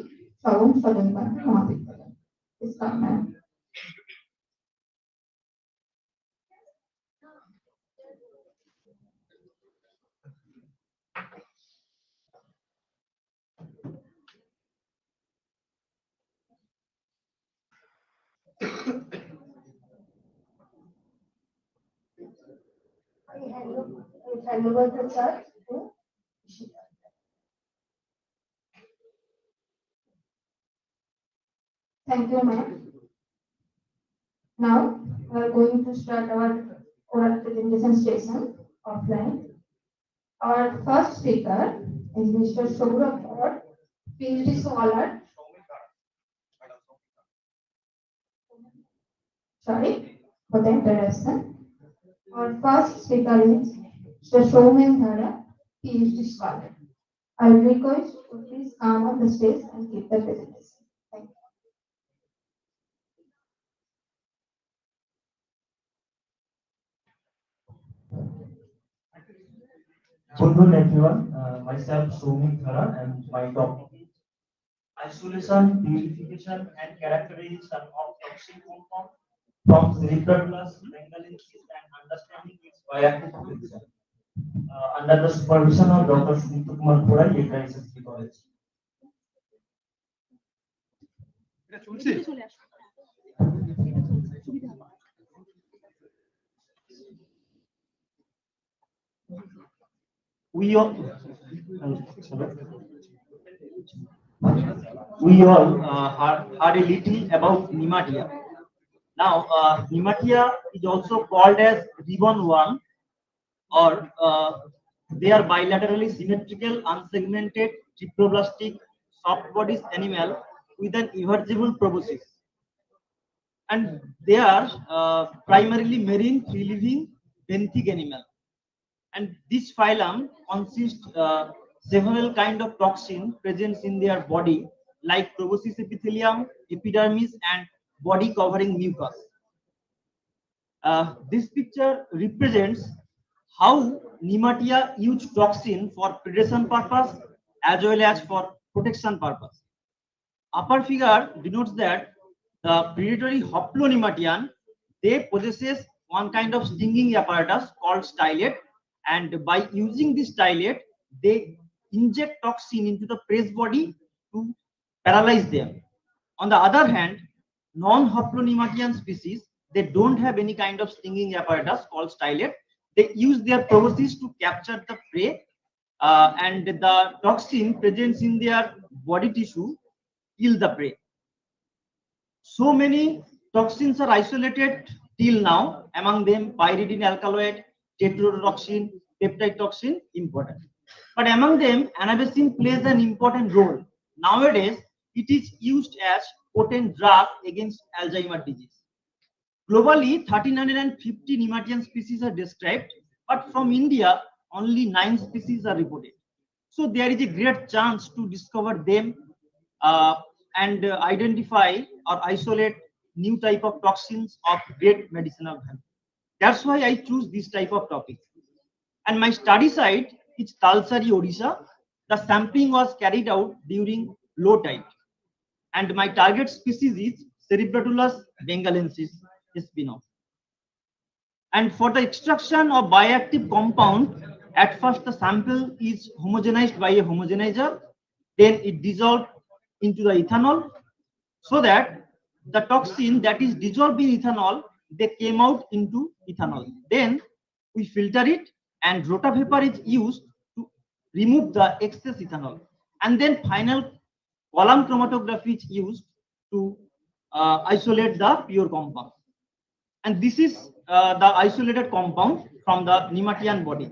Sabang, Sajanikanta, Mahavidyalaya. Please come, ma'am. I hand over the charge to Ishita. Thank you, ma'am. Now, we are going to start our oral presentation session offline. Our first speaker is Mr. Saurabh Bhatt, PhD scholar. Sorry for the interruption. Our first speaker is Mr. Soumya Dhara, PhD scholar. I will request to please come on the stage and give the presentation. Thank you. Good morning, everyone. Myself Soumya Dhara, and my topic is isolation, purification, and characterization of toxic compound from cerebral bengalensis and understanding its bioactive protection. Under the supervision of Dr. Sumit Kumar Purai, SSKM College. We all heard a little about Nimatia. Now, Nimatia is also called as ribbon worm, or they are bilaterally symmetrical, unsegmented, triploblastic, soft-bodied animal with an irreversible proboscis. And they are primarily marine, free-living, benthic animal. And this phylum consists several kind of toxin present in their body, like proboscis epithelium, epidermis, and body covering mucus. This picture represents how Nimatia use toxin for predation purpose as well as for protection purpose. Upper figure denotes that the predatory Hoplonimatian, they possesses one kind of stinging apparatus called stylet, and by using this stylet, they inject toxin into the prey body to paralyze them. On the other hand, non-Hoplonimatian species, they don't have any kind of stinging apparatus called stylet. They use their proboscis to capture the prey, and the toxin present in their body tissue kill the prey. So many toxins are isolated till now, among them pyridine alkaloid, tetrodotoxin, peptide toxin, important. But among them, anabasine plays an important role. Nowadays, it is used as potent drug against Alzheimer's disease. Globally, 1,350 nematodian species are described, but from India, only 9 species are reported. So there is a great chance to discover them and identify or isolate new type of toxins of great medicinal value. That's why I choose this type of topic. And my study site is Talsari, Odisha. The sampling was carried out during low tide. And my target species is Cerebratulus bengalensis spin-off. And for the extraction of bioactive compound, at first the sample is homogenized by a homogenizer, then it dissolved into the ethanol, so that the toxin that is dissolved in ethanol, they came out into ethanol. Then we filter it, and rotavapor is used to remove the excess ethanol. And then final column chromatography is used to isolate the pure compound. And this is the isolated compound from the nematian body.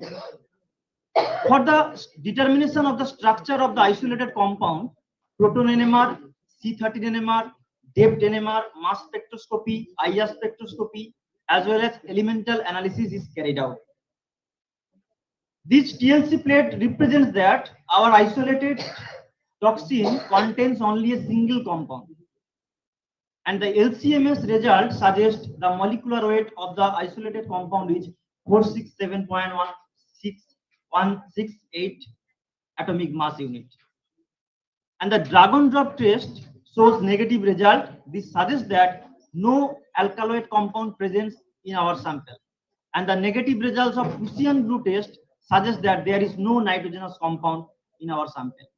For the determination of the structure of the isolated compound, proton NMR, C13 NMR, depth NMR, mass spectroscopy, IR spectroscopy, as well as elemental analysis is carried out. This TLC plate represents that our isolated toxin contains only a single compound. And the LCMS result suggests the molecular weight of the isolated compound is 467.168 atomic mass unit. And the dragon drop test shows negative result. This suggests that no alkaloid compound present in our sample. And the negative results of Prussian blue test suggest that there is no nitrogenous compound in our sample.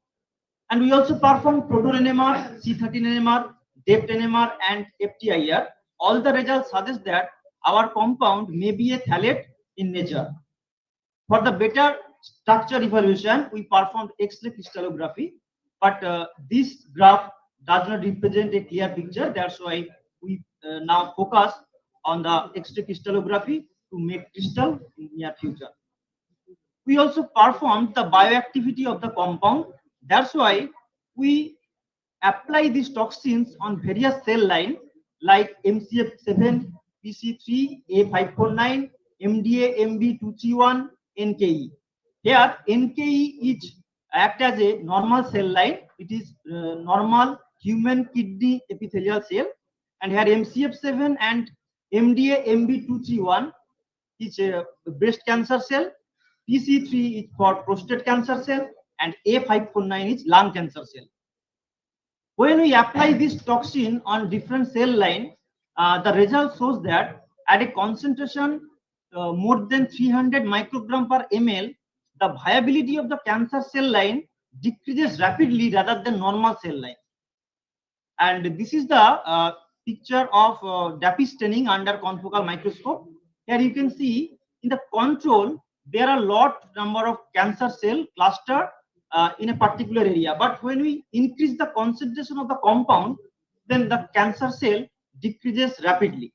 And we also performed proton NMR, C13 NMR, depth NMR, and FTIR. All the results suggest that our compound may be a phthalate in nature. For the better structure evaluation, we performed X-ray crystallography, but this graph does not represent a clear picture. That's why we now focus on the X-ray crystallography to make crystal in near future. We also performed the bioactivity of the compound. That's why we apply these toxins on various cell lines like MCF7, PC3, A549, MDA, MB231, NKE. Here, NKE is act as a normal cell line. It is normal human kidney epithelial cell, and here MCF7 and MDA, MB231 is a breast cancer cell. PC3 is for prostate cancer cell, and A549 is lung cancer cell. When we apply this toxin on different cell line, the result shows that at a concentration more than 300 microgram per ml, the viability of the cancer cell line decreases rapidly rather than normal cell line. And this is the picture of DAPI staining under confocal microscope. Here you can see in the control there are lot number of cancer cell cluster in a particular area, but when we increase the concentration of the compound, then the cancer cell decreases rapidly.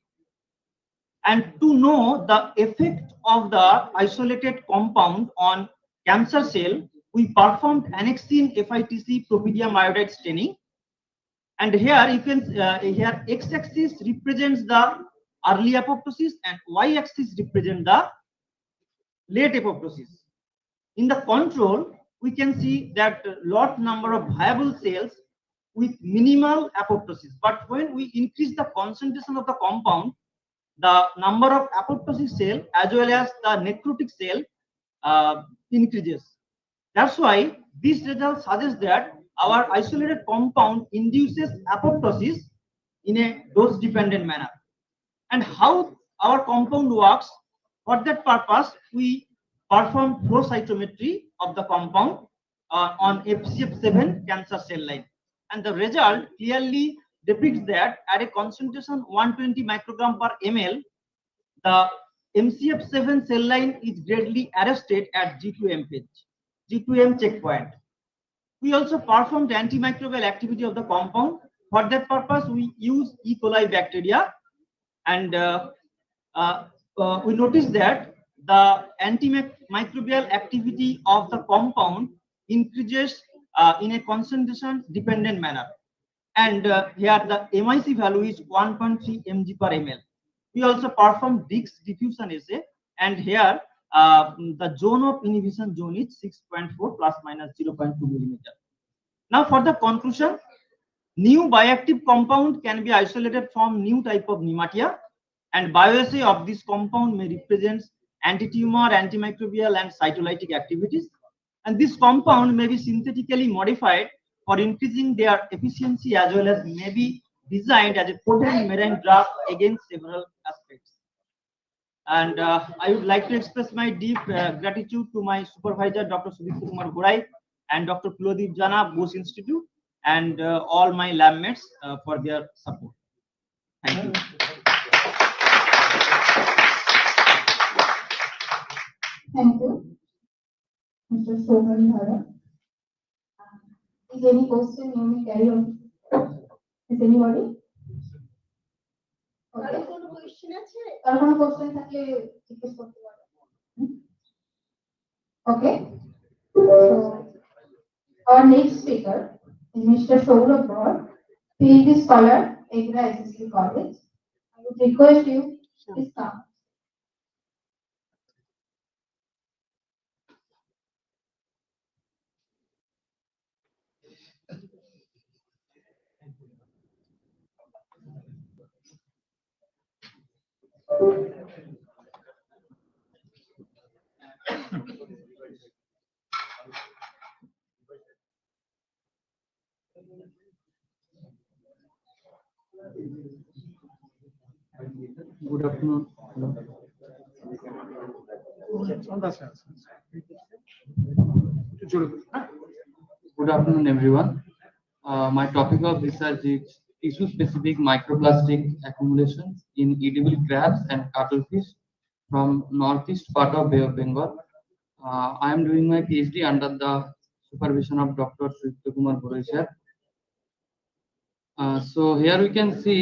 And to know the effect of the isolated compound on cancer cell, we performed annexin FITC propydium iodide staining. And here you can here x-axis represents the early apoptosis and y-axis represents the late apoptosis. In the control, we can see that lot number of viable cells with minimal apoptosis. But when we increase the concentration of the compound, the number of apoptosis cell as well as the necrotic cell increases. That's why this result suggests that our isolated compound induces apoptosis in a dose-dependent manner. And how our compound works, for that purpose, we perform flow cytometry of the compound on FCF7 cancer cell line. And the result clearly depicts that at a concentration 120 microgram per ml, the MCF7 cell line is greatly arrested at G2M page, G2M checkpoint. We also performed antimicrobial activity of the compound. For that purpose, we use E. coli bacteria, and we noticed that the antimicrobial activity of the compound increases in a concentration dependent manner. And here the MIC value is 1.3 mg per ml. We also perform Dix diffusion assay, and here the zone of inhibition zone is 6.4 plus minus 0.2 millimeter. Now for the conclusion, new bioactive compound can be isolated from new type of Nematia, and bioassay of this compound may represent anti-tumor, antimicrobial, and cytolytic activities. And this compound may be synthetically modified for increasing their efficiency, as well as may be designed as a potent marine drug against several aspects. And I would like to express my deep gratitude to my supervisor, Dr. Sudipta Kumar Gorai, and Dr. Kulodeep Jana, Bose Institute, and all my lab mates for their support. Thank you. Thank you, Mr. Shovan Dhara. Is any question you may carry on? Is anybody? Okay. কোনো question আছে? আর কোনো question থাকলে জিজ্ঞেস করতে পারো। Okay. So our next speaker is Mr. Saurabh Broad, PhD scholar, Agra SSK College. I would request you to come. Good afternoon. Good afternoon, everyone. My topic of research is tissue-specific microplastic accumulations in edible crabs and cuttlefish from northeast part of Bay of Bengal. I am doing my PhD under the supervision of Dr. Sudipta Kumar Gorai sir. So here we can see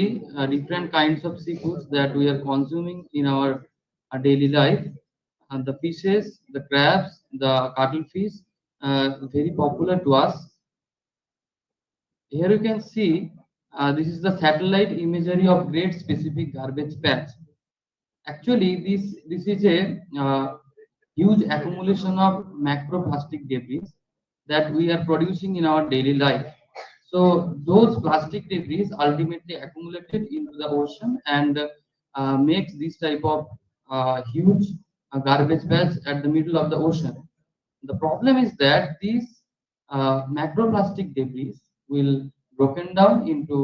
different kinds of seafoods that we are consuming in our daily life. The fishes, the crabs, the cuttlefish, very popular to us. Here you can see this is the satellite imagery of great specific garbage patch. Actually, this is a huge accumulation of macroplastic debris that we are producing in our daily life. So those plastic debris ultimately accumulated into the ocean and makes this type of huge garbage patch at the middle of the ocean. The problem is that these macroplastic debris will broken down into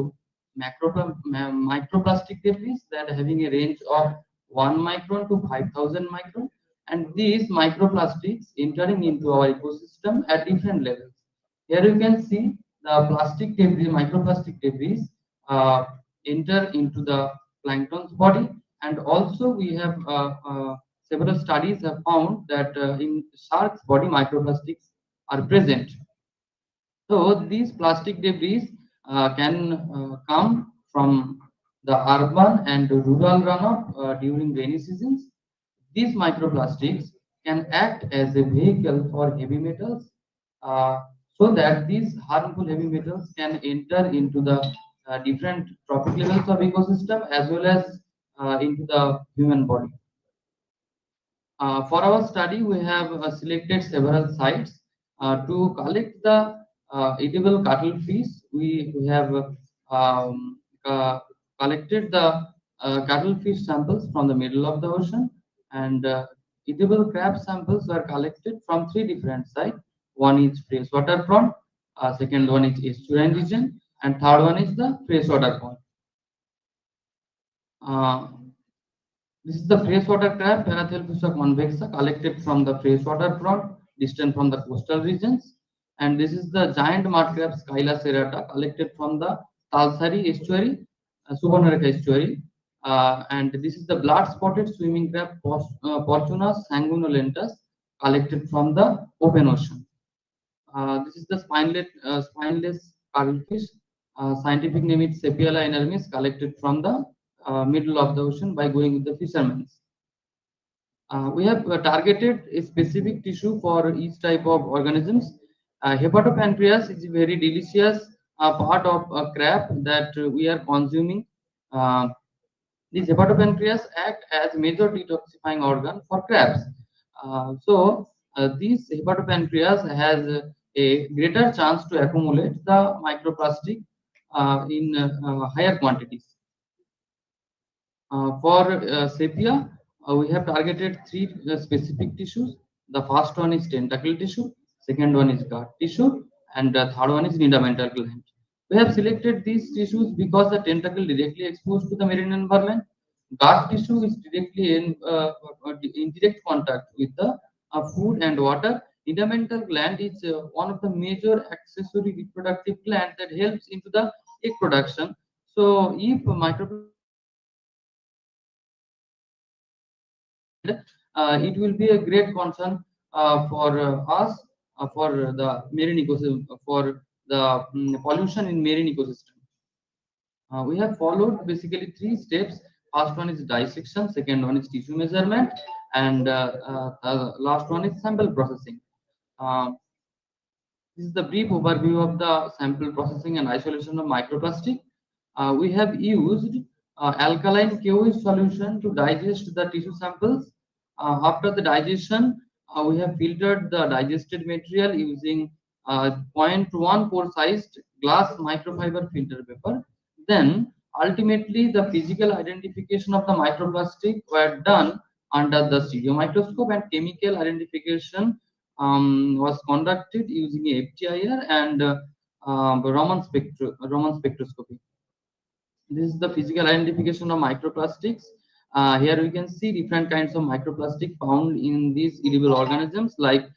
microplastic debris that having a range of 1 micron to 5,000 micron, and these microplastics entering into our ecosystem at different levels. Here you can see the plastic debris, microplastic debris enter into the plankton's body, and also we have several studies have found that in sharks' body microplastics are present. So these plastic debris can come from the urban and rural runoff during rainy seasons. These microplastics can act as a vehicle for heavy metals, so that these harmful heavy metals can enter into the different trophic levels of ecosystem as well as into the human body. For our study, we have selected several sites to collect the edible cuttlefish. We have collected the cuttlefish samples from the middle of the ocean, and edible crab samples were collected from 3 different sites. One is freshwater pond, second one is estuarine region, and third one is the freshwater pond. Uh, this is the freshwater crab, Parathelphusa convexa, collected from the freshwater pond, distant from the coastal regions. And this is the giant mud crab, Scylla serrata, collected from the Talsari estuary, Subarnarekha estuary. And this is the blood-spotted swimming crab, Portunus sanguinolentus, collected from the open ocean. This is the spineless cuttlefish. Scientific name is Sepiala enormis, collected from the middle of the ocean by going with the fishermen. We have targeted a specific tissue for each type of organisms. Hepatopancreas is a very delicious part of a crab that we are consuming. Uh, these hepatopancreas act as major detoxifying organ for crabs. This hepatopancreas has a greater chance to accumulate the microplastic in higher quantities. For sepia, we have targeted three specific tissues. The first one is tentacle tissue, second one is gut tissue, and the third one is fundamental gland. We have selected these tissues because the tentacle directly exposed to the marine environment. Gut tissue is directly in direct contact with the food and water. Fundamental gland is one of the major accessory reproductive glands that helps into the egg production. So, if microplastic it will be a great concern for us for the marine ecosystem for the pollution in marine ecosystem. We have followed basically three steps. First one is dissection, second one is tissue measurement, and last one is sample processing. Uh, this is the brief overview of the sample processing and isolation of microplastic. We have used alkaline KOH solution to digest the tissue samples. After the digestion, we have filtered the digested material using 0.14 sized glass microfiber filter paper. Then, ultimately, the physical identification of the microplastic were done under the stereo microscope, and chemical identification was conducted using a FTIR and Raman spectroscopy. This is the physical identification of microplastics. Here we can see different kinds of microplastic found in these edible organisms like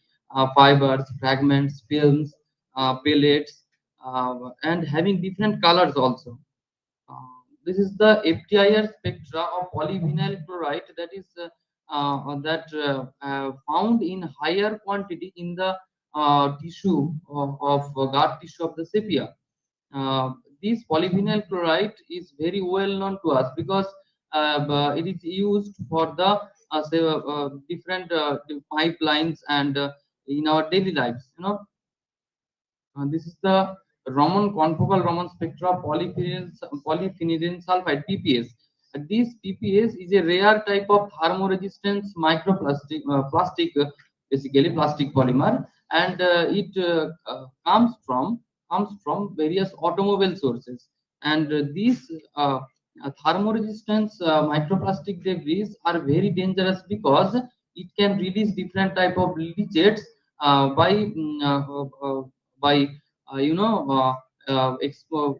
fibers, fragments, films, pellets, and having different colors also. This is the FTIR spectra of polyvinyl chloride that is found in higher quantity in the tissue of gut tissue of the sepia. This polyvinyl chloride is very well known to us because it is used for the different pipelines and in our daily lives. This is the Raman confocal Raman spectra of polyphenylene sulfide (PPS). This PPS is a rare type of thermoresistant microplastic, basically plastic polymer, and it comes from various automobile sources. And these thermoresistant microplastic debris are very dangerous because it can release different type of leachates by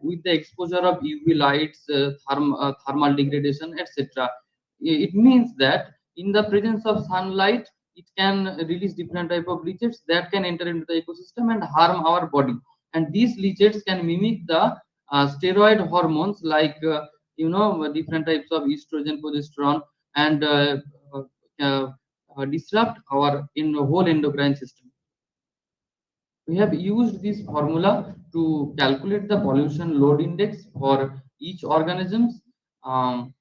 with the exposure of UV lights, thermal degradation, etc. It means that in the presence of sunlight, it can release different type of leachates that can enter into the ecosystem and harm our body. And these leachates can mimic the steroid hormones like different types of estrogen, progesterone, and disrupt our whole endocrine system. We have used this formula to calculate the pollution load index for each organisms. Um,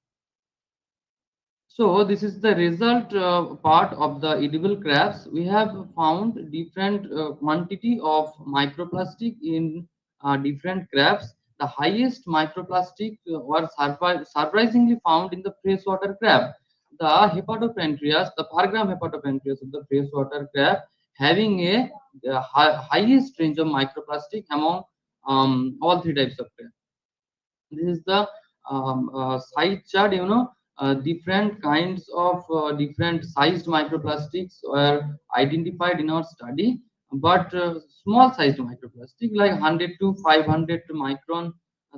so this is the result part of the edible crabs. We have found different quantity of microplastic in different crabs. The highest microplastic were surprisingly found in the freshwater crab. The hepatopancreas, the per gram hepatopancreas of the freshwater crab having a highest range of microplastic among all three types of crab. This is the side chart. Different kinds of different sized microplastics were identified in our study. but small sized microplastic like 100 to 500 micron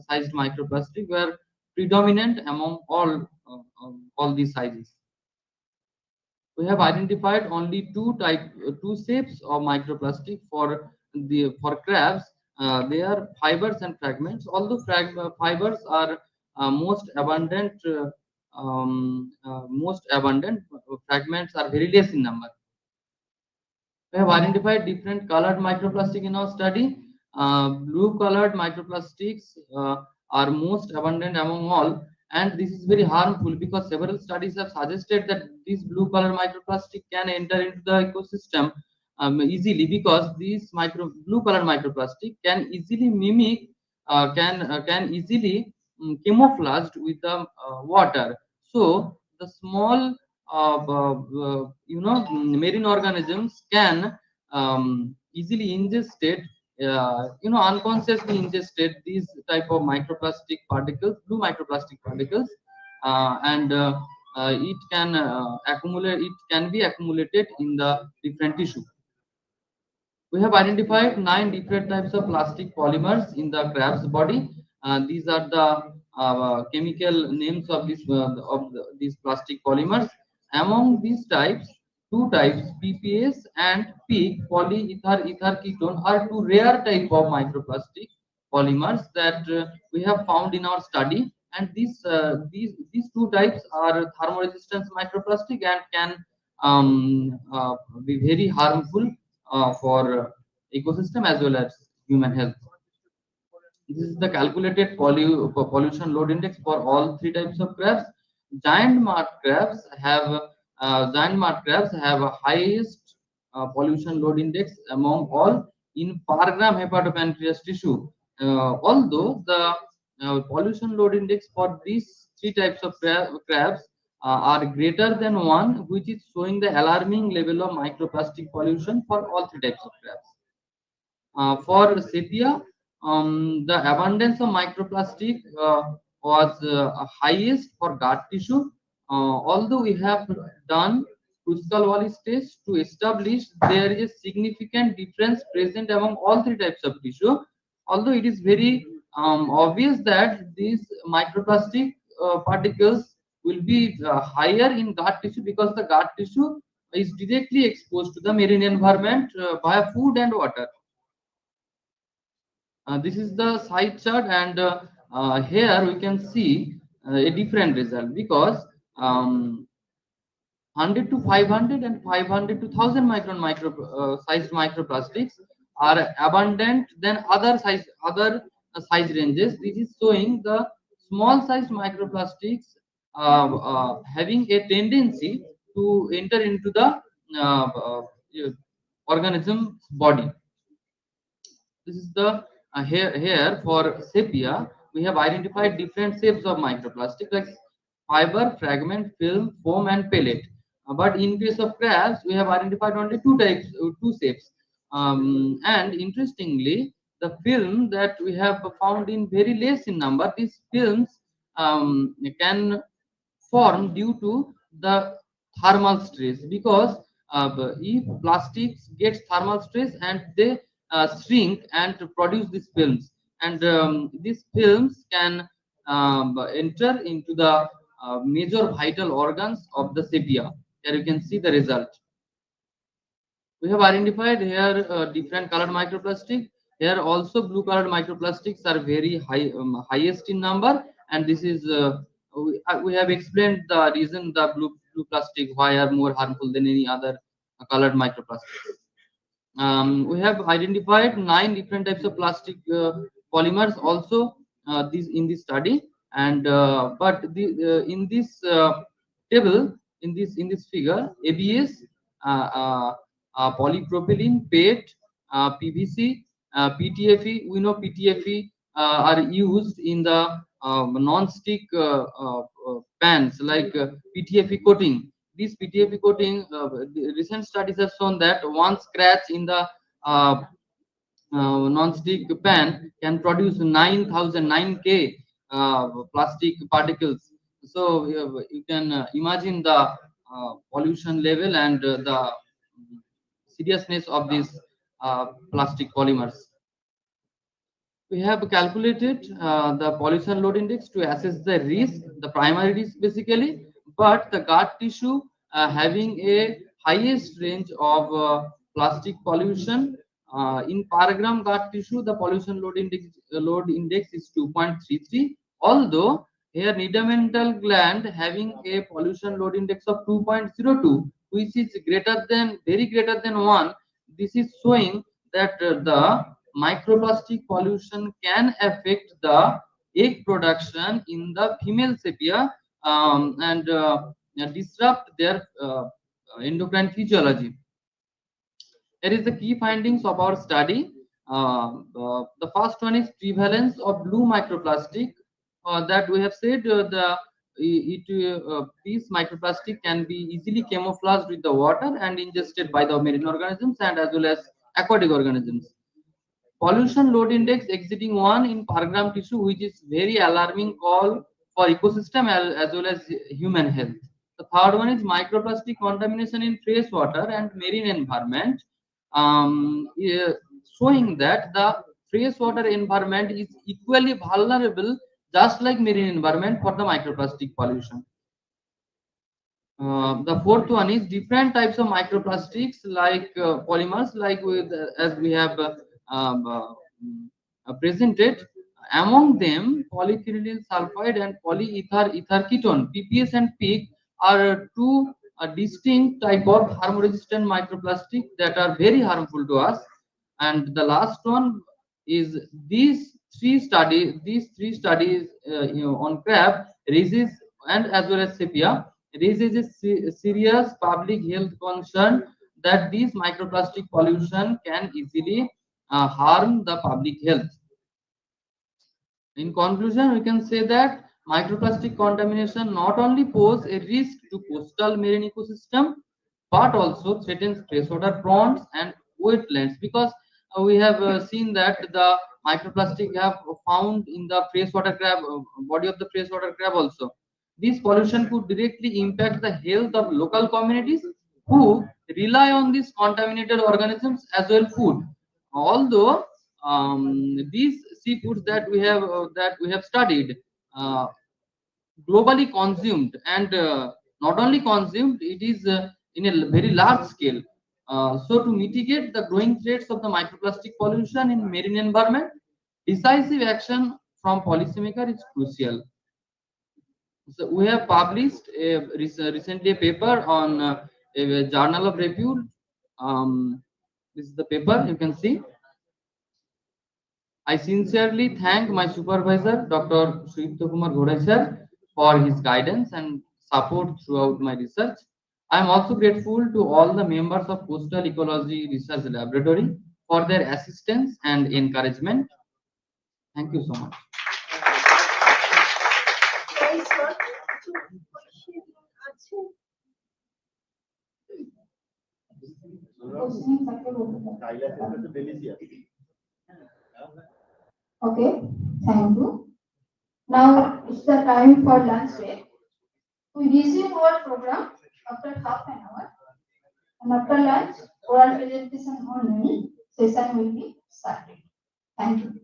sized microplastic were predominant among all these sizes. We have identified only two shapes of microplastic for crabs. They are fibers and fragments. Although fibers are most abundant, fragments are very less in number. We have identified different colored microplastic in our study. Blue colored microplastics are most abundant among all, and this is very harmful because several studies have suggested that this blue color microplastic can enter into the ecosystem easily, because these blue color microplastic can easily mimic can easily camouflaged with the water. So the small marine organisms can easily ingested, unconsciously ingested these type of microplastic particles, blue microplastic particles, and it can accumulate. It can be accumulated in the different tissue. We have identified 9 different types of plastic polymers in the crab's body. These are the chemical names of these plastic polymers. Among these types, two types, PPS and PEEK, polyether ether ketone, are two rare type of microplastic polymers that we have found in our study. And these two types are thermoresistant microplastic and can be very harmful for ecosystem as well as human health. This is the calculated pollution load index for all three types of crabs. Giant mud crabs have a highest pollution load index among all in per gram hepatopancreas tissue. Although the pollution load index for these three types of crabs are greater than 1, which is showing the alarming level of microplastic pollution for all three types of crabs. For sepia, the abundance of microplastic was highest for gut tissue. Although we have done Kruskal Wallis test to establish there is a significant difference present among all three types of tissue. Although it is very obvious that these microplastic particles will be higher in gut tissue, because the gut tissue is directly exposed to the marine environment via food and water. This is the side chart, and here we can see a different result, because 100 to 500 and 500 to 1000 micron sized microplastics are abundant than other size ranges. This is showing the small sized microplastics having a tendency to enter into the organism's body. This is the here for sepia, we have identified different shapes of microplastic like fiber, fragment, film, foam, and pellet. But in case of crabs, we have identified only two shapes. And interestingly, the film that we have found in very less in number, these films can form due to the thermal stress, because if plastics gets thermal stress and they shrink and to produce these films, and these films can enter into the major vital organs of the sepia. Here you can see the result. We have identified here different colored microplastic. Here also blue colored microplastics are very highest in number, and this is we have explained the reason the blue plastic why are more harmful than any other colored microplastics. We have identified 9 different types of plastic polymers also in this study, and in this table, in this figure, ABS, polypropylene, PET, PVC, PTFE. We know PTFE are used in the non-stick pans like PTFE coating. This PTFE coating, the recent studies have shown that one scratch in the non-stick pan can produce 9K plastic particles. So you can imagine the pollution level and the seriousness of this plastic polymers. We have calculated the pollution load index to assess the risk, the primary risk basically, but the gut tissue having a highest range of plastic pollution. In per gram gut tissue, the pollution load index is 2.33. Although here nidamental gland having a pollution load index of 2.02, which is very greater than 1. This is showing that the microplastic pollution can affect the egg production in the female sepia and disrupt their endocrine physiology. Here is the key findings of our study. The first one is prevalence of blue microplastic. That we have said these microplastic can be easily camouflaged with the water and ingested by the marine organisms and as well as aquatic organisms. Pollution load index exceeding 1 in per gram tissue, which is very alarming call for ecosystem as well as human health. The third one is microplastic contamination in fresh water and marine environment, showing that the freshwater environment is equally vulnerable, just like marine environment, for the microplastic pollution. The fourth one is different types of microplastics like polymers, like as we have um, uh, presented. Among them, polyphenol sulfide and polyether ketone (PPS) and PEG are two distinct type of harm-resistant microplastic that are very harmful to us. And the last one is these three studies on crab, raises and as well as sepia raises a serious public health concern that these microplastic pollution can easily harm the public health. In conclusion, we can say that microplastic contamination not only pose a risk to coastal marine ecosystem, but also threatens freshwater ponds and wetlands, because we have seen that the microplastic have found in the freshwater crab body of the freshwater crab also. This pollution could directly impact the health of local communities who rely on these contaminated organisms as well food. Although these seafoods that we have studied uh, globally consumed and not only consumed, it is in a very large scale. So to mitigate the growing threats of the microplastic pollution in marine environment, decisive action from policymaker is crucial. So we have published recently a paper on a journal of repute. This is the paper you can see. I sincerely thank my supervisor, Dr. Sudipto Kumar Ghodai sir, for his guidance and support throughout my research. I am also grateful to all the members of Coastal Ecology Research Laboratory for their assistance and encouragement. Thank you so much. Okay, thank you. Now it's the time for lunch break. We resume our program after half an hour, and after lunch, oral presentation only session will be started. Thank you.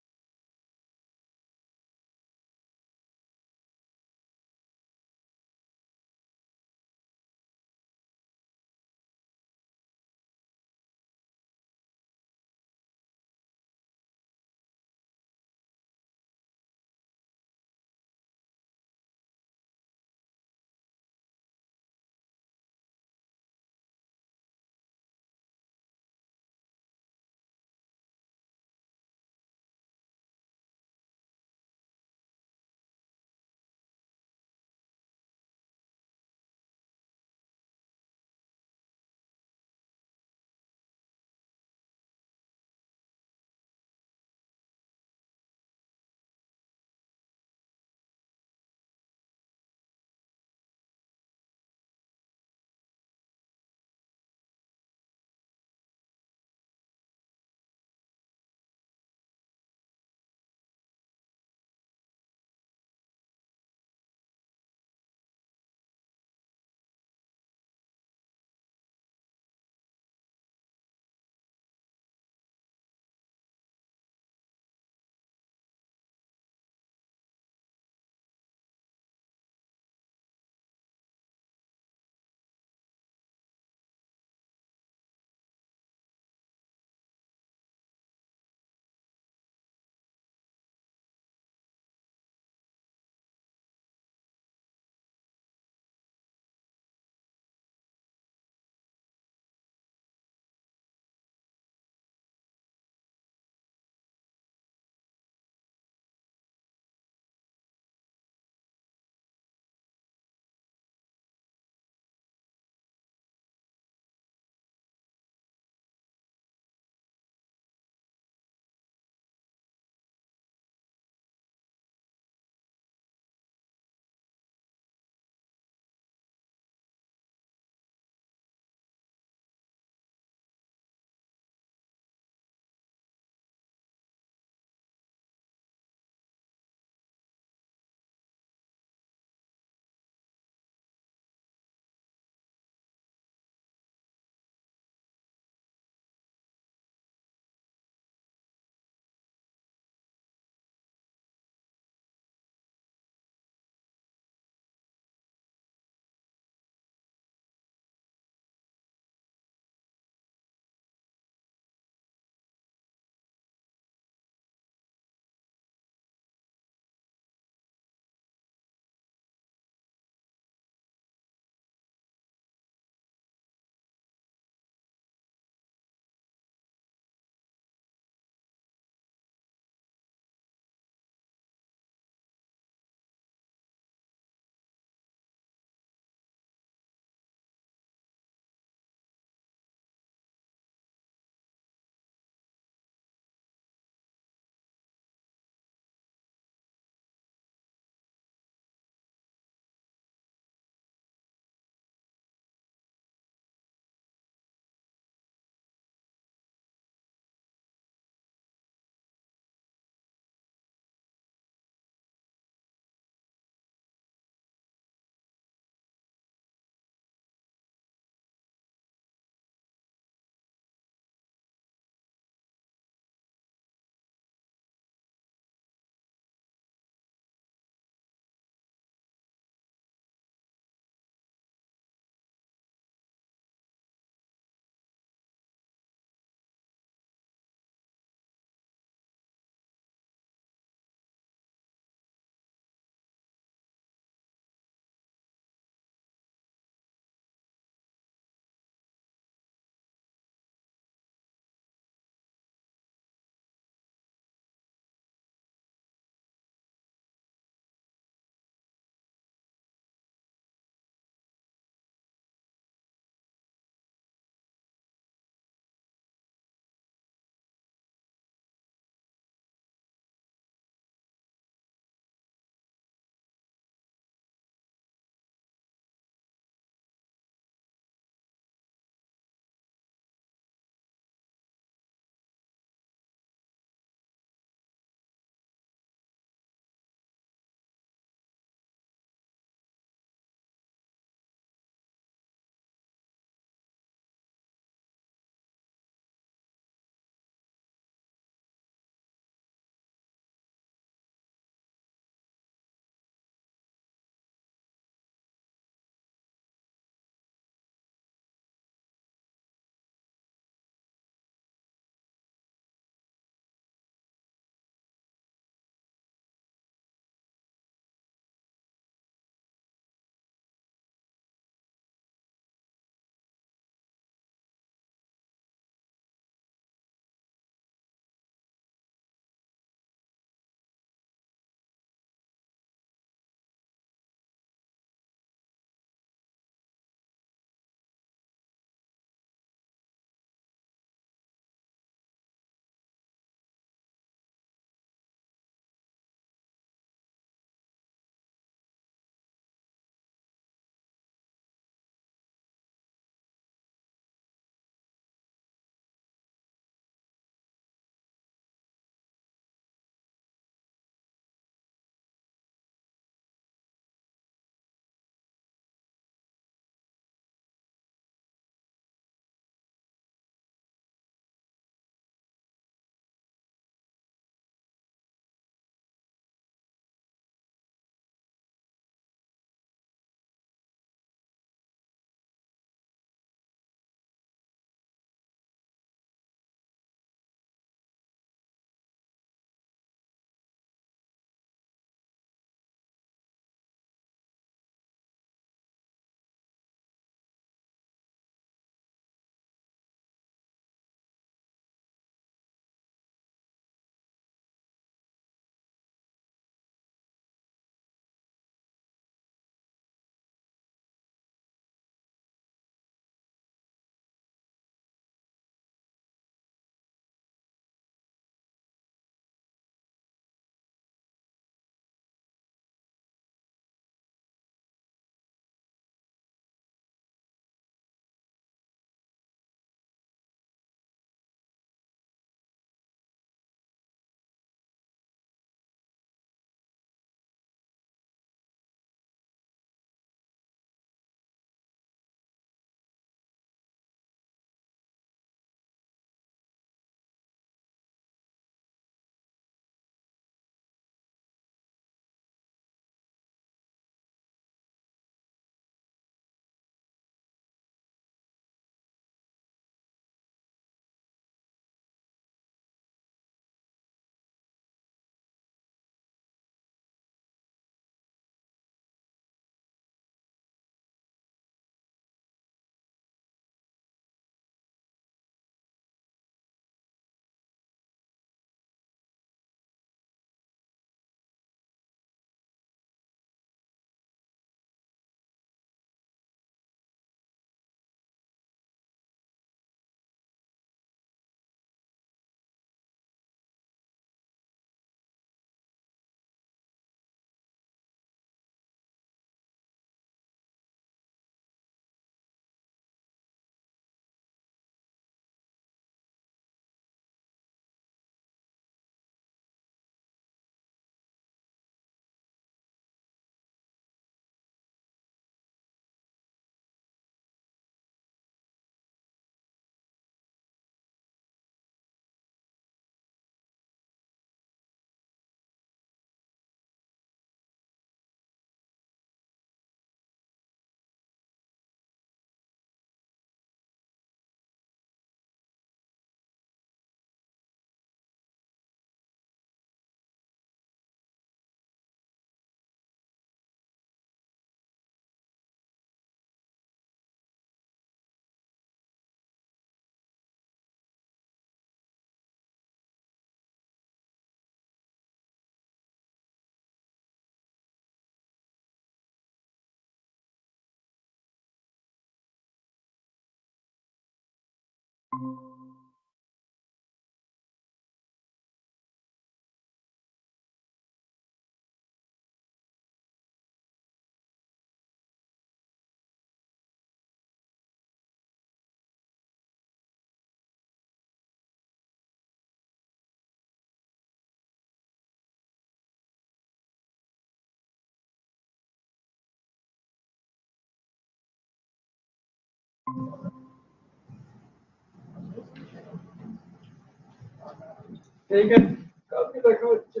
ঠিক আছে, কালকে দেখা হচ্ছে।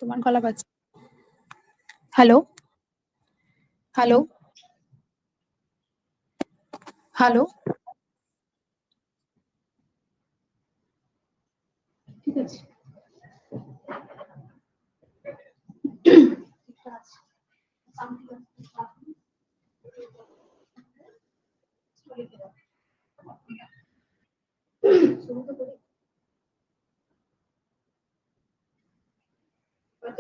তোমার গলা বাজছে। Hello, hello, hello. ঠিক আছে।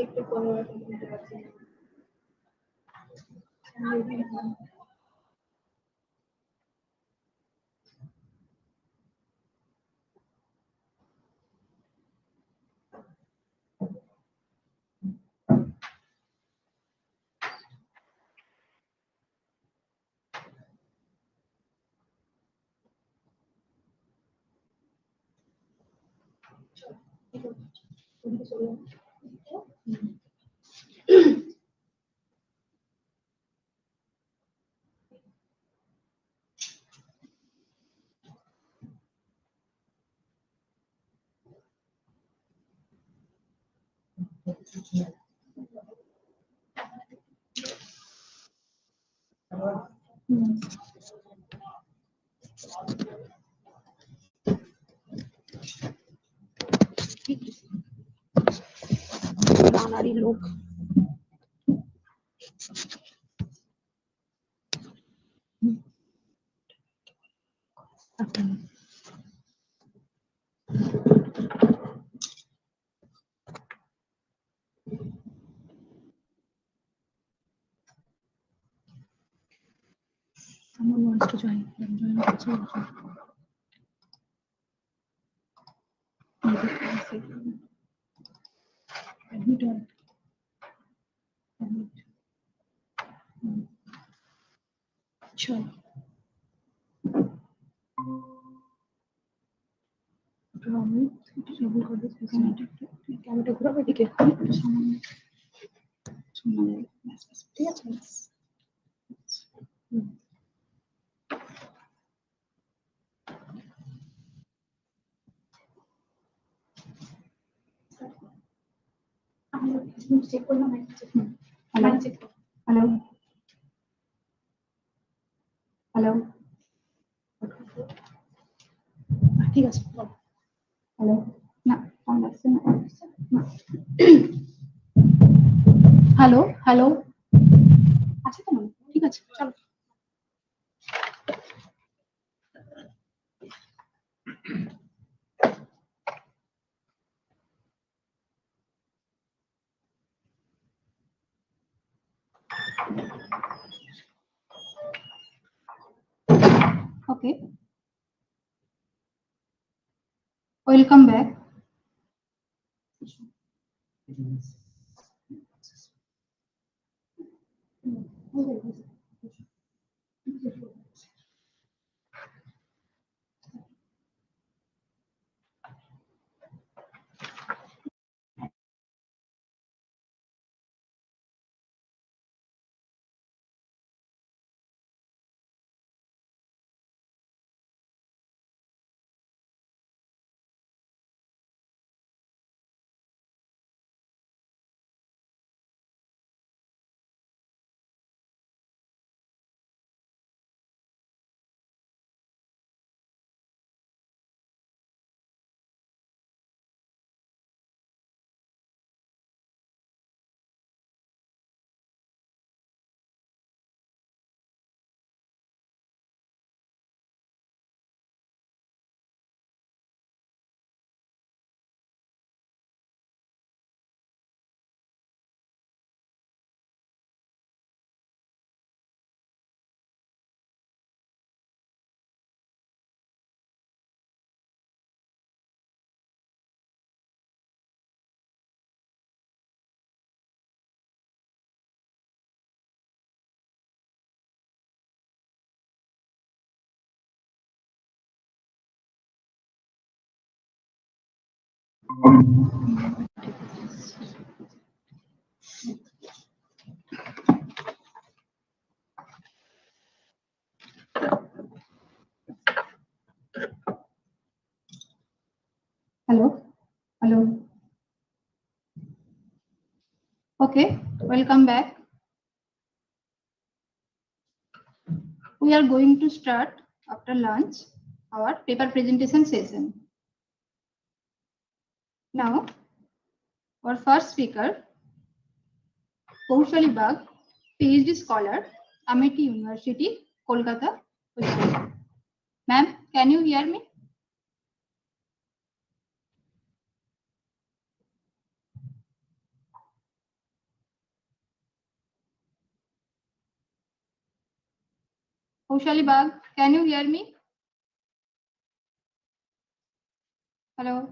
একটু পরে নারী লোক someone wants to join. Join also. Admit on. Admit. Sure. ক্যামেরাটা ঘুরাবে দিকে সামনে ঠিক আছে। চেক করলাম হ্যালো, হ্যালো, ঠিক আছে। হ্যালো, না ফোন আসছে না, হ্যালো, হ্যালো, আছে তো, ঠিক আছে, চলো। Okay, welcome back. Hello, hello. Okay, welcome back. We are going to start after lunch our paper presentation session. Now, our first speaker, Kaushali Bagh, PhD scholar, Amity University, Kolkata. Ma'am, can you hear me? Kaushali Bagh, can you hear me? Hello.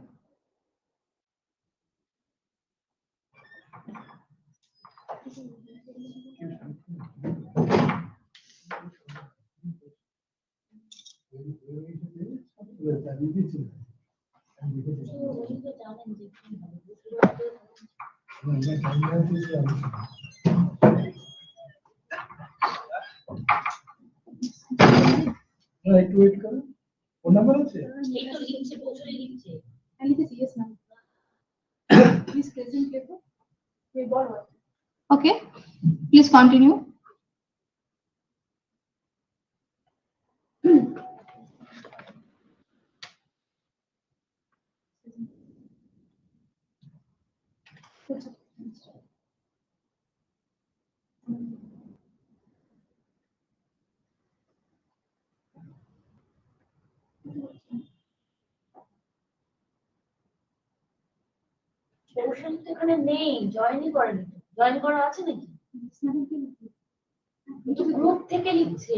একটু wait করো phone number আছে Yes, ma'am. Please present paper. Okay, please continue. কৌশল তো এখানে নেই, জয়েনই করেনি। Join করা আছে নাকি? গ্রুপ থেকে লিখছে।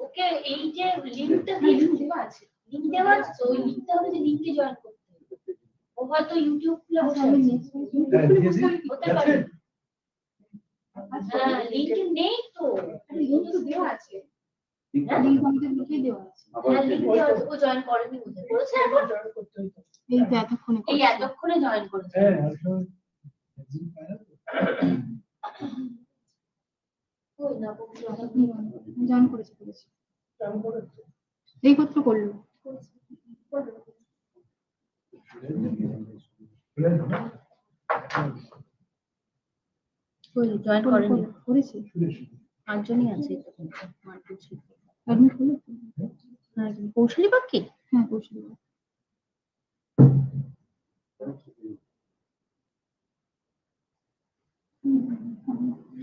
ওকে এই যে লিংকটা দেওয়া আছে, লিংক দেওয়া আছে তো ওই লিংকটা হবে যে লিংকে জয়েন করতে। ও হয়তো ইউটিউব খুলে বসে আছে। হতে পারে। হ্যাঁ, লিংক নেই তো। লিংক তো দেওয়া আছে। লিংক আমাদের লিখে দেওয়া আছে। হ্যাঁ, লিংক দেওয়া আছে। ও জয়েন করেনি বুঝে। করেছে এখন জয়েন করতে হইতো। এই এতক্ষণে জয়েন করেছে। ওই না জয়েন করেছে এই পত্র করলো জয়েন করেনি করেছে 5 জনই আছে। অ্যাডমিট হলো কৌশলী বাকি? হ্যাঁ কৌশলী বাগ।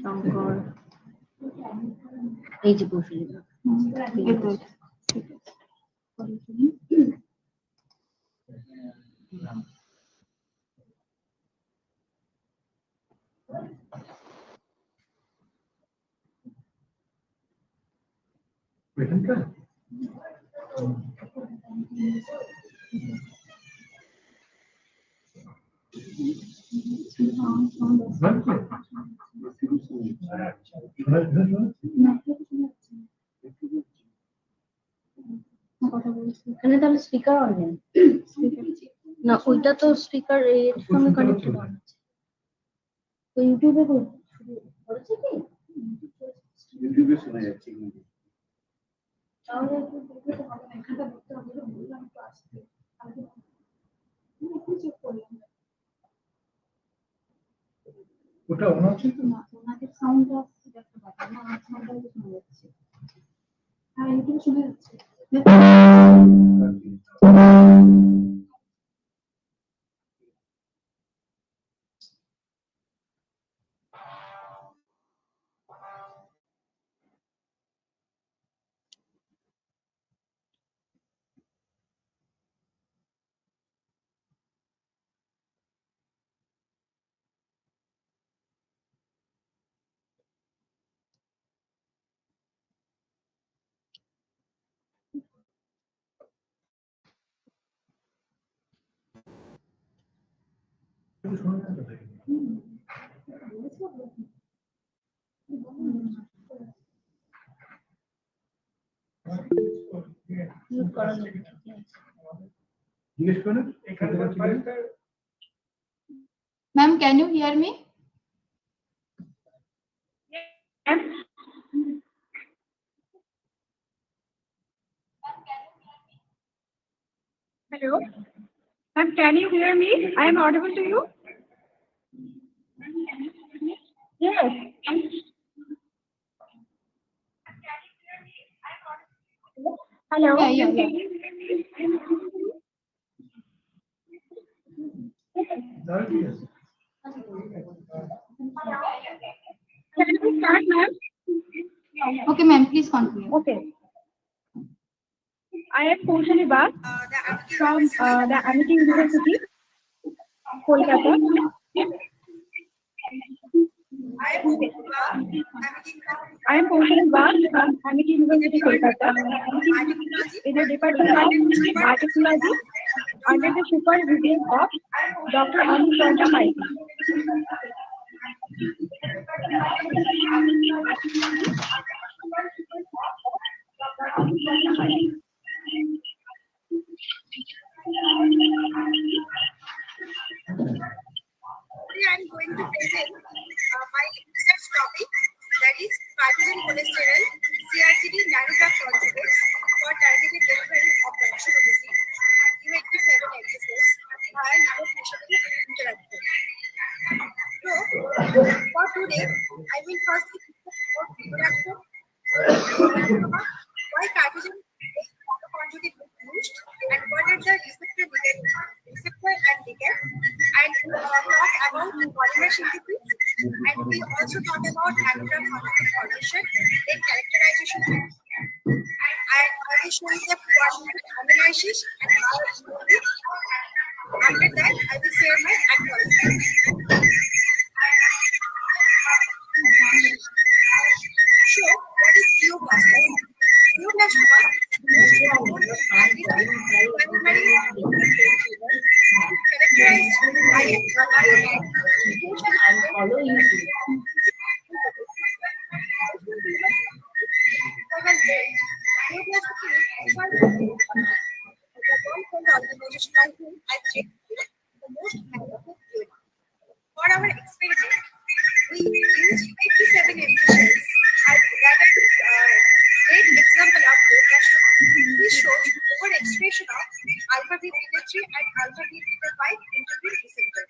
শঙ্কর এই যে কৌশলী বাগ। এখানে তাহলে স্পিকার অন নেই না, ওইটা তো স্পিকার এর সঙ্গে কানেক্টেড অন আছে। তো ইউটিউবে করেছে কি? ইউটিউবে শোনা যাচ্ছে কিন্তু তাহলে একটু দেখতে হবে, এখানটা দেখতে হবে, বললাম তো আসবে। ওটা অন আছে তো না ওনাদের সাউন্ডটা দেখতে পাচ্ছি না, আমার সাউন্ডটা শোনা যাচ্ছে। হ্যাঁ ইউটিউবে শোনা যাচ্ছে। জিজ্ঞেস করেন এখানে Ma'am, can you hear me? Hello. Ma'am, can you hear me? I am audible to you? Yes. Hello. Yeah. Can we start, ma'am? Okay, ma'am, please continue. Okay. I am Poshani Bag from the Amity University, Kolkata. I am Poshani Bag from Amity University, Kolkata, in the Department of Archaeology under the supervision of Dr. Anusha Maiti. Today I am going to present my research topic, that is carbogen cholesterol CRCD nanograph conjugates for targeted delivery of functional disease, UAT7 axis via interactive. So, for today, I will first discuss why carbogen conjugate is used and what are the receptor and ligand, and talk about polymer synthesis, and we also talk about nanograph conjugate formation, then characterization, and I will show you the amino acids and how it's moving. After that, I will share my advice. So, what is glioblastoma? Glioblastoma is common primary characterized by for our experiment, we used 87 emissions and gathered great example of glioblastoma. This shows overexpression of alpha b beta 3 and alpha b beta 5 integrin receptor.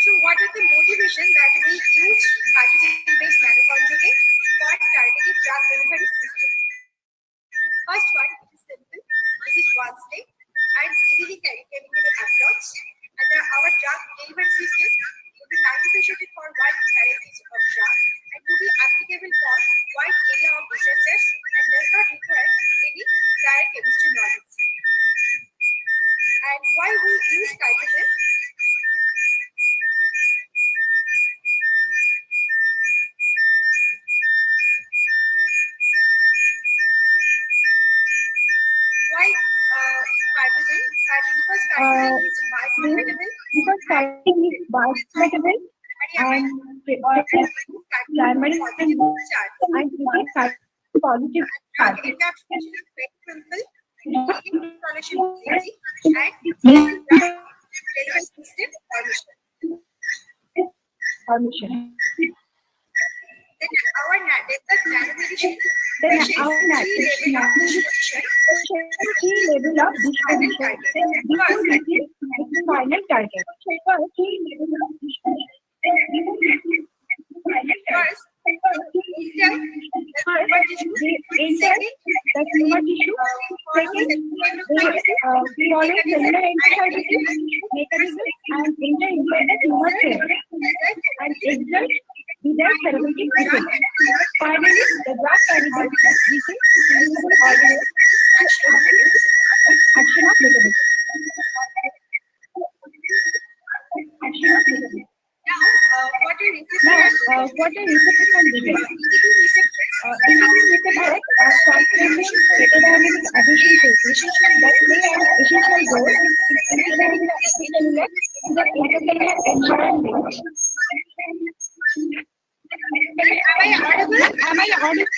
So, what are the motivation that we use carbogen-based nanoconjugate for targeted drug delivery system? First one, it is simple. It is one step and easily chemically approach. And our drug delivery system will be multifaceted for wide varieties of drug and to be applicable for wide area of researchers and does not require any direct chemistry knowledge. And why we use carbogen? Why carbogen? Because carbogen is biocompatible. Because carbogen is biocompatible and primary and it is positive charge. Encapsulation is very simple. Installation is easy and delivery system Permission. Then our nanometation Then our level of distribution. Because it is final target. First, enter the tumor tissue. Second, we follow cellular endocytosis mechanism and enter inside the tumor cell and exert without therapeutic effect. Finally, the drug candidate reaches invisible organelles action of mechanism. what are receptors and ligands? Receptors are transcription heterodynamic addition phases that play an essential role in integrating the extracellular to the intracellular environment. Am I audible? Am I audible?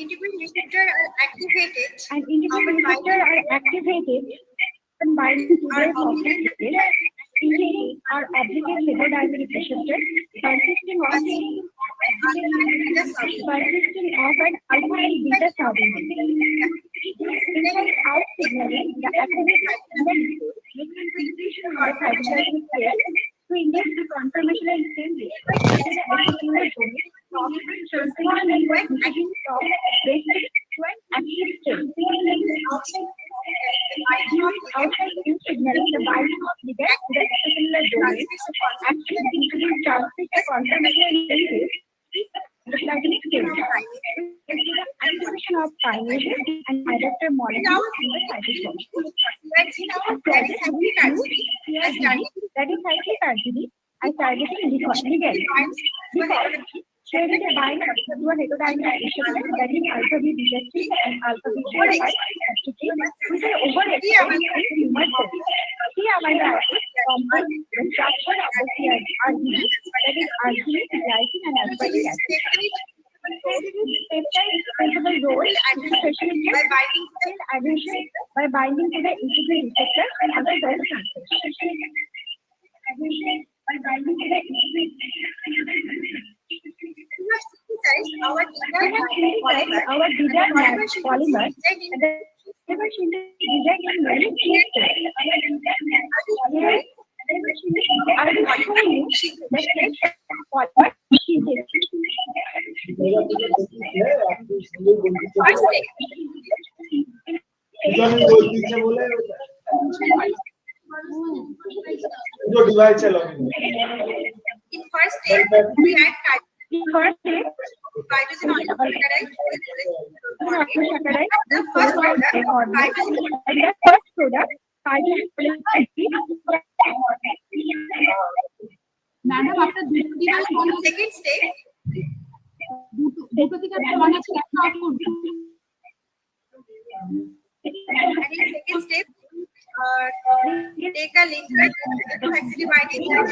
integrin receptor are activated, and integrin receptor are activated and binding to the obligate are obligate photodynamic receptor consisting of an alpha and beta subunit. Inside out signaling the activation of the cytoplasmic layer to induce the conformational changes in the extracellular domain from transcription and integrin from basic to an active state. Outside in signaling the binding of ligand to the extracellular domain, active integrin transmit a conformational changes the plasmic state, which is the activation of kinases and adapter molecules in the cytosol. That is cyclic activity and targeting ligand. Because there is a bind to a heterodynamic receptor that is alpha V beta 3 and alpha V 5 which are overactive in human cells. C amino acid compose the structure of the RGB, that is arginine, glycine, and alphatic acid. Peptide principal role especially cell adhesion by binding to the integrin receptor and other cell transcription. Adhesion by binding to the integrin our DDR polymer and the designed in many cases. I will show you the polymer in first step, we add hydrogen monosaccharide. The first product, hydrogen. And the first product, hydrogen. Madam, after second step, and in second step, take a liquid hexadeciding and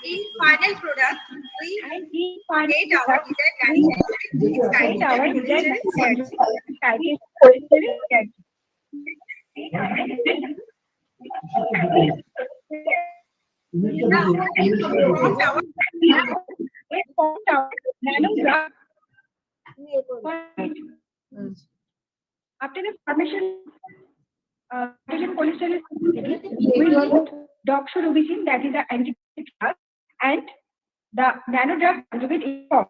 in final product, we create our after the formation hydrogen polyester we put doxorubicin, that is the antibiotic drug, and the nanodrug conjugate is formed.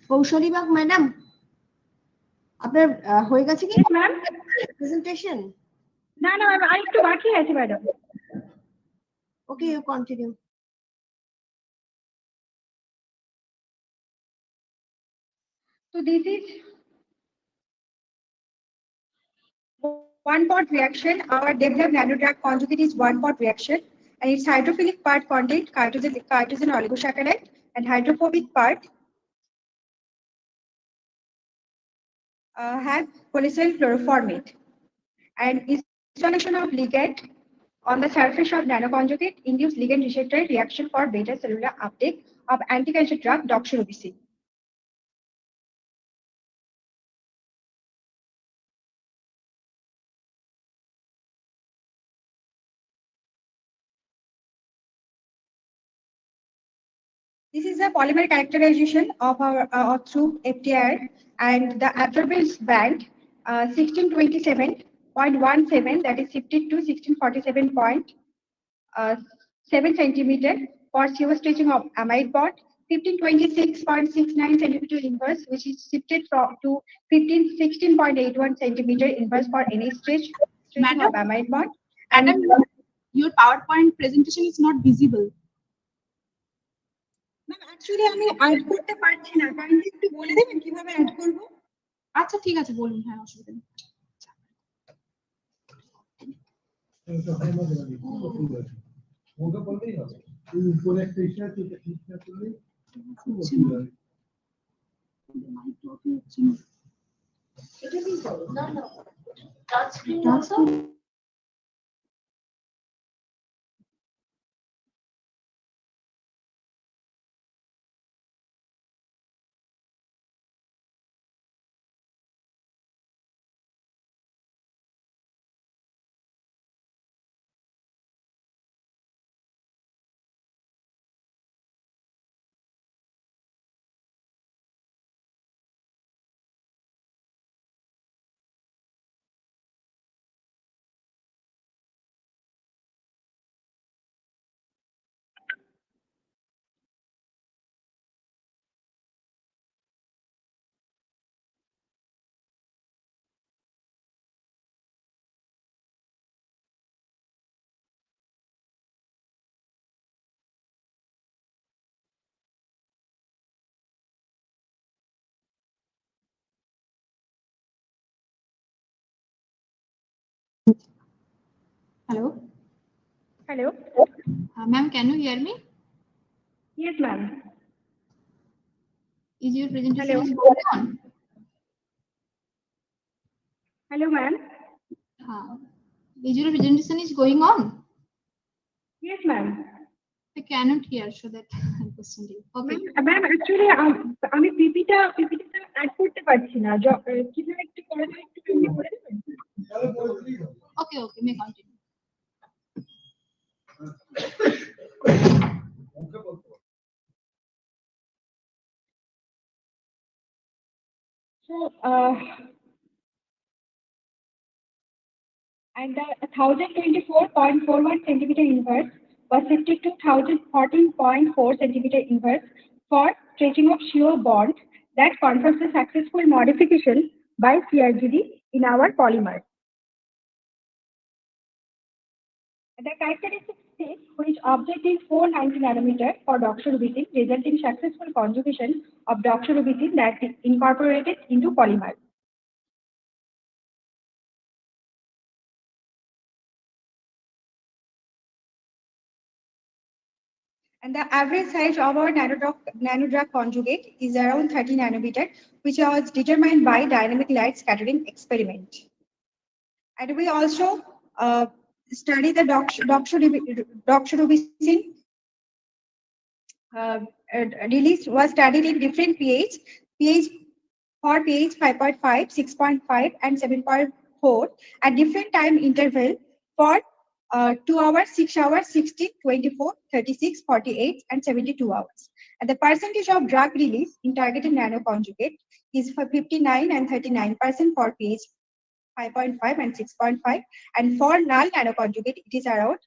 কৌশলী bug madam আপনার হয়ে গেছে কি ma'am presentation? না না ma'am আরেকটু বাকি আছে madam. Okay, you continue. So this is one pot reaction. Our developed nanodrug conjugate is one pot reaction, and its hydrophilic part contains hydrogen oligosaccharide and hydrophobic part have polycyl chloroformate. And installation of ligand on the surface of nanoconjugate induce ligand receptor reaction for beta cellular uptake of anti-cancer drug doxorubicin. This is the polymer characterization of our through FTIR, and the absorbance band 1627.17, that is shifted to 1647.7 centimeter for shear stretching of amide bond, 1526.69 centimeter inverse, which is shifted to 1516.81 centimeter inverse for any stretching Madam? of amide bond. And Madam, your PowerPoint presentation is not visible. Actually আমি add করতে পারছি না, kindly একটু বলে দেবেন কিভাবে add করব? আচ্ছা ঠিক আছে, বলুন, হ্যাঁ অসুবিধা নেই। Hello. Hello. Ma'am, can you hear me? Yes, ma'am. Is your presentation Hello. is going on? Hello, ma'am. Is your presentation is going on? Yes, ma'am. I cannot hear, so that I'm questioning. Okay. Ma'am actually আমি পিপিটা add করতে পারছি না, কিভাবে একটু করে দেবেন, একটু kindly বলে দেবেন? Okay, okay, may continue. So, and the 1024.41 centimeter inverse was shifted to 1014.4 centimeter inverse for stretching of shear bond that confirms the successful modification by CRGD in our polymer. The characteristic state which object is 490 nanometer for doxorubicin, resulting successful conjugation of doxorubicin that is incorporated into polymer. And the average size of our nanodrug conjugate is around 30 nanometer, which was determined by dynamic light scattering experiment. And we also study the doxorubicin release was studied in different pH for pH 5.5, 6.5, and 7.4 at different time interval for 2 hours, 6 hours, 16, 24, 36, 48, and 72 hours. And the percentage of drug release in targeted nanoconjugate is for 59 and 39% for pH 5.5 and 6.5, and for null nanoconjugate it is around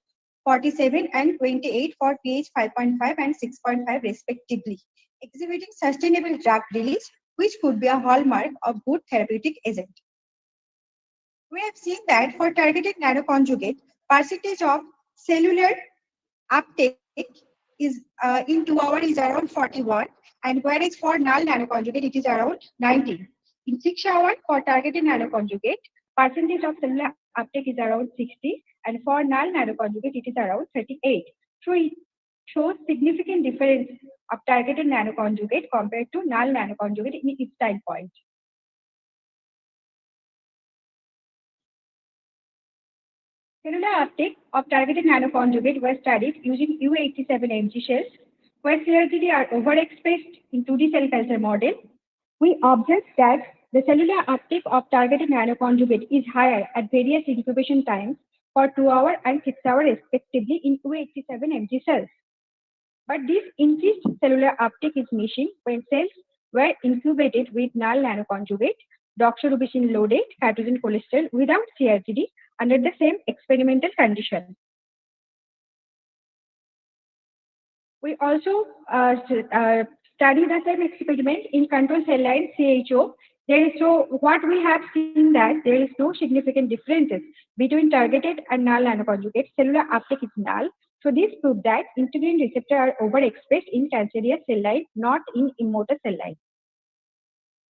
47 and 28 for pH 5.5 and 6.5 respectively, exhibiting sustainable drug release, which could be a hallmark of good therapeutic agent. We have seen that for targeted nanoconjugate, percentage of cellular uptake is in 2 hours is around 41, and whereas for null nanoconjugate it is around 19. In 6 hours for targeted nanoconjugate, percentage of cellular uptake is around 60, and for null nanoconjugate it is around 38. So it shows significant difference of targeted nanoconjugate compared to null nanoconjugate in its time point. Cellular uptake of targeted nanoconjugate was studied using U87MG cells, where CRGD are overexpressed in 2D cell culture model. We observed that the cellular uptake of targeted nanoconjugate is higher at various incubation times for 2 hours and 6 hours respectively in U87MG cells. But this increased cellular uptake is missing when cells were incubated with null nanoconjugate, doxorubicin loaded hydrogen cholesterol without CRTD under the same experimental condition. We also study the same experiment in control cell line CHO. So what we have seen that there is no significant differences between targeted and null nanoconjugate. Cellular uptake is null. So this proves that integrin receptors are overexpressed in cancerous cell line, not in immortal cell line.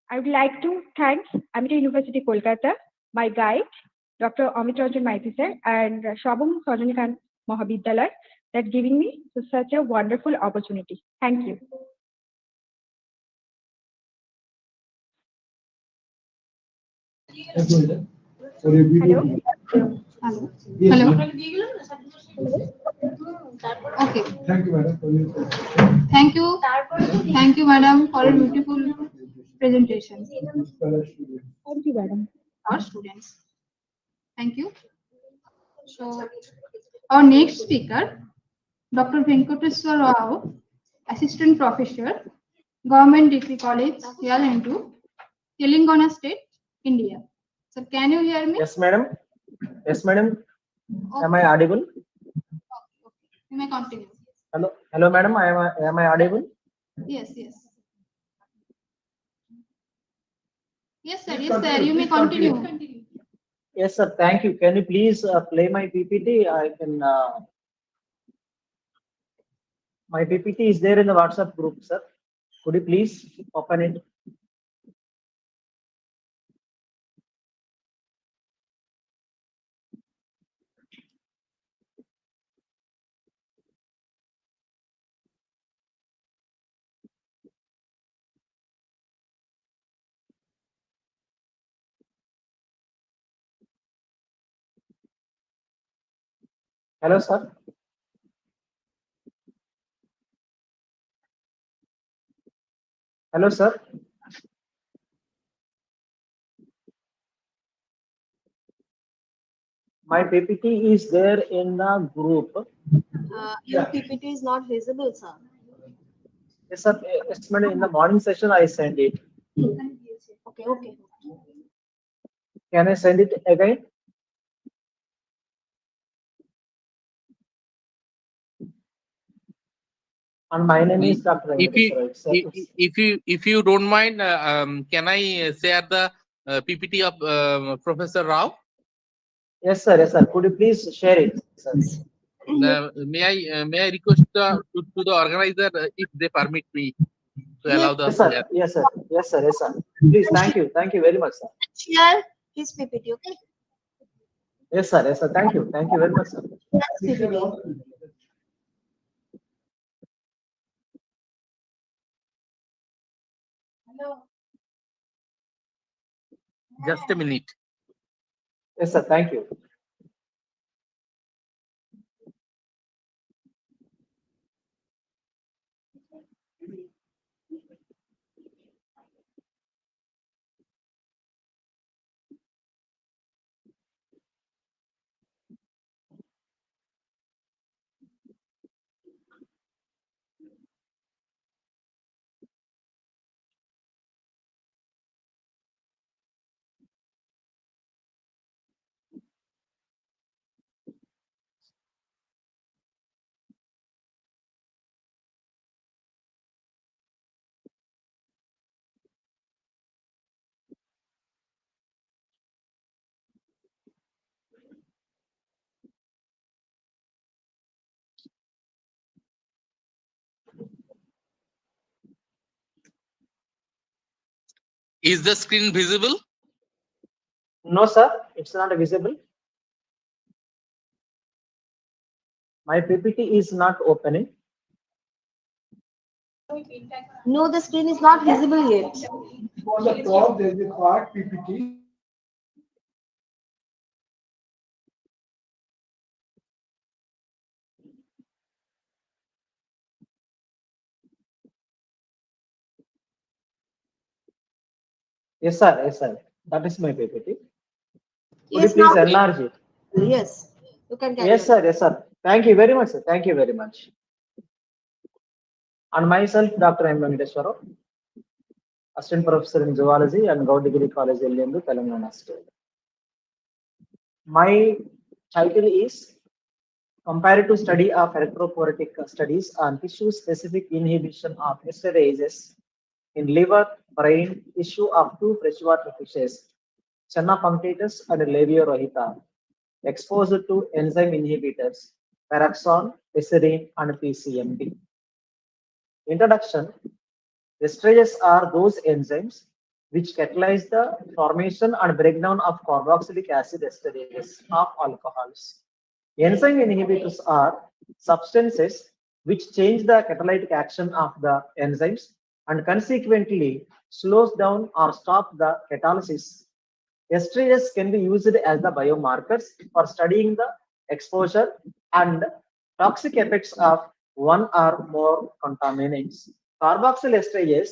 I would like to thank Amity University Kolkata, my guide, Dr. Amit Ranjan Maiti sir, and Sabang Sajanikanta Mahavidyalaya, that giving me such a wonderful opportunity. Thank you. Hello. Hello. Okay. Thank you, madam. Thank you. Thank you, madam, for a beautiful presentation. Thank you, madam. Our students. Thank you. So, our next speaker, Dr. Venkateswar Rao, Assistant Professor, Government Degree College, Yalantu, Telangana State, India. Sir, can you hear me? Yes, madam. Yes, madam. Okay. Am I audible? You may continue. Hello, hello, madam. Am I audible? Yes, yes. Yes, sir. Yes, sir. You may continue. Yes, sir. Thank you. Can you please play my PPT? I can. My PPT is there in the WhatsApp group, sir. Could you please open it? Hello, sir. Hello, sir. My PPT is there in the group. Your PPT is not visible, sir. Yes, sir. Yes, madam. In the morning session, I sent it. Okay, okay. Can I send it again? And my name is Dr. If you don't mind, can I share the PPT of Professor Rao? Yes, sir. Yes, sir. Could you please share it, sir? May I request to the organizer if they permit me to allow the Yes, sir. Yes, sir. Yes, sir. Yes, sir. Please, thank you. Thank you very much, sir. Share his PPT, okay? Yes, sir. Yes, sir. Thank you. Thank you very much, sir. Just a minute. Yes, sir. Thank you. Is the screen visible? No, sir. It's not visible. My PPT is not opening. No, the screen is not visible yet. On the top, there is a part PPT. Yes, sir. Yes, sir. That is my PPT. Could Yes, you please now- enlarge it? Yes, you can carry Yes, on. sir. Yes, sir. Thank you very much, sir. Thank you very much. And myself, Dr. M. Venkateswara, Assistant Professor in Zoology and Gaudigiri College, Ellendu, Telangana State. My title is Comparative Study of Electrophoretic Studies on Tissue-Specific Inhibition of Esterases in Liver, Brain, Tissue of two freshwater fishes, Channa punctatus and Leviorohita, exposed to enzyme inhibitors, Paraxon, Eserine, and PCMB. Introduction. Esterases are those enzymes which catalyze the formation and breakdown of carboxylic acid esterases of alcohols. Enzyme inhibitors are substances which change the catalytic action of the enzymes and consequently slows down or stop the catalysis. Esterases can be used as the biomarkers for studying the exposure and toxic effects of one or more contaminants. Carboxyl esterases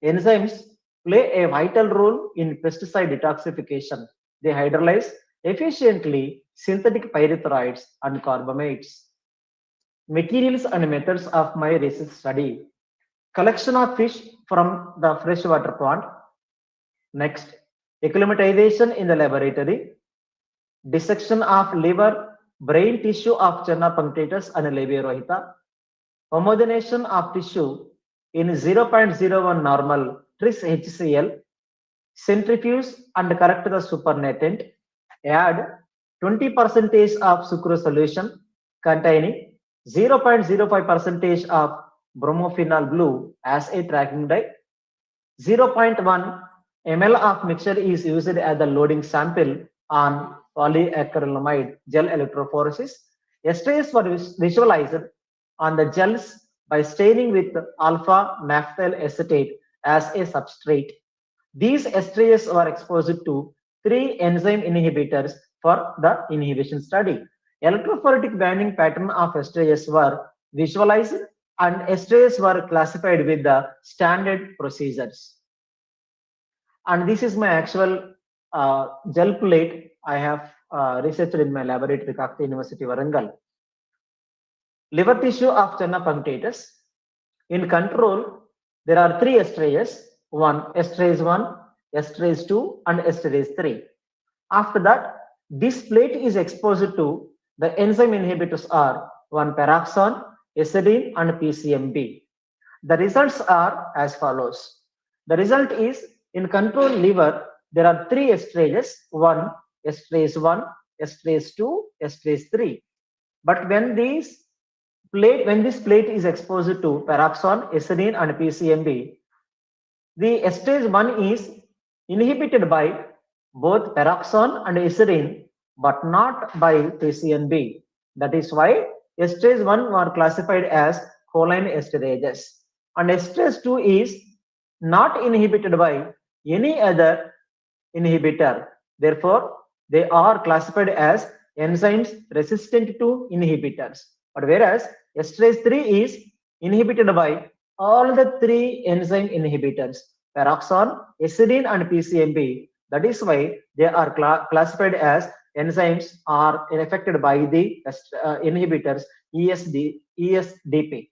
enzymes play a vital role in pesticide detoxification. They hydrolyze efficiently synthetic pyrethroids and carbamates. Materials and methods of my research study. Collection of fish from the freshwater pond. Next, acclimatization in the laboratory. Dissection of liver, brain tissue of Channa punctatus and Leviorohita. Homogenization of tissue in 0.01 normal tris HCl. Centrifuge and correct the supernatant. Add 20% of sucrose solution containing 0.05% of bromophenol blue as a tracking dye. 0.1 ml of mixture is used as the loading sample on polyacrylamide gel electrophoresis. Esterases were visualized on the gels by staining with alpha naphthyl acetate as a substrate. These esterases were exposed to 3 enzyme inhibitors for the inhibition study. Electrophoretic binding pattern of esterases were visualized and esterases were classified with the standard procedures. And this is my actual gel plate I have researched in my laboratory, Kakti University, Warangal. Liver tissue of Channa punctatus. In control, there are 3 esterases, esterase 1, esterase 2, and esterase 3. After that, this plate is exposed to the enzyme inhibitors are 1 Paraxon, Eserine, and PCMB. The results are as follows. The result is in control liver, there are 3 esterases, 1 esterase 1, esterase 2, esterase 3. But when this plate is exposed to Paraxon, Eserine, and PCMB, the esterase 1 is inhibited by both Paraxon and Eserine, but not by PCMB. That is why esterase 1 were classified as choline esterases. And esterase 2 is not inhibited by any other inhibitor. Therefore, they are classified as enzymes resistant to inhibitors. But whereas esterase 3 is inhibited by all the 3 enzyme inhibitors, Paraxon, Eserine, and PCMB. That is why they are classified as enzymes are affected by the inhibitors ESDP.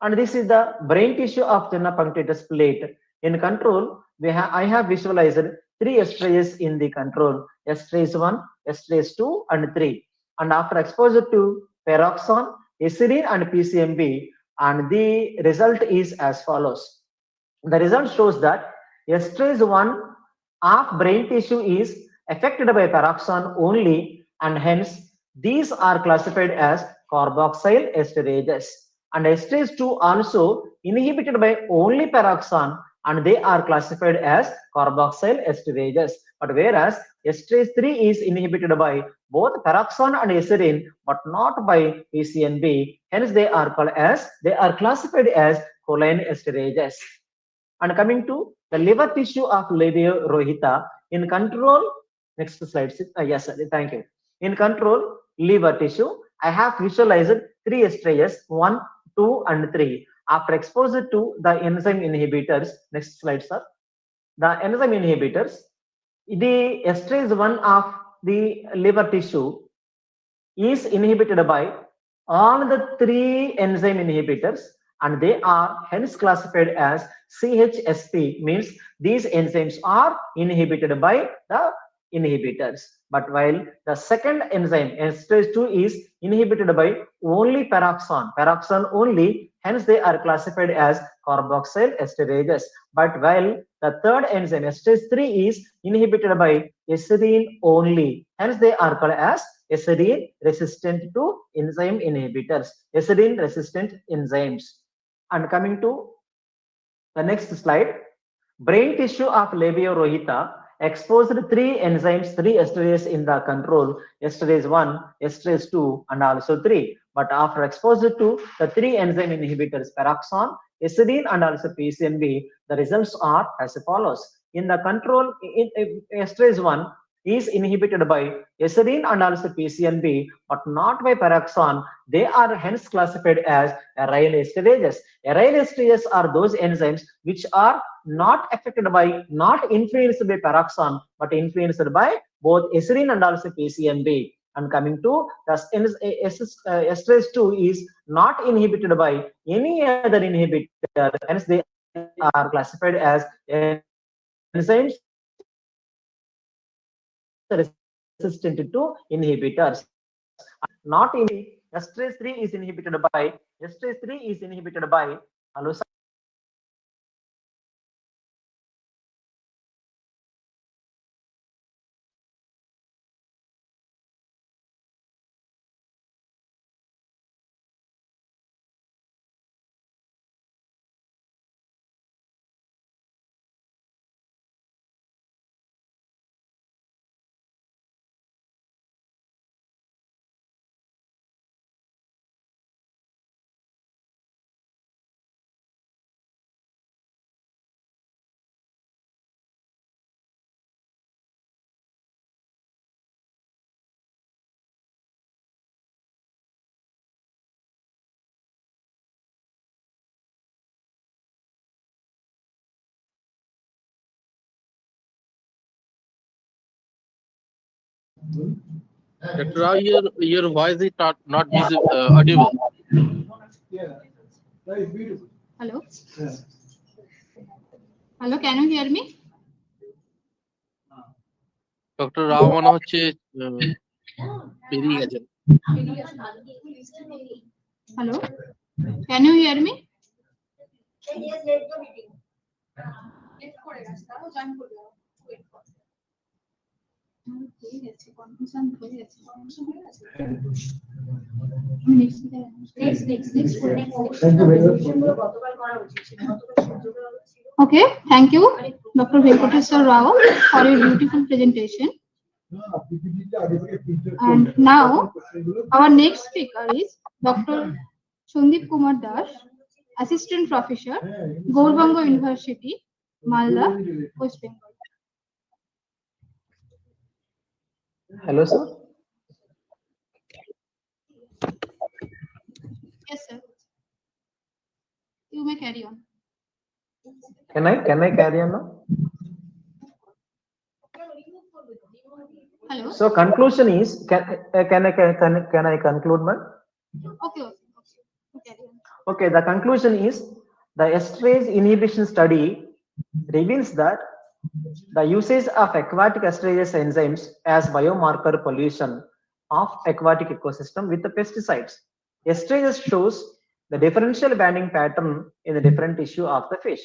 And this is the brain tissue of Channa punctatus plate. In control, I have visualized 3 esterases in the control, esterase 1, esterase 2, and 3. And after exposure to Paraxon, Eserine, and PCMB, and the result is as follows. The result shows that esterase 1 of brain tissue is affected by Paraxon only, and hence these are classified as carboxyl esterases. And esterase 2 also inhibited by only Paraxon, and they are classified as carboxyl esterases. But whereas esterase 3 is inhibited by both Paraxon and Eserine, but not by PCNB, hence they are classified as choline esterases. And coming to the liver tissue of Leviorohita, in control, next slide. Yes, sir, thank you. In control liver tissue, I have visualized 3 esterases, 1, 2, and 3. After exposure to the enzyme inhibitors, next slide, sir. The enzyme inhibitors, the esterase 1 of the liver tissue is inhibited by all the 3 enzyme inhibitors, and they are hence classified as CHSP, means these enzymes are inhibited by the inhibitors. But while the second enzyme, esterase 2, is inhibited by only peroxan only, hence they are classified as carboxyl esterases. But while the third enzyme, esterase 3, is inhibited by acidine only, hence they are called as acidine resistant to enzyme inhibitors, acidine resistant enzymes. And coming to the next slide, brain tissue of Labio rohita exposed three enzymes, three esterases in the control, esterase 1, esterase 2, and also 3. But after exposure to the three enzyme inhibitors, peroxan, acidine, and also PCNB, the results are as follows. In the control, esterase 1 is inhibited by acidine and also PCNB, but not by peroxan. They are hence classified as aryl esterases. Aryl esterases are those enzymes which are not affected by, not influenced by peroxan, but influenced by both acidine and also PCNB. And coming to the esterase 2 is not inhibited by any other inhibitor, hence they are classified as enzymes resistant to inhibitors. Not in esterase 3 is inhibited by allosa. Dr. Rao, your voice is not visible, audible. Hello. Hello, can you hear me? Doctor Rao মনে হচ্ছে বেরিয়ে গেছেন। Hello, can you hear me? Okay, thank you, Dr. Venkateswar Rao, for your beautiful presentation. And now, our next speaker is Dr. Sandeep Kumar Das, Assistant Professor, Gaurbanga University, Malda, West Bengal. Hello, sir. Yes, sir. You may carry on. Can I carry on now? Hello. So conclusion is, can I conclude, man? Okay. Carry on. Okay, the conclusion is the esterase inhibition study reveals that the usage of aquatic esterase enzymes as biomarker pollution of aquatic ecosystem with the pesticides. Esterase shows the differential banding pattern in the different tissue of the fish.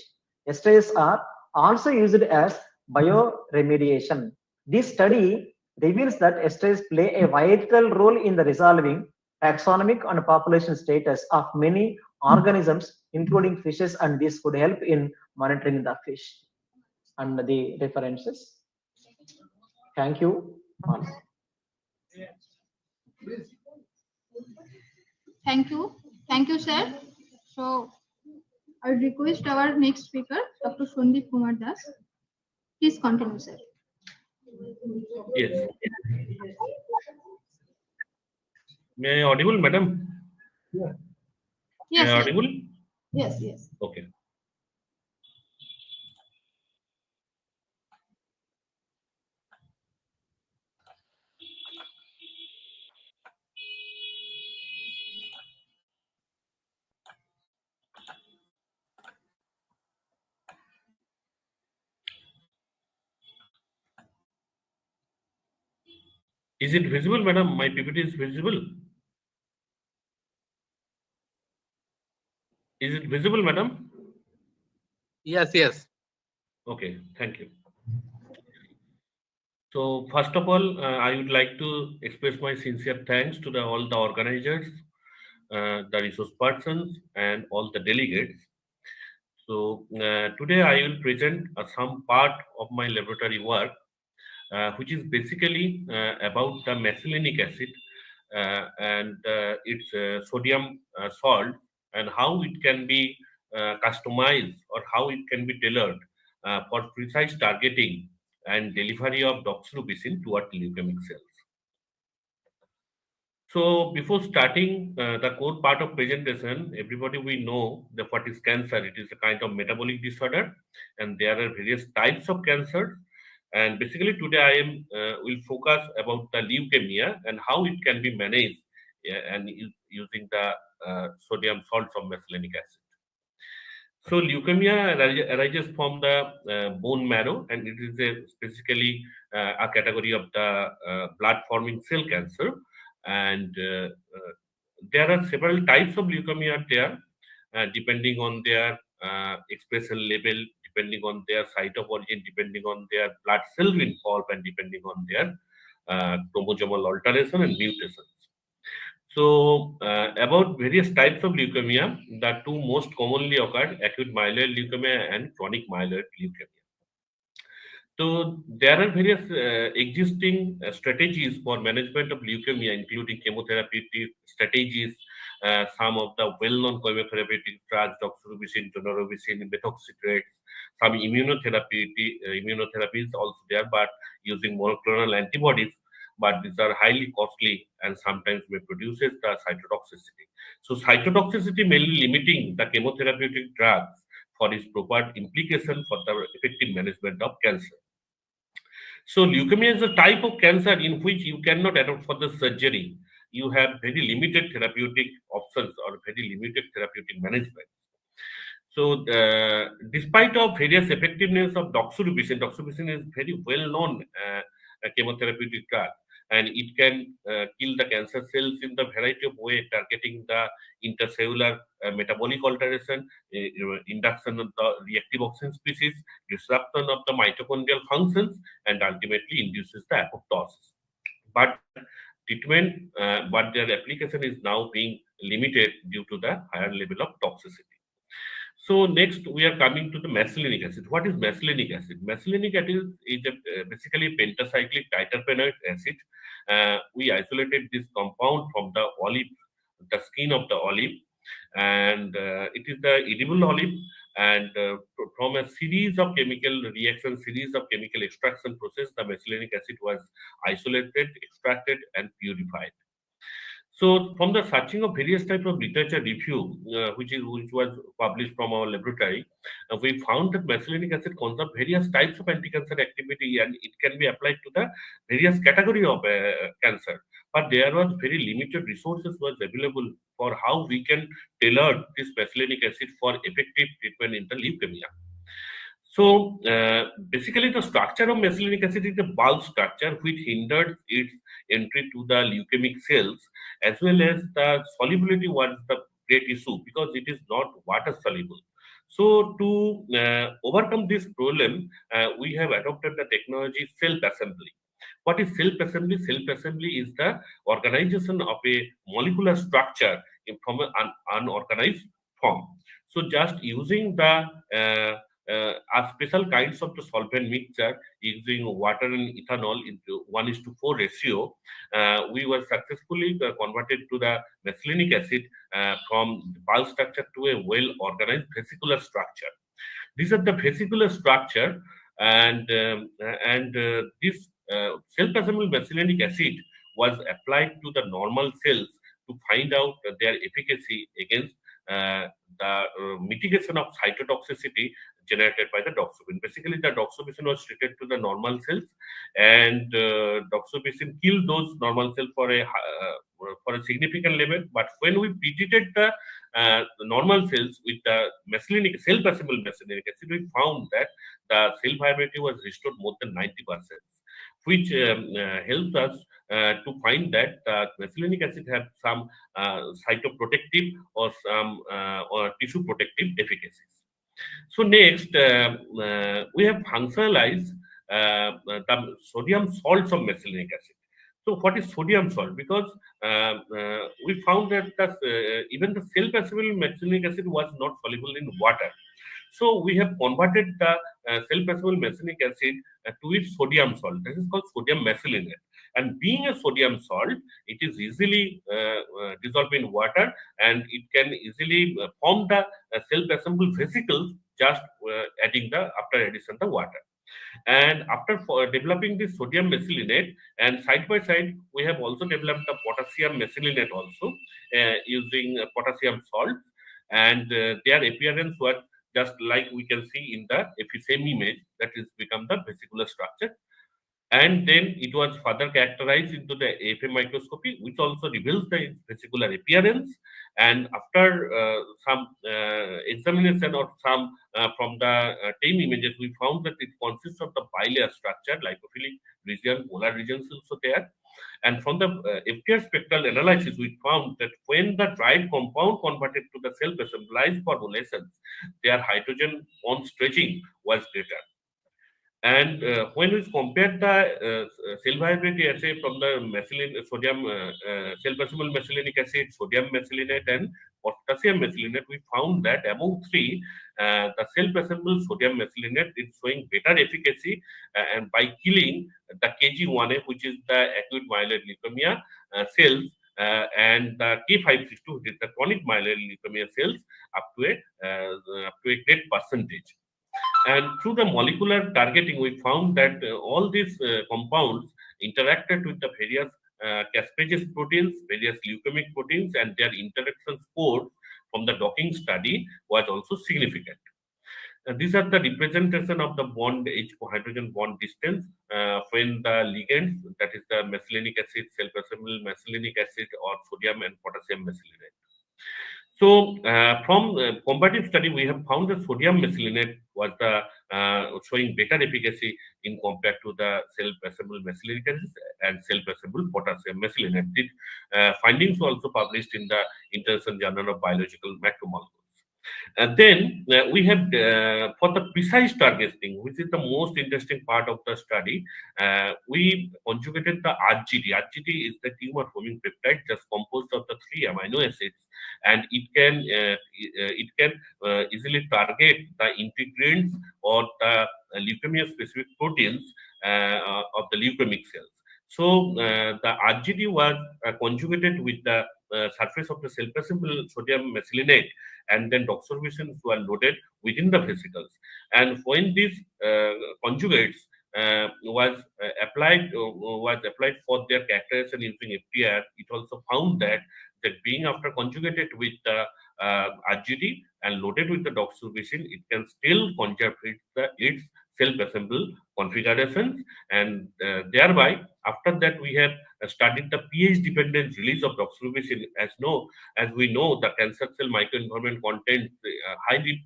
Esterases are also used as bioremediation. This study reveals that esterases play a vital role in the resolving taxonomic and population status of many organisms, including fishes, and this could help in monitoring the fish. And the references. Thank you. Thank you, sir. So, I would request our next speaker, Dr. Sandeep Kumar Das. Please continue, sir. Yes. May I audible, madam? Yes. May I audible? Yes. Okay. Is it visible, madam? My PPT is visible. Is it visible, madam? Yes, yes. Okay, thank you. So first of all, I would like to express my sincere thanks to all the organizers, the resource persons, and all the delegates. So today I will present some part of my laboratory work, which is basically about the methylenic acid and its sodium salt, and how it can be customized or how it can be tailored for precise targeting and delivery of doxorubicin toward leukemic cells. So before starting the core part of presentation, everybody we know that what is cancer. It is a kind of metabolic disorder, and there are various types of cancer. And basically today I am will focus about the leukemia and how it can be managed and using the sodium salts of methylenic acid. So leukemia arises from the bone marrow, and it is basically a category of the blood-forming cell cancer. And there are several types of leukemia there, depending on their expression level, depending on their site of origin, depending on their blood cell involved, and depending on their chromosomal alteration and mutations. So, about various types of leukemia, the two most commonly occurred, acute myeloid leukemia and chronic myeloid leukemia. So, there are various existing strategies for management of leukemia, including chemotherapeutic strategies, some of the well-known chemotherapeutic drugs, doxorubicin, daunorubicin, methoxytrates, some immunotherapies also there, but using monoclonal antibodies, but these are highly costly and sometimes may produces the cytotoxicity. So cytotoxicity mainly limiting the chemotherapeutic drugs for its proper implication for the effective management of cancer. So leukemia is a type of cancer in which you cannot adopt for the surgery. You have very limited therapeutic options or very limited therapeutic management. So, despite of various effectiveness of doxorubicin, doxorubicin is very well known chemotherapeutic drug, and it can kill the cancer cells in the variety of way, targeting the intercellular metabolic alteration, induction of the reactive oxygen species, disruption of the mitochondrial functions, and ultimately induces the apoptosis. But but their application is now being limited due to the higher level of toxicity. So next we are coming to the methylenic acid. What is methylenic acid? Methylenic acid is basically pentacyclic diterpenoic acid. We isolated this compound from the olive, the skin of the olive, and it is the edible olive. And from a series of chemical reactions, series of chemical extraction process, the methylenic acid was isolated, extracted, and purified. So, from the searching of various type of literature review, which was published from our laboratory, we found that methylenic acid conserve various types of anti-cancer activity, and it can be applied to the various category of cancer. But there was very limited resources was available for how we can tailor this methylenic acid for effective treatment in the leukemia. So basically, the structure of methylenic acid is a bulk structure which hinders its entry to the leukemic cells, as well as the solubility was the great issue because it is not water soluble. So to overcome this problem, we have adopted the technology self-assembly. What is self-assembly? Self-assembly is the organization of a molecular structure from an unorganized form. So just using the special kinds of the solvent mixture using water and ethanol into 1:4 ratio, we were successfully converted to the methylenic acid from bulk structure to a well-organized vesicular structure. These are the vesicular structure, and this self-assembled methylenic acid was applied to the normal cells to find out their efficacy against mitigation of cytotoxicity generated by the doxorubicin. Basically, the doxorubicin was treated to the normal cells, and doxorubicin killed those normal cells for a significant level. But when we treated the normal cells with the self-assembled methylenic acid, we found that the cell viability was restored more than 90%, which helps us to find that methylenic acid have some cytoprotective or some or tissue protective efficacies. So next, we have functionalized the sodium salts of methylenic acid. So what is sodium salt? Because we found that even the self-assembled methylenic acid was not soluble in water. So we have converted the self-assembled methylenic acid to its sodium salt. This is called sodium methylate. And being a sodium salt, it is easily dissolved in water, and it can easily form the self-assembled vesicles just adding the after addition the water. And after developing this sodium methylate, and side by side, we have also developed the potassium methylate also using potassium salt, and their appearance was just like we can see in the same image, that is become the vesicular structure. And then it was further characterized into the AFM microscopy, which also reveals the vesicular appearance. And after some examination or some from the TAME images, we found that it consists of the bilayer structure, lipophilic region, polar regions also there. And from the FTR spectral analysis, we found that when the dried compound converted to the self-assembled formulations, their hydrogen bond stretching was greater. And when we compare the cell viability assay from the sodium self-assembled methylenic acid, sodium methylate, and potassium methylate, we found that among three, the self-assembled sodium methylate is showing better efficacy and by killing the KG1A, which is the acute myeloid leukemia cells, and the K562, which is the chronic myeloid leukemia cells, up to a great percentage. And through the molecular targeting, we found that all these compounds interacted with the various caspases proteins, various leukemic proteins, and their interaction scores from the docking study was also significant. These are the representation of the bond H hydrogen bond distance when the ligands, that is the methylenic acid, self-assembled methylenic acid, or sodium and potassium methylate. So from comparative study, we have found that sodium methylate was the showing better efficacy in compared to the self-assembled methylenic acid and self-assembled potassium methylate. These findings were also published in the International Journal of Biological Macromolecules. And then we have for the precise targeting, which is the most interesting part of the study, we conjugated the RGD. RGD is the tumor forming peptide, just composed of the 3 amino acids, and it can easily target the integrants or the leukemia specific proteins of the leukemic cells. So the RGD was conjugated with the surface of the self-assembled sodium methylate, and then doxorubicins were loaded within the vesicles. And when these conjugates was applied for their characterization using FTR, it also found that being after conjugated with the RGD and loaded with the doxorubicin, it can still conserve its self-assembled configurations, and thereby after that we have studied the pH-dependent release of doxorubicin. As we know, the cancer cell microenvironment contains highly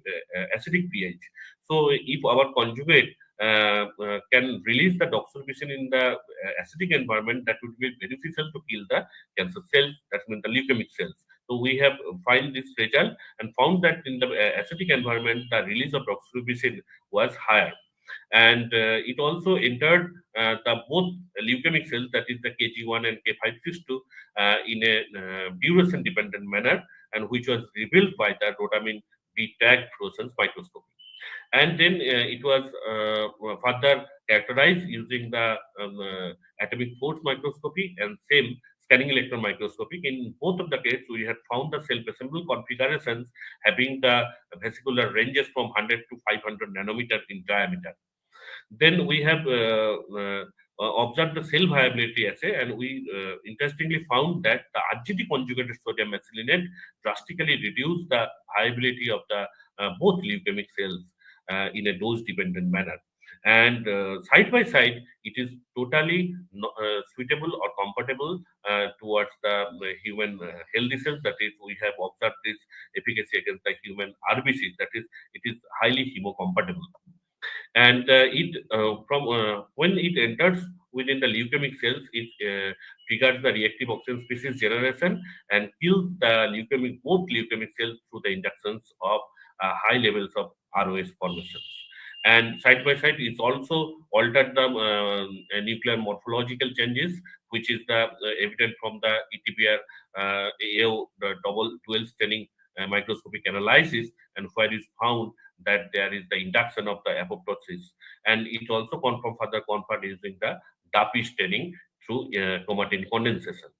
acidic pH. So if our conjugate can release the doxorubicin in the acidic environment, that would be beneficial to kill the cancer cells, that means the leukemic cells. So we have found this result and found that in the acidic environment, the release of doxorubicin was higher. And it also entered the both leukemic cells, that is the KG1 and K562, in a duration dependent manner, and which was revealed by the rotamine B tag fluorescence microscopy. And then it was further characterized using the atomic force microscopy and same scanning electron microscopy. In both of the cases, we had found the self-assembled configurations having the vesicular ranges from 100 to 500 nanometers in diameter. Then we have observed the cell viability assay, and we interestingly found that the RGD conjugated sodium methylate drastically reduced the viability of the both leukemic cells in a dose-dependent manner. And side by side, it is totally suitable or compatible towards the human healthy cells. That is, we have observed this efficacy against the human RBC. That is, it is highly hemocompatible. And when it enters within the leukemic cells, it triggers the reactive oxygen species generation and kills the both leukemic cells through the inductions of high levels of ROS formations. And side by side, it's also altered the nuclear morphological changes, which is the evident from the ETBR AO, the double dual staining microscopic analysis, and where is found that there is the induction of the apoptosis. And it also further confirmed using the DAPI staining through chromatin condensation.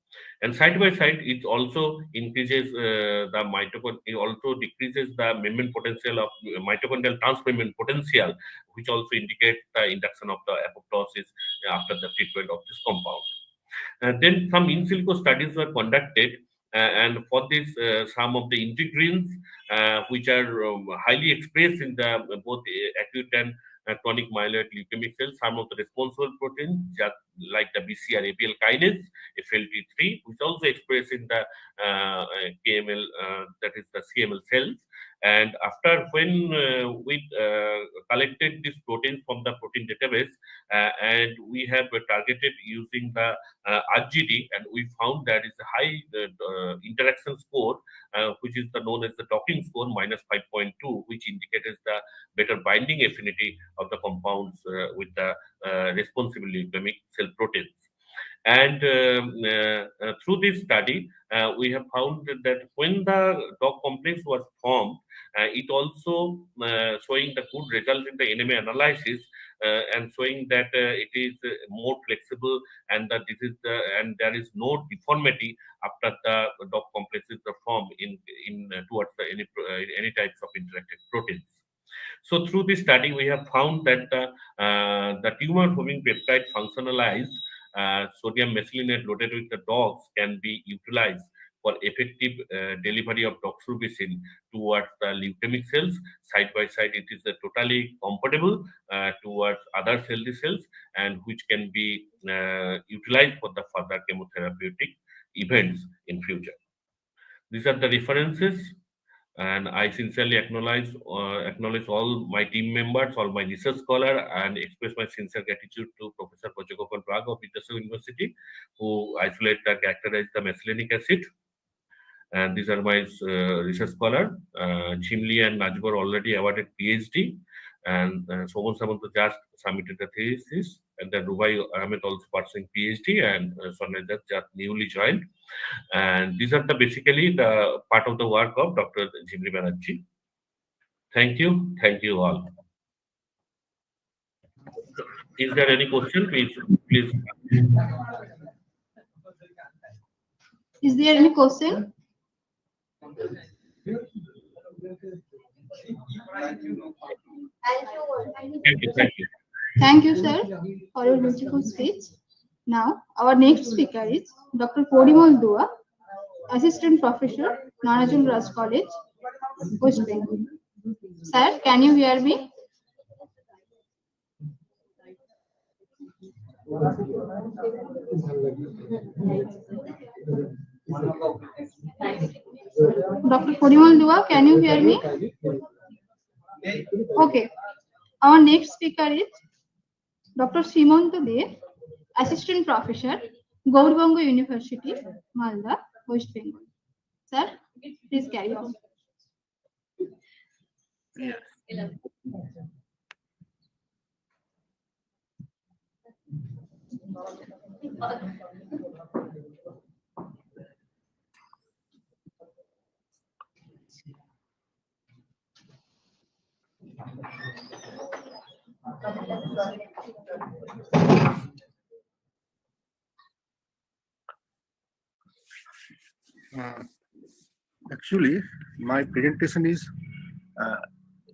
And side by side, it also increases the mitochondria, it also decreases the membrane potential of mitochondrial transmembrane potential, which also indicates the induction of the apoptosis after the treatment of this compound. Then some in silico studies were conducted, and for this, some of the integrins which are highly expressed in the both acute and chronic myeloid leukemic cells, some of the responsible proteins, just like the BCR-ABL kinase, FLT3, which also expressed in the KML, that is the CML cells. And after when we collected these proteins from the protein database, and we have targeted using the RGD, and we found that is a high interaction score, which is known as the docking score -5.2, which indicates the better binding affinity of the compounds with the responsible leukemic cell proteins. And through this study, we have found that when the DOC complex was formed, it also showing the good result in the NMA analysis, and showing that it is more flexible, and that this is and there is no deformity after the DOC complexes are formed in towards the any types of interactive proteins. So through this study, we have found that the tumor-forming peptide functionalized sodium mesylate loaded with the DOCs can be utilized for effective delivery of doxorubicin towards the leukemic cells. Side by side, it is totally compatible towards other healthy cells, and which can be utilized for the further chemotherapeutic events in future. These are the references, and I sincerely acknowledge all my team members, all my research scholar, and express my sincere gratitude to Professor Prajogopan Prag of Vidyasagar University, who isolate and characterize the methylenic acid. And these are my research scholar. Jimli and Najbar already awarded PhD, and Soman Samanta just submitted the thesis, and then Rubai Ahmed also pursuing PhD, and Sonia just newly joined. And these are basically the part of the work of Dr. Jimli Banerjee. Thank you all. Is there any question? Please. Is there any question? Thank you. Thank you, sir, for your beautiful speech. Now, our next speaker is Dr. Porimal Dua, Assistant Professor, Narajul Raj College, West Bengal. Sir, can you hear me? Dr. Porimal Dua, can you hear me? Okay. Our next speaker is Dr. Simanta Dev, Assistant Professor, Gaurabanga University, Malda, West Bengal. Sir, please carry on. Actually, my presentation is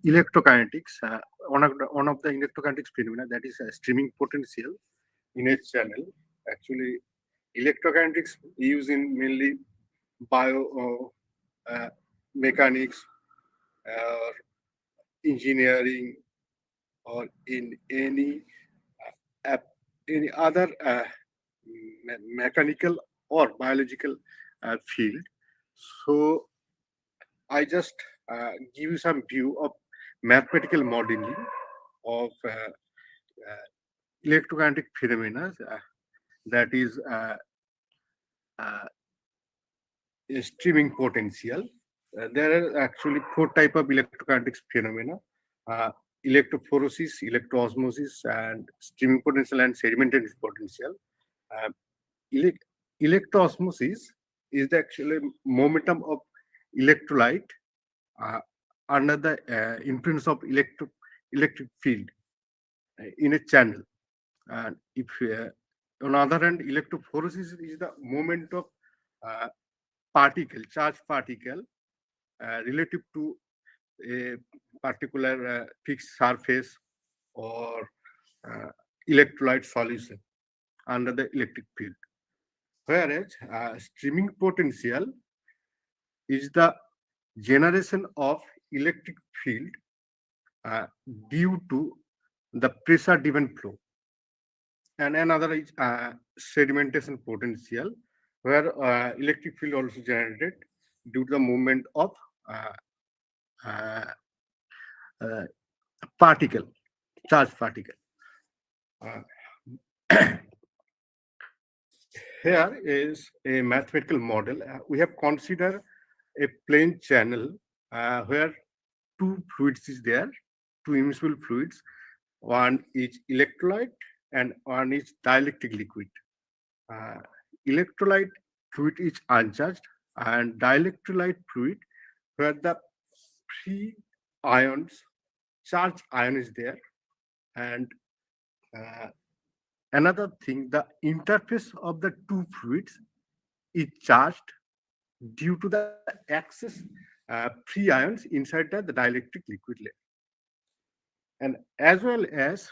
electrokinetics. One of the electrokinetics phenomena, that is streaming potential in a channel. Actually, electrokinetics used in mainly bio mechanics, engineering, or in any other mechanical or biological field. So I just give you some view of mathematical modeling of electrokinetic phenomena, that is a streaming potential. There are actually four type of electrokinetic phenomena: electrophoresis, electroosmosis, and streaming potential and sedimentary potential. Uh, Electroosmosis is the actual momentum of electrolyte uh, under the influence of electric field in a channel. And if on the other hand, electrophoresis is the moment of uh, charge particle relative to a particular fixed surface or electrolyte solution under the electric field. Whereas streaming potential is the generation of electric field uh, due to the pressure driven flow. And another is sedimentation potential, where electric field also generated due to the movement of uh, uh, uh, particle, charge particle. Uh, Here is a mathematical model. We have considered a plane channel where two fluids is there, two immiscible fluids. One is electrolyte and one is dielectric liquid. Uh, Electrolyte fluid is uncharged and dielectrolyte fluid where the free ions, charged ion is there. And uh, another thing, the interface of the two fluids is charged due to the excess free ions inside the dielectric liquid layer. And as well as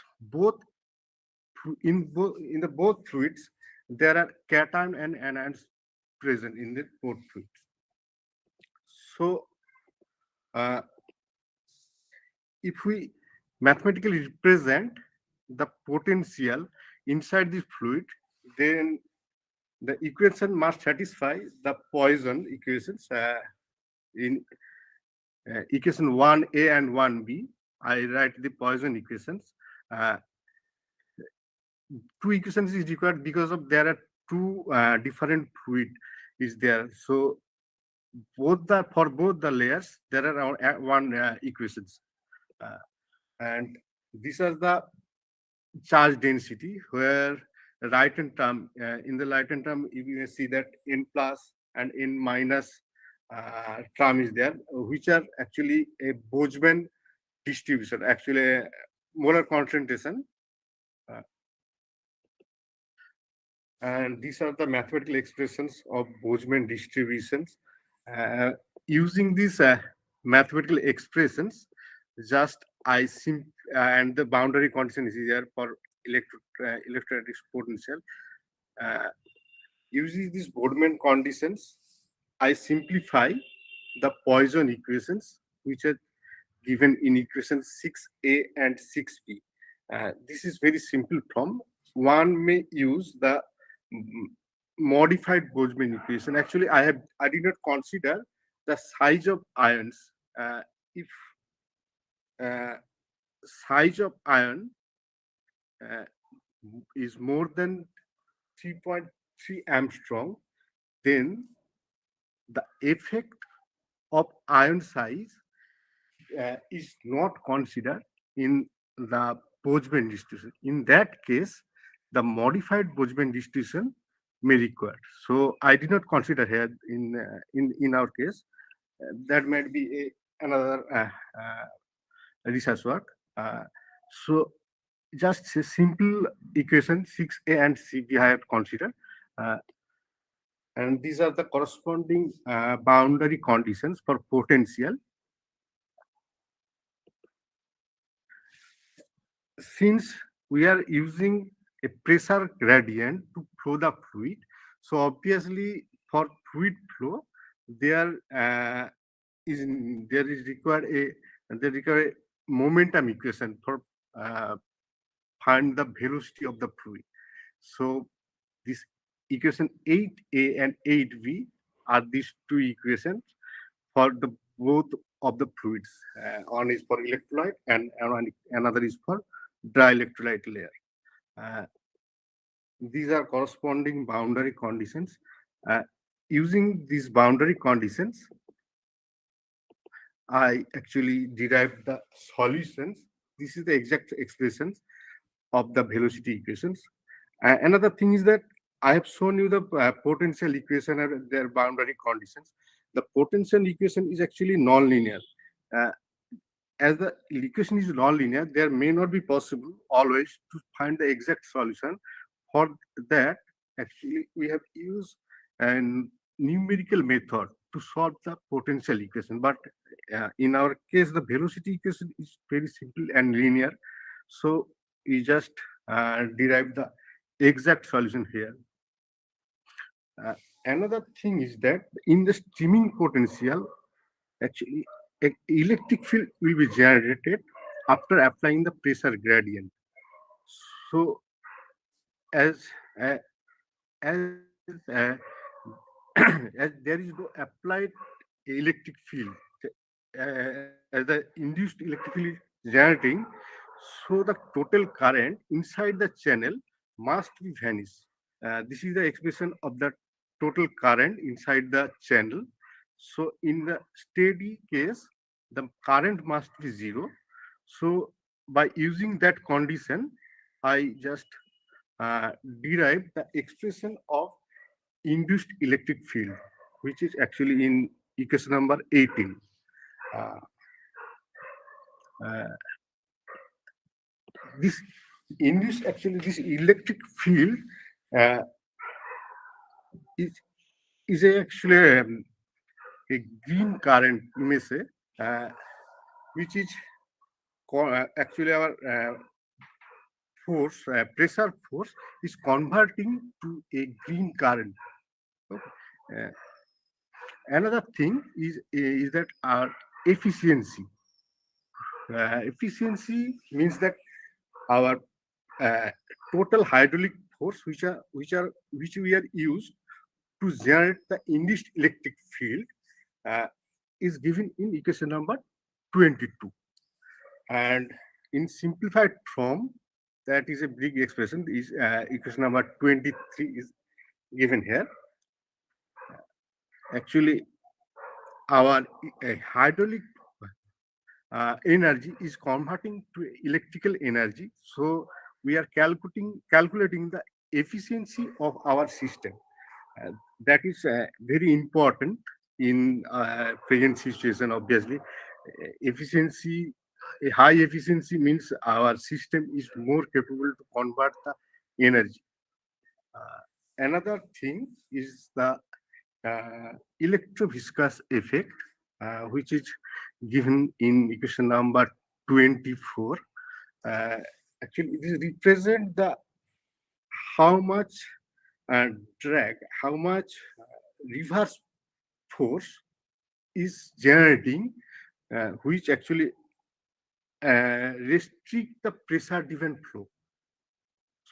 in the both fluids, there are cation and anions present in the both fluids. So uh, if we mathematically represent the potential inside the fluid, then the equation must satisfy the Poisson equations in equation 1a and 1b. I write the Poisson equations. Two equations is required because of there are two different fluid is there. So for both the layers there are one equations, and these are the charge density, where right hand term in the right hand term you may see that n plus and n minus term is there, which are actually a Boltzmann distribution, actually a molar concentration. And these are the mathematical expressions of Boltzmann distributions. Using these mathematical expressions, just and the boundary condition is here for electrostatic potential. Using these Boltzmann conditions, I simplify the Poisson equations, which are given in equation 6a and 6b. This is very simple form. One may use the modified Boltzmann equation. Actually, I did not consider the size of ions. If size of ion is more than 3.3 Armstrong, then the effect of ion size is not considered in the Boltzmann distribution. In that case, the modified Boltzmann distribution may require. So I did not consider here in our case. That might be another research work. So just a simple equation 6a and 6b I have considered. And these are the corresponding boundary conditions for potential. Since we are using a pressure gradient to flow the fluid, so obviously for fluid flow there is required a momentum equation for find the velocity of the fluid. So this equation 8a and 8b are these two equations for the both of the fluids. One is for electrolyte and another is for dry electrolyte layer. Uh, these are corresponding boundary conditions. Using these boundary conditions, I actually derived the solutions. This is the exact expressions of the velocity equations. Another thing is that I have shown you the potential equation and their boundary conditions. The potential equation is actually non-linear. Uh, as the equation is non-linear, there may not be possible always to find the exact solution. For that, actually, we have used a numerical method to solve the potential equation. But in our case, the velocity equation is very simple and linear. So we just derive the exact solution here. Another thing is that in the streaming potential, actually, an electric field will be generated after applying the pressure gradient. So, as uh, as as there is no applied electric field, as the induced electric field is generating, so the total current inside the channel must be vanished. This is the expression of the total current inside the channel. So in the steady case, the current must be zero. So by using that condition, I just derived the expression of induced electric field, which is actually in equation number 18. Uh, uh, this induced, actually, this electric field uh, is actually a green current, you may say, which is actually our force, pressure force is converting to a green current. Okay. Another thing is that our efficiency. Efficiency means that our total hydraulic force, which we are used to generate the induced electric field, is given in equation number 22. And in simplified form, that is a big expression. Is equation number 23 is given here. Actually, our hydraulic energy is converting to electrical energy. So we are calculating the efficiency of our system. That is very important in present situation. Obviously, efficiency, a high efficiency means our system is more capable to convert the energy. Another thing is the electroviscous effect, which is given in equation number 24. Actually, this represents the how much drag, how much reverse force is generating, which actually restrict the pressure driven flow.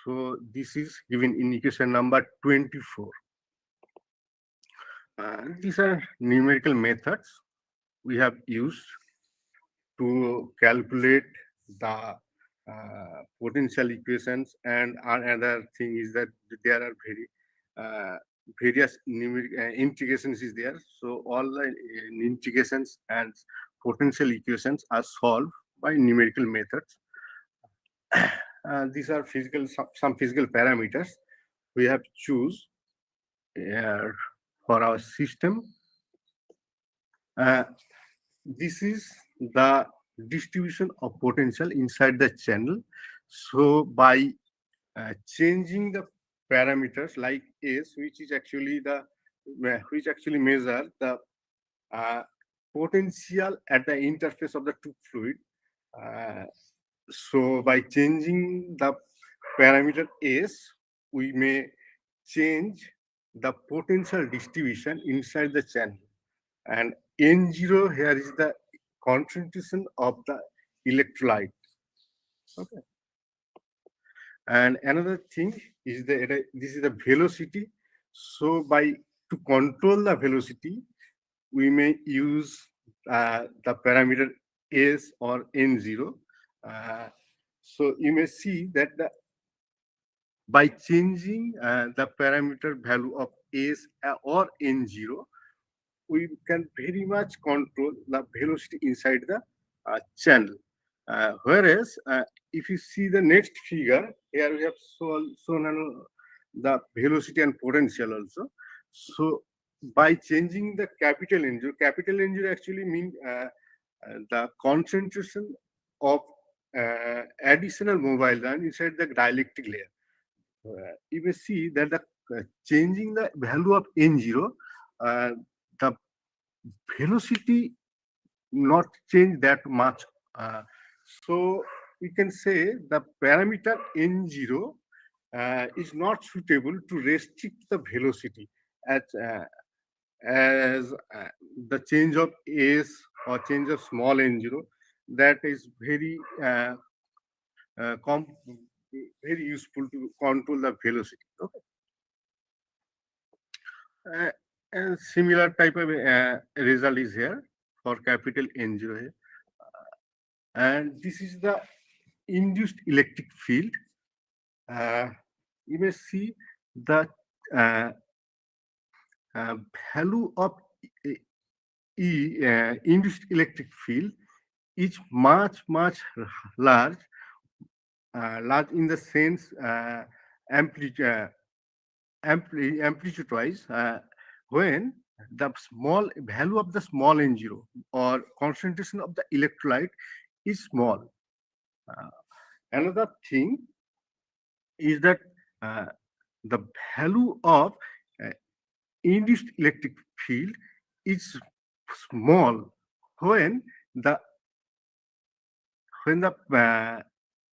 So this is given in equation number 24. These are numerical methods we have used to calculate the potential equations, and another thing is that there are various numeric integrations is there. So all the integrations and potential equations are solved by numerical methods. These are some physical parameters we have choose for our system. This is the distribution of potential inside the channel. So by changing the parameters like S, which actually measure the potential at the interface of the two fluid. So by changing the parameter S, we may change the potential distribution inside the channel. And N0 here is the concentration of the electrolyte. Okay. And another thing is that this is the velocity. So to control the velocity, we may use the parameter S or N0. So you may see that by changing the parameter value of S or N0, we can very much control the velocity inside the channel. Whereas if you see the next figure, here we have shown the velocity and potential also. So by changing the capital N0 actually mean the concentration of additional mobile ion inside the dielectric layer. You may see that the changing the value of N0, the velocity not change that much. So we can say the parameter N0 is not suitable to restrict the velocity as the change of S or change of small N0, that is very very useful to control the velocity. Okay. And similar type of result is here for capital N0 here. And this is the induced electric field. You may see the value of induced electric field is much large, large in the sense amplitude wise, when the small value of the small N0 or concentration of the electrolyte is small. Another thing is that the value of induced electric field is small when the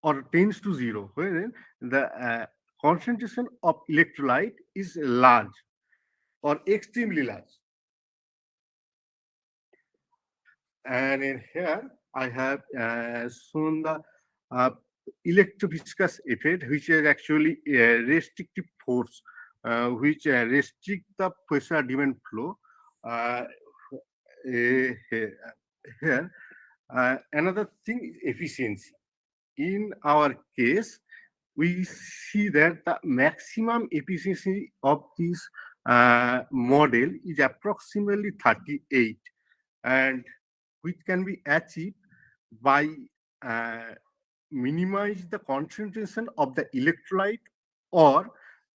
or tends to zero, when the concentration of electrolyte is large or extremely large. And in here I have shown the electroviscous effect, which is actually a restrictive force which restrict the pressure demand flow. Here another thing is efficiency. In our case, we see that the maximum efficiency of this model is approximately 38, and which can be achieved by minimize the concentration of the electrolyte or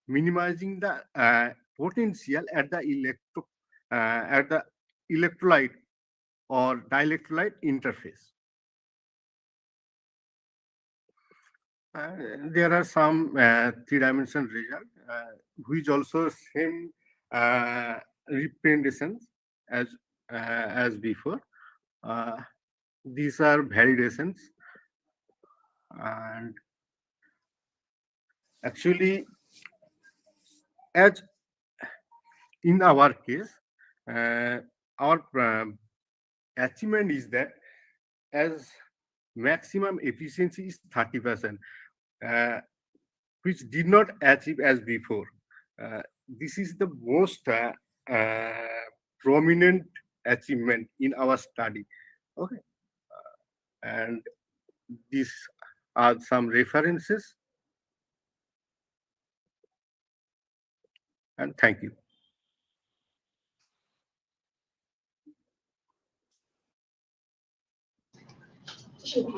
minimizing the potential at the electrolyte or dielectrolyte interface. There are some three-dimensional result which also same representations as before. These are validations, and actually, as in our case, our achievement is that as maximum efficiency is 30%, which did not achieve as before. This is the most prominent achievement in our study. Okay, and these are some references. And thank you.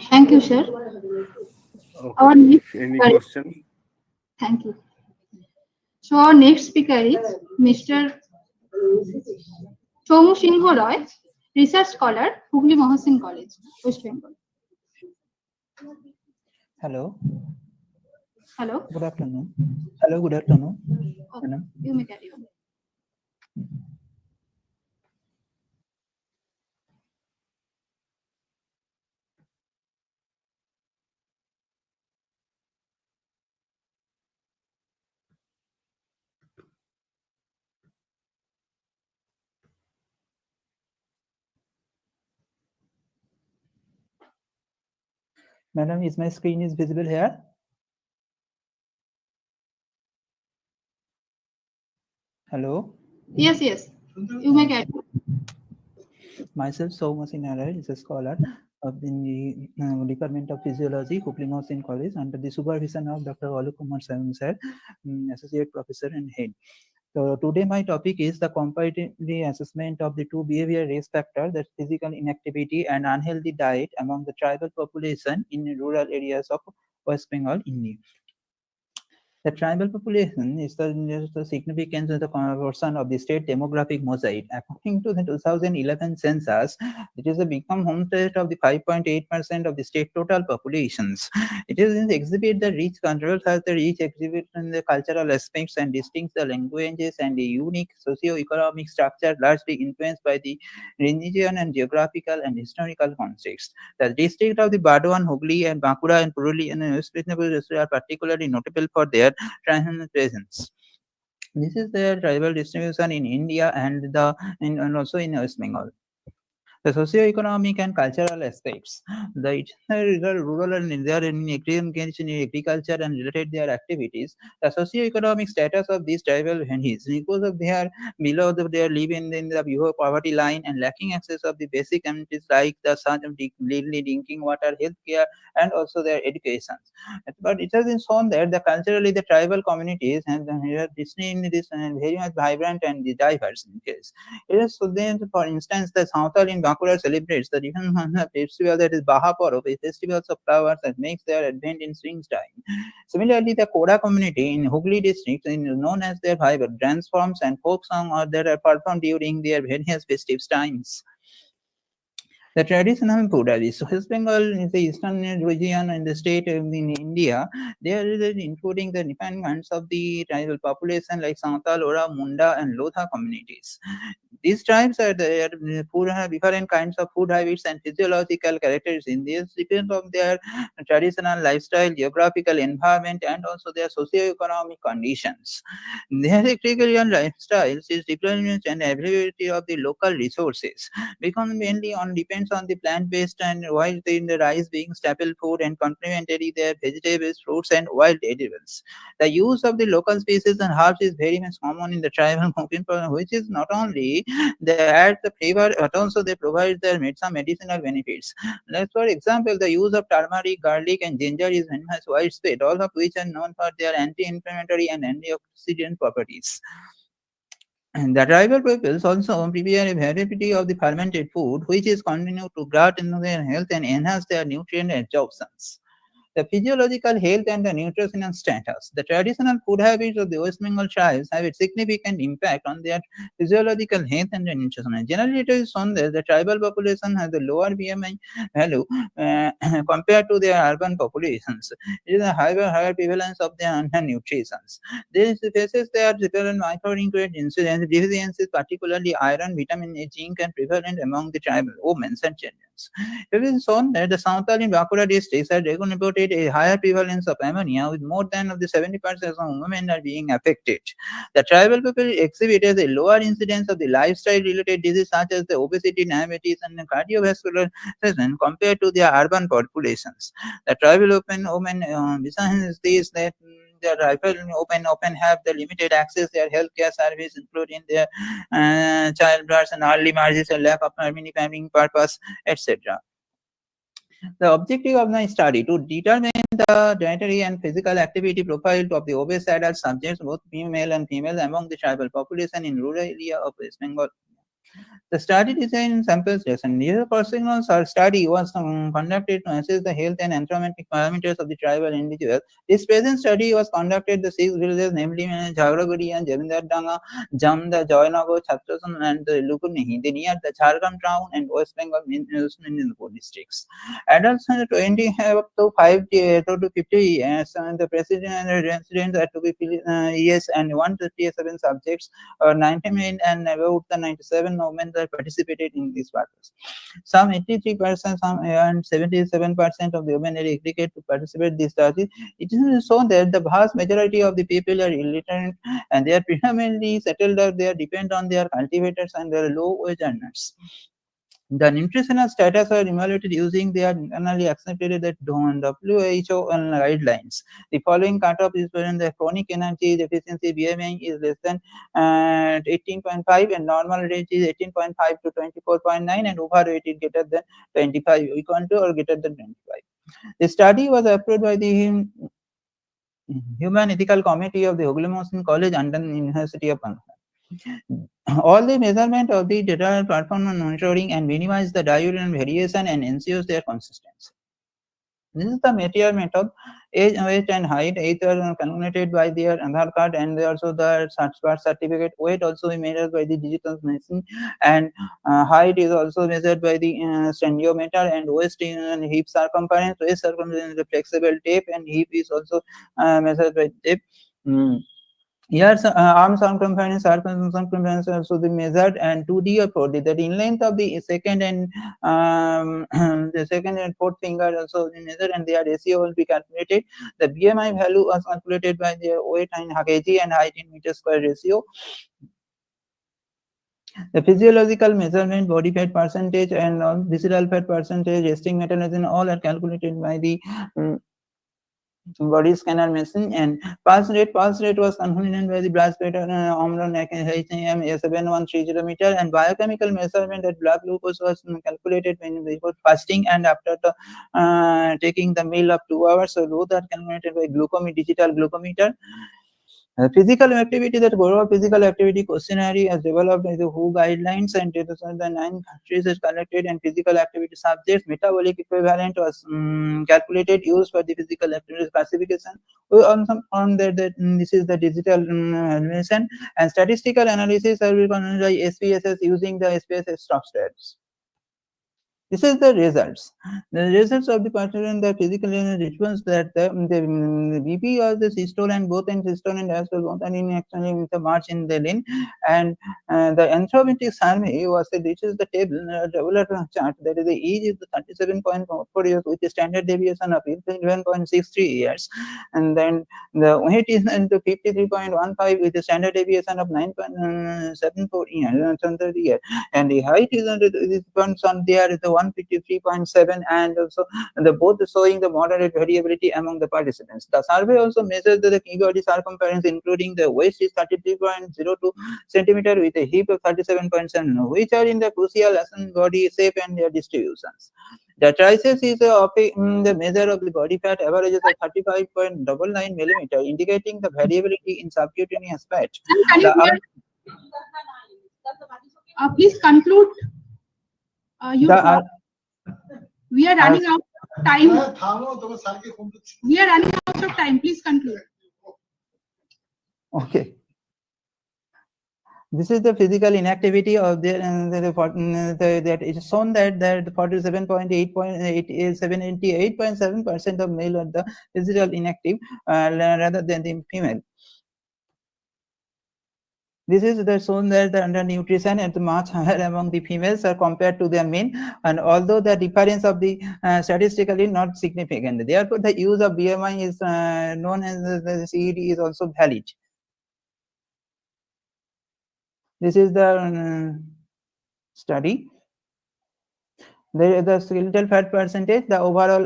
Thank you, sir. Okay. Our next Any speaker- question? Thank you. So our next speaker is Mr. Chomu Singho Roy, Research Scholar, Hugli Mohsin College, West Bengal. Hello. Hello. Good afternoon. Hello, good afternoon. Okay, Madam. you may carry on. Madam, is my screen is visible here? Hello. Yes, yes. You may carry on. Myself, Somasin Nair, is a scholar. of the Department of Physiology, Coupling House in College, under the supervision of Dr. Alok Kumar Saran sir, Associate Professor and Head. So today my topic is the comparative assessment of the two behavior risk factors, that physical inactivity and unhealthy diet among the tribal population in rural areas of West Bengal, India. The tribal population is the significance of the portion of the state demographic mosaic. According to the 2011 census, it is a become home state of the 5.8% of the state total populations. It is in the exhibit the rich controls has the rich exhibit in the cultural aspects and distinct the languages and the unique socio-economic structure largely influenced by the religion and geographical and historical context. The district of the Bardwan, Hooghly, and Bankura and Purulia and West Midnapur are particularly notable for their tribal presence. This is their tribal distribution in India and also in West Bengal. The socio-economic and cultural aspects. The rural and they are engaged in agriculture and related their activities. The socio-economic status of these tribal families, because of they are below they are living in the below poverty line and lacking access of the basic amenities like the such of drinking water, healthcare, and also their education. But it has been shown that the culturally the tribal communities and this very much vibrant and diverse in case. It is so then, for instance, the Santal in Bankura celebrates the different festival that is Baha Porov, a festival of flowers that makes their advent in springtime. Similarly, the Koda community in Hooghly district is known as their vibrant dance forms and folk song or that are performed during their various festive times. The traditional Buddhists, so West Bengal is the eastern region in the state in India. There is including the dependents of the tribal population like Santal, Ora, Munda, and Lodha communities. These tribes are the food have different kinds of food habits and physiological characteristics. This depends on their traditional lifestyle, geographical environment, and also their socio-economic conditions. Their agrarian lifestyles is dependent on availability of the local resources, because mainly on depends on the plant-based and while the rice being staple food and complementary their vegetables, fruits, and wild edibles. The use of the local species and herbs is very much common in the tribal cooking, which is not only they add the flavor but also they provide some medicinal benefits. Like for example, the use of turmeric, garlic, and ginger is very much widespread, all of which are known for their anti-inflammatory and antioxidant properties. And the tribal peoples also prepare a variety of the fermented food, which is continued to guard into their health and enhance their nutrient absorptions. The physiological health and the nutritional status. The traditional food habits of the West Bengal tribes have a significant impact on their physiological health and the nutrition. Generally, it is shown that the tribal population has a lower BMI value compared to their urban populations. It is a higher prevalence of their undernutrition. This faces their different micronutrient deficiencies, particularly iron, vitamin A, zinc, and prevalent among the tribal women and children. It is shown that the Santal in Bankura districts are reported a higher prevalence of ammonia, with more than of the 70% of women are being affected. The tribal people exhibited a lower incidence of the lifestyle-related diseases such as the obesity, diabetes, and cardiovascular disease compared to their urban populations. The tribal women, besides this, that the tribal open have the limited access to their healthcare service, including their childbirth and early marriages and lack of family purpose, etc. The objective of my study to determine the dietary and physical activity profile of the obese adult subjects, both male and female, among the tribal population in rural area of West Bengal. The study design and sample selection. This personal study was conducted to assess the health and anthropometric parameters of the tribal individuals. This present study was conducted in the 6 villages, namely Jhagraguri and Jamindardanga, Jamda, Joynagar, Chhatrasan, and Lukunihi, near the Jharkhand town and West Bengal Midnapur districts. Adults 20 up to 5 to 50 years, and the president and residents are to be years, and 157 subjects, or 90 men, and about the 97 women that participated in these battles. Some 83%, some and 77% of the women are aggregate to participate in this study. It is shown that the vast majority of the people are illiterate and they are predominantly settled out. They depend on their cultivators and their low wage earners. The nutritional status are evaluated using their internally accepted that WHO guidelines. The following cutoff is present: the chronic energy deficiency BMI is less than 18.5, and normal range is 18.5 to 24.9, and overweight is greater than 25, equal to or greater than 25. The study was approved by the Human Ethical Committee of the Zoology College under the University of Bangladesh. All the measurement of the data performance monitoring and minimize the diurnal variation and ensures their consistency. This is the material method. Age, weight, and height. Age are calculated by their Aadhaar card, and also the birth certificate. Weight also is measured by the digital machine, and height is also measured by the sterniometer, and waist and hip circumference. Waist circumference is the flexible tape, and hip is also measured by tape. Yes, arm circumference also be measured, and 2D or 4D. That in length of the second and the second and fourth finger also be measured, and their ratio will be calculated. The BMI value was calculated by their weight in kg and height in meter square ratio. The physiological measurement, body fat percentage, and visceral fat percentage, resting metabolism, all are calculated by the body scanner machine. And pulse rate was confirmed by the blood pressure Omron HAM A7130 meter, and biochemical measurement that blood glucose was calculated when before fasting and after the taking the meal of 2 hours. So both are calculated by digital glucometer. Physical activity, that global physical activity questionnaire is developed by the WHO guidelines, and the 9 countries is collected, and physical activity subjects metabolic equivalent was calculated used for the physical activity classification. We also found that this is the digital evaluation, and statistical analysis are done by SPSS using the SPSS substats. This is the results. The results of the participant, the physical response that the BP was the systole, and both in systole and diastole both are in actually with the march in the lane, and the anthropometric survey was this is the table tabular chart, that is the age is 37.4 years with a standard deviation of 11.63 years, and then the weight is 53.15 with a standard deviation of 9.74 years, and the height is depends on there is the 153.7, and also the both showing the moderate variability among the participants. The survey also measures the body circumference, including the waist is 33.02 centimeter with a hip of 37.7, which are in the crucial body shape and their distributions. The triceps is the measure of the body fat averages of 35.99 millimeter, indicating the variability in subcutaneous fat. Can you please conclude? We are running out of time. We are running out of time. Please conclude. Okay. This is the physical inactivity of that is shown that 78.7% of male are the physical inactive rather than the female. This is the shown that the undernutrition is much higher among the females compared to the men, and although the difference of the statistically not significant, therefore the use of BMI is known as the CED is also valid. This is the study. The skeletal fat percentage, the overall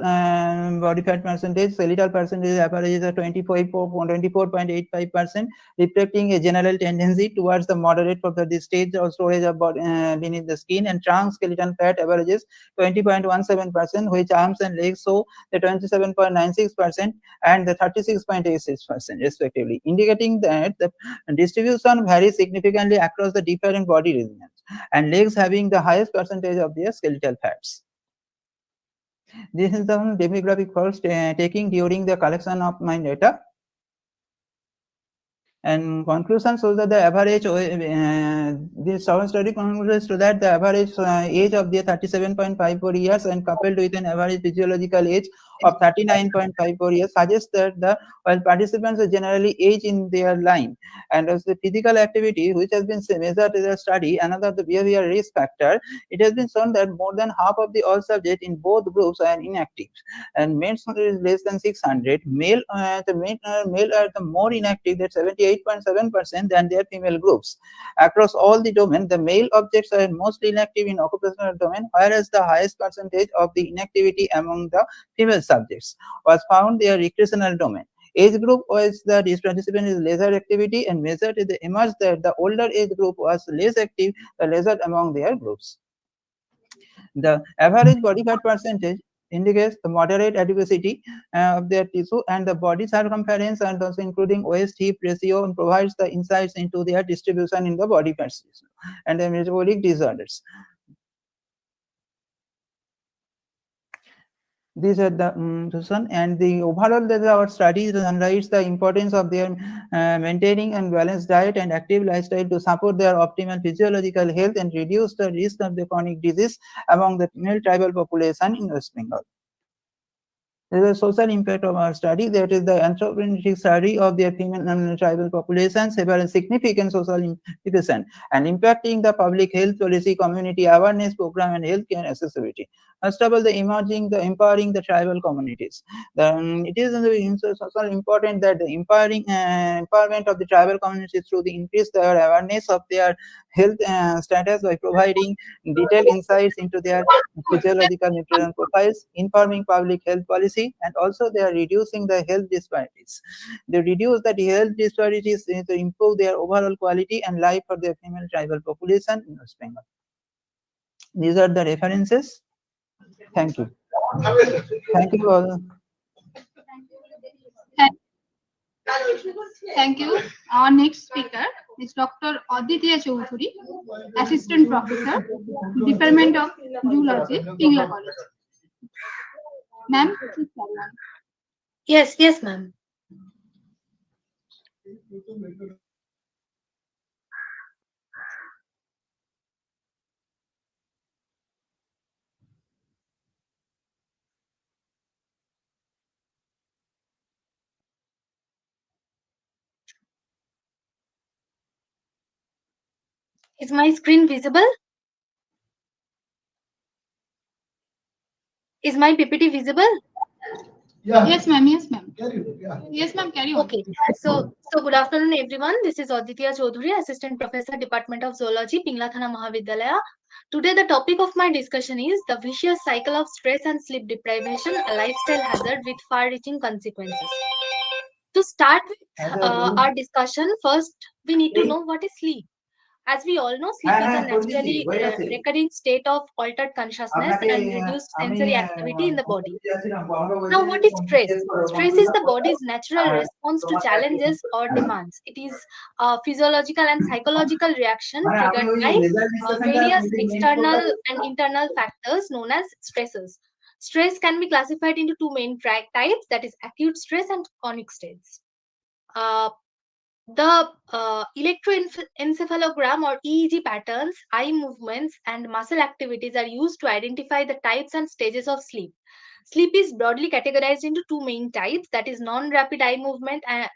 body fat percentage, skeletal percentage averages at 24.85%, reflecting a general tendency towards the moderate for the stage or storage of body beneath the skin, and trunk skeletal fat averages 20.17%, which arms and legs show the 27.96% and the 36.86% respectively, indicating that the distribution varies significantly across the different body regions, and legs having the highest percentage of their skeletal fats. This is the demographic first taking during the collection of my data. And conclusion shows that the average, this study concludes to that the average age of the 37.54 years and coupled with an average physiological age of 39.54 years suggests that while participants are generally age in their line, and as the physical activity which has been measured in the study, another the behavior risk factor, it has been shown that more than half of the all subjects in both groups are inactive, and men is less than 600. Male are the more inactive, that 78% 8.7% than their female groups. Across all the domains, the male objects are mostly inactive in occupational domain, whereas the highest percentage of the inactivity among the female subjects was found in their recreational domain. Age group was the participant is leisure activity, and measured it emerged that the older age group was less active, the leisure among their groups. The average body fat percentage indicates the moderate adiposity of their tissue, and the body circumference, and also including waist-hip ratio, and provides the insights into their distribution in the body fat tissue and the metabolic disorders. These are the and the overall our studies highlights the importance of their maintaining and balanced diet and active lifestyle to support their optimal physiological health and reduce the risk of the chronic disease among the female tribal population in West Bengal. There is a social impact of our study, that is the anthropometric study of the female tribal population, several significant social implications and impacting the public health policy, community awareness program, and healthcare accessibility. First of all, the empowering the tribal communities. It is social important that the empowerment of the tribal communities through the increase their awareness of their health status by providing detailed insights into their physiological nutrition profiles, informing public health policy, and also they are reducing the health disparities. They reduce the health disparities to improve their overall quality and life for their female tribal population in West Bengal. These are the references. Thank you. Thank you all. Thank you. Our next speaker is Dr. Aditya Chaudhuri, Assistant Professor, Department of Zoology, Pingla College. Ma'am, please carry on. Yes, ma'am. Is my screen visible? Is my PPT visible? Yeah. Yes, ma'am. Yes, ma'am. Yeah. Yes, ma'am. Carry on. Okay. So good afternoon, everyone. This is Aditya Chaudhuri, Assistant Professor, Department of Zoology, Pingla Mahavidyalaya. Today, the topic of my discussion is the vicious cycle of stress and sleep deprivation, a lifestyle hazard with far-reaching consequences. To start with our discussion, first we need to know what is sleep. As we all know, sleep is a naturally recurring state of altered consciousness and reduced sensory activity in the body. Now, what is stress? Stress is the body's natural response to challenges or demands. It is a physiological and psychological reaction triggered by various external and internal factors known as stresses. Stress can be classified into two main types, that is acute stress and chronic stress. The electroencephalogram or EEG patterns, eye movements, and muscle activities are used to identify the types and stages of sleep. Sleep is broadly categorized into two main types, that is non-rapid eye movement, and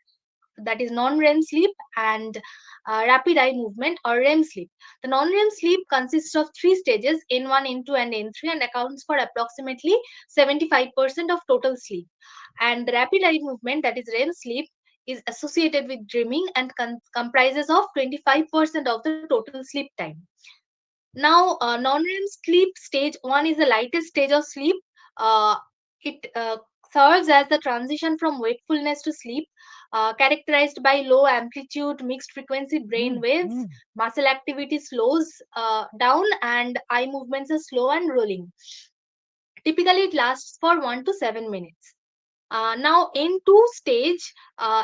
that is non-REM sleep, and rapid eye movement or REM sleep. The non-REM sleep consists of three stages, N1, N2, and N3, and accounts for approximately 75% of total sleep. And the rapid eye movement, that is REM sleep, is associated with dreaming and comprises of 25% of the total sleep time. Now, non-REM sleep stage 1 is the lightest stage of sleep. It serves as the transition from wakefulness to sleep, characterized by low amplitude, mixed frequency brain waves, muscle activity slows down, and eye movements are slow and rolling. Typically, it lasts for 1 to 7 minutes. Now, N2 stage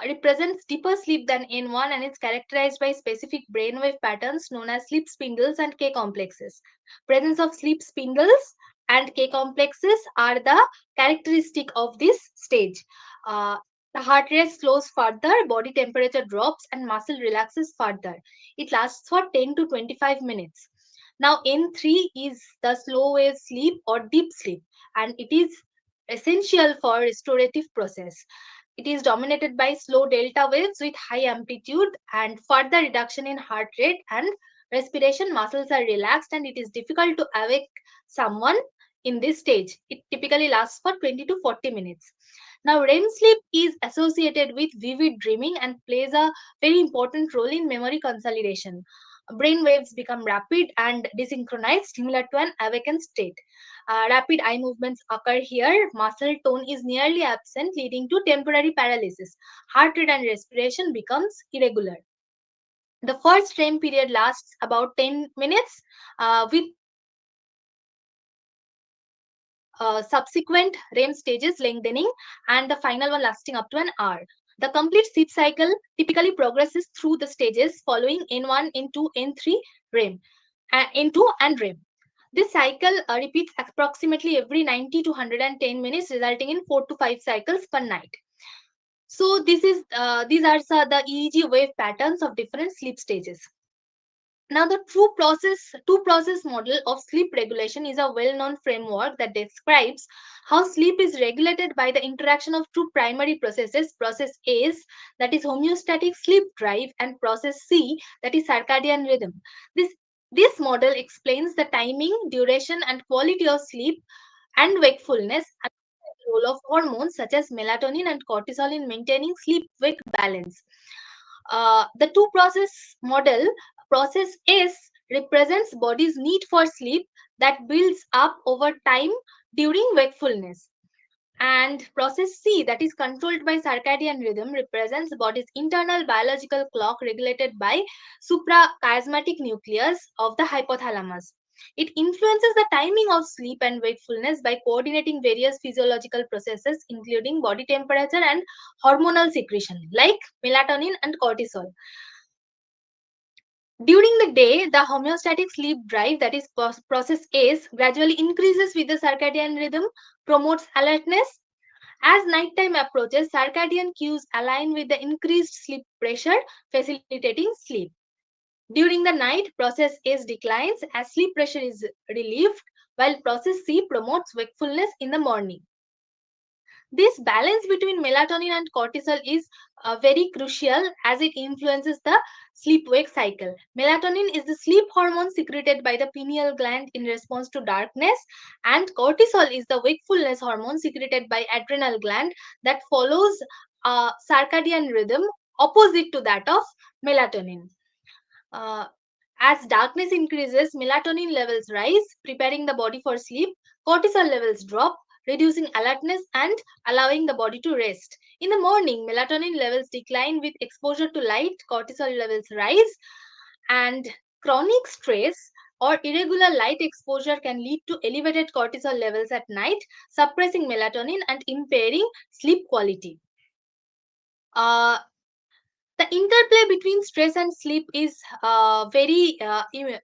represents deeper sleep than N1, and it's characterized by specific brainwave patterns known as sleep spindles and K complexes. Presence of sleep spindles and K complexes are the characteristic of this stage. The heart rate slows further, body temperature drops, and muscle relaxes further. It lasts for 10 to 25 minutes. Now, N3 is the slow wave sleep or deep sleep, and it is essential for restorative process. It is dominated by slow delta waves with high amplitude and further reduction in heart rate and respiration. Muscles are relaxed, and it is difficult to awake someone in this stage. It typically lasts for 20 to 40 minutes. Now, REM sleep is associated with vivid dreaming and plays a very important role in memory consolidation. Brain waves become rapid and desynchronized, similar to an awakened state. Rapid eye movements occur here. Muscle tone is nearly absent, leading to temporary paralysis. Heart rate and respiration becomes irregular. The first REM period lasts about 10 minutes, with subsequent REM stages lengthening, and the final one lasting up to an hour. The complete sleep cycle typically progresses through the stages following N1, N2, N3, REM, N2 and REM. This cycle repeats approximately every 90 to 110 minutes, resulting in 4 to 5 cycles per night. So these are the EEG wave patterns of different sleep stages. Now, the two-process model of sleep regulation is a well-known framework that describes how sleep is regulated by the interaction of two primary processes, process A, that is homeostatic sleep drive, and process C, that is circadian rhythm. This model explains the timing, duration, and quality of sleep and wakefulness, and the role of hormones such as melatonin and cortisol in maintaining sleep-wake balance. The two-process model, process S represents body's need for sleep that builds up over time during wakefulness. And process C, that is controlled by circadian rhythm, represents the body's internal biological clock regulated by suprachiasmatic nucleus of the hypothalamus. It influences the timing of sleep and wakefulness by coordinating various physiological processes, including body temperature and hormonal secretion, like melatonin and cortisol. During the day, the homeostatic sleep drive, that is process S, gradually increases with the circadian rhythm, promotes alertness. As nighttime approaches, circadian cues align with the increased sleep pressure, facilitating sleep. During the night, process S declines as sleep pressure is relieved, while process C promotes wakefulness in the morning. This balance between melatonin and cortisol is very crucial as it influences the sleep-wake cycle. Melatonin is the sleep hormone secreted by the pineal gland in response to darkness, and cortisol is the wakefulness hormone secreted by adrenal gland that follows a circadian rhythm opposite to that of melatonin. As darkness increases, melatonin levels rise, preparing the body for sleep. Cortisol levels drop, reducing alertness and allowing the body to rest. In the morning, melatonin levels decline with exposure to light, cortisol levels rise, and chronic stress or irregular light exposure can lead to elevated cortisol levels at night, suppressing melatonin and impairing sleep quality. The interplay between stress and sleep is a very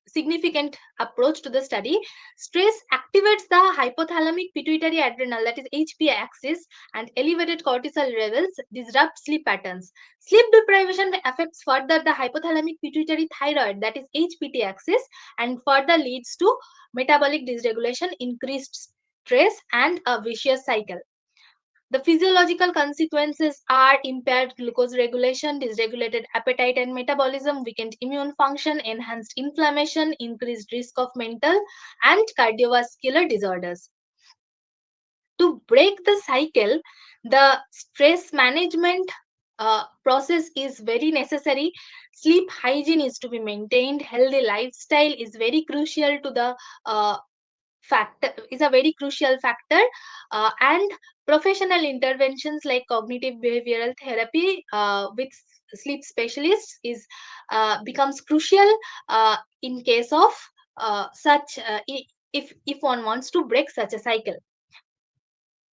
significant approach to the study. Stress activates the hypothalamic pituitary adrenal, that is HPA axis, and elevated cortisol levels disrupt sleep patterns. Sleep deprivation affects further the hypothalamic pituitary thyroid, that is HPT axis, and further leads to metabolic dysregulation, increased stress, and a vicious cycle. The physiological consequences are impaired glucose regulation, dysregulated appetite and metabolism, weakened immune function, enhanced inflammation, increased risk of mental and cardiovascular disorders. To break the cycle, the stress management process is very necessary. Sleep hygiene is to be maintained. Healthy lifestyle is very crucial to the factor, and professional interventions like cognitive behavioral therapy with sleep specialists is becomes crucial in case of if one wants to break such a cycle.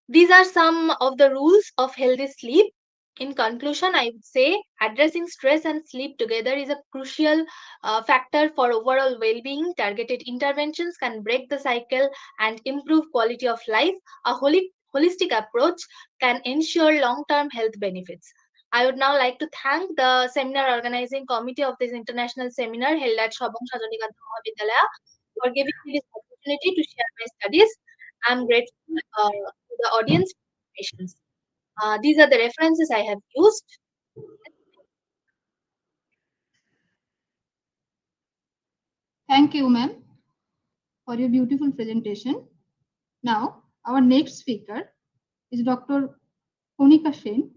These are some of the rules of healthy sleep. In conclusion, I would say addressing stress and sleep together is a crucial factor for overall well-being. Targeted interventions can break the cycle and improve quality of life. A holistic approach can ensure long-term health benefits. I would now like to thank the seminar organizing committee of this international seminar held at Sabang Sajanikanta Mahavidyalaya for giving me this opportunity to share my studies. I'm grateful to the audience for your patience. These are the references I have used. Thank you, ma'am, for your beautiful presentation. Now, our next speaker is Dr. Konika Sen,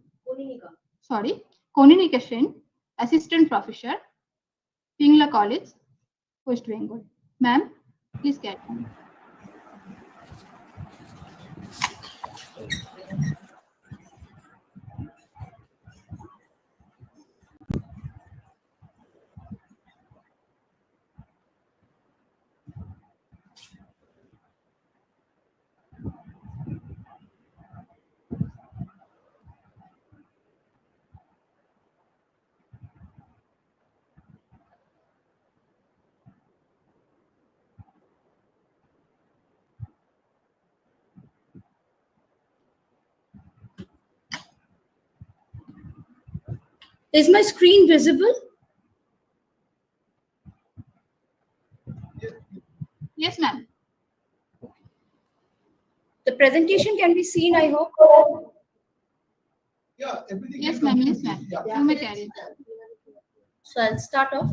Koninika Sen, Assistant Professor, Pingla College, West Bengal. Ma'am, please carry on. Is my screen visible? Yes, ma'am. The presentation can be seen, I hope. Yeah, everything. Yes, ma'am. Yes, ma'am. You may carry. So I'll start off.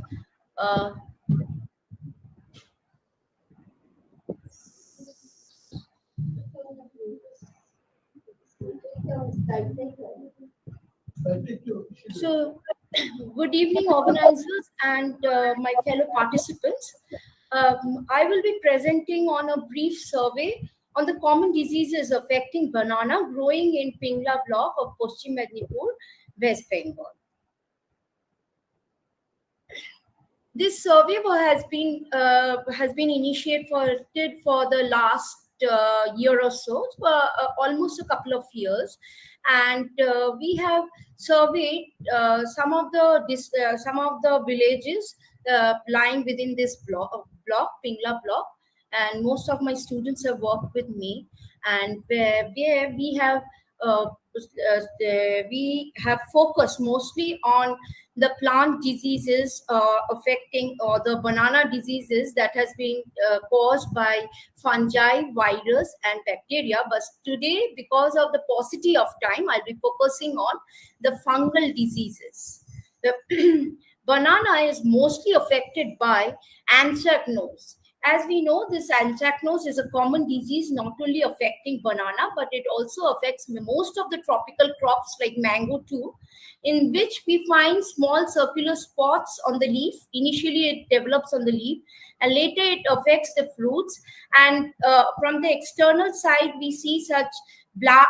So, good evening, organizers and my fellow participants. I will be presenting on a brief survey on the common diseases affecting banana growing in Pingla block of Paschim Mednipur, West Bengal. This survey has been initiated for the last year or so, almost a couple of years, and we have surveyed some of the villages lying within this block, Pingla block, and most of my students have worked with me, and where we have focused mostly on the plant diseases affecting or the banana diseases that has been caused by fungi, virus and bacteria. But today, because of the paucity of time, I'll be focusing on the fungal diseases. The banana is mostly affected by anthracnose. As we know, this anthracnose is a common disease not only affecting banana, but it also affects most of the tropical crops like mango too, in which we find small circular spots on the leaf. Initially, it develops on the leaf, and later it affects the fruits. And from the external side, we see such black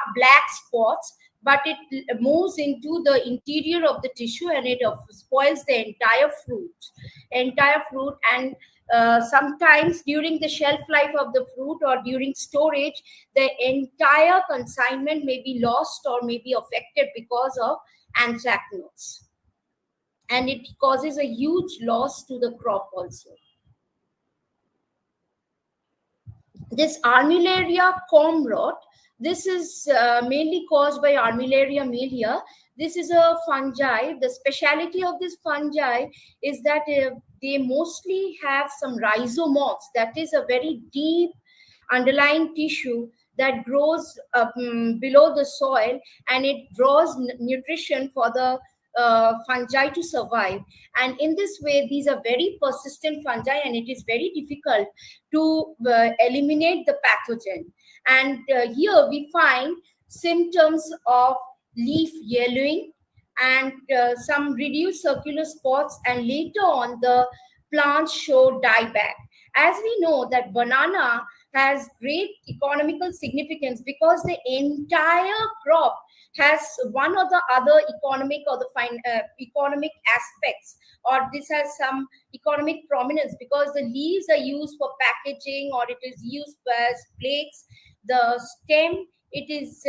spots, but it moves into the interior of the tissue and it spoils the entire fruit. And sometimes during the shelf life of the fruit or during storage, the entire consignment may be lost or may be affected because of anthracnose, and it causes a huge loss to the crop also. This Armillaria comb rot, this is mainly caused by Armillaria melia. This is a fungi. The speciality of this fungi is that they mostly have some rhizomorphs, that is a very deep underlying tissue that grows below the soil, and it draws nutrition for the fungi to survive. And in this way, these are very persistent fungi, and it is very difficult to eliminate the pathogen. And here we find symptoms of leaf yellowing and some reduced circular spots, and later on the plants show dieback. As we know that banana has great economical significance because the entire crop has one or the other economic or the economic aspects, or this has some economic prominence because the leaves are used for packaging or it is used as plates. The stem, it is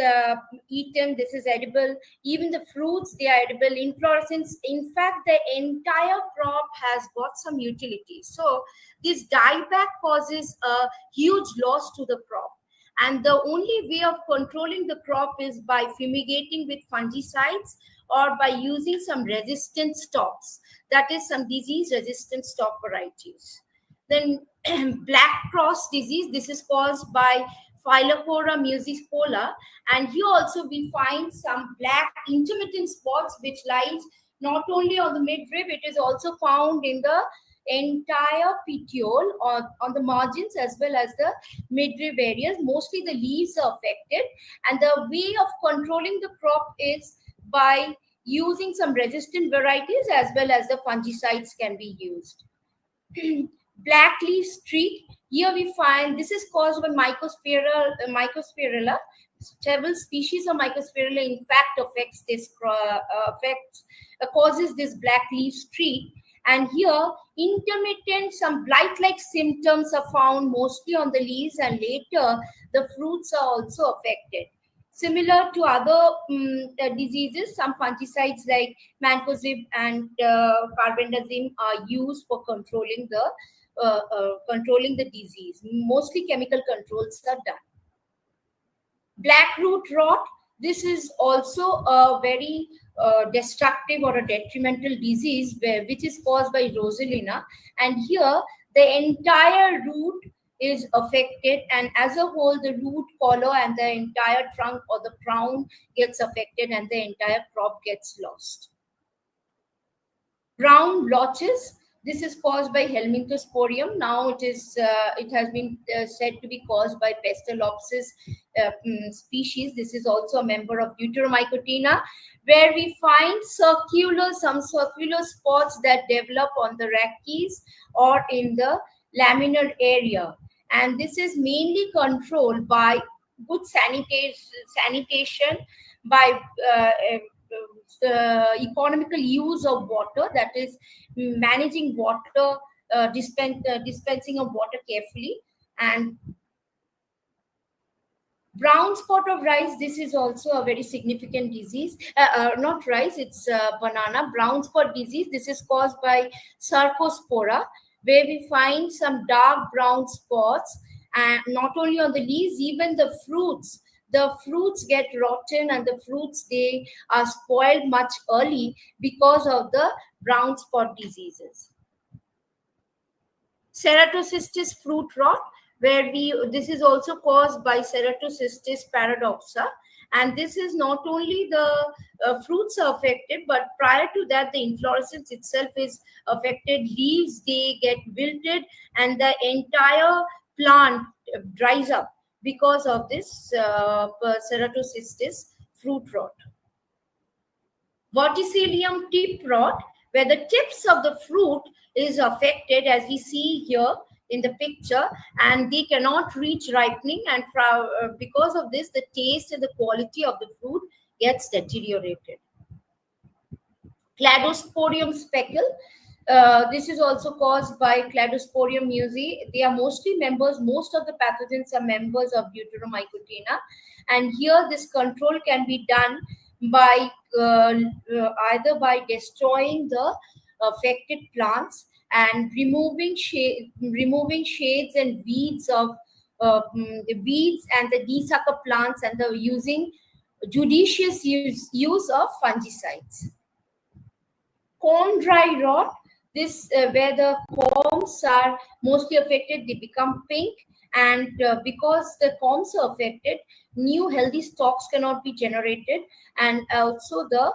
eaten, this is edible. Even the fruits, they are edible. Inflorescence, in fact, the entire crop has got some utility. So this dieback causes a huge loss to the crop. And the only way of controlling the crop is by fumigating with fungicides or by using some resistant stocks, that is some disease resistant stock varieties. Then black cross disease, this is caused by Phyllochora musicola, and here also we find some black intermittent spots which lies not only on the midrib, it is also found in the entire petiole on the margins as well as the midrib areas. Mostly the leaves are affected, and the way of controlling the crop is by using some resistant varieties as well as the fungicides can be used. Black leaf streak, here we find this is caused by mycospirilla. Several species of mycospirilla in fact affects this causes this black leaf streak. And here intermittent some blight-like symptoms are found mostly on the leaves, and later the fruits are also affected. Similar to other diseases, some fungicides like mancozeb and carbendazim are used for controlling the disease. Mostly chemical controls are done. Black root rot, this is also a very destructive or a detrimental disease which is caused by Rosalina, and here the entire root is affected, and as a whole the root collar and the entire trunk or the crown gets affected and the entire crop gets lost. Brown blotches, this is caused by Helminthosporium. Now it has been said to be caused by Pestalopsis species. This is also a member of Deuteromycotina, where we find some circular spots that develop on the rachis or in the laminar area. And this is mainly controlled by good sanitation, by economical use of water, that is managing water, dispensing of water carefully. And brown spot of rice, this is also a very significant disease. Not rice, it's banana. Brown spot disease, this is caused by Sarcospora, where we find some dark brown spots, and not only on the leaves, even the fruits. The fruits get rotten, and the fruits, they are spoiled much early because of the brown spot diseases. Ceratocystis fruit rot, where this is also caused by Ceratocystis paradoxa, and this is not only the fruits are affected, but prior to that the inflorescence itself is affected. Leaves, they get wilted, and the entire plant dries up because of this Ceratocystis fruit rot. Verticillium tip rot, where the tips of the fruit is affected, as we see here in the picture, and they cannot reach ripening, and because of this the taste and the quality of the fruit gets deteriorated. Cladosporium speckle, this is also caused by Cladosporium musei. They are mostly members, most of the pathogens are members of Deuteromycotina, and here this control can be done by either by destroying the affected plants and removing shades and weeds of the weeds and the desucker plants, and the using judicious use of fungicides. Corn dry rot, this where the corms are mostly affected, they become pink, and because the corms are affected, new healthy stalks cannot be generated, and also the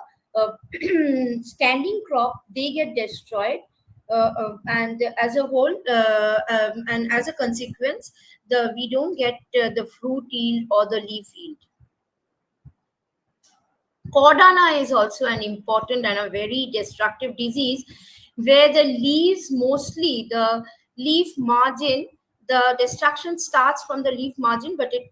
standing crop, they get destroyed, and as a whole and as a consequence we don't get the fruit yield or the leaf yield. Cordana is also an important and a very destructive disease, where the leaves, mostly the leaf margin, the destruction starts from the leaf margin, but it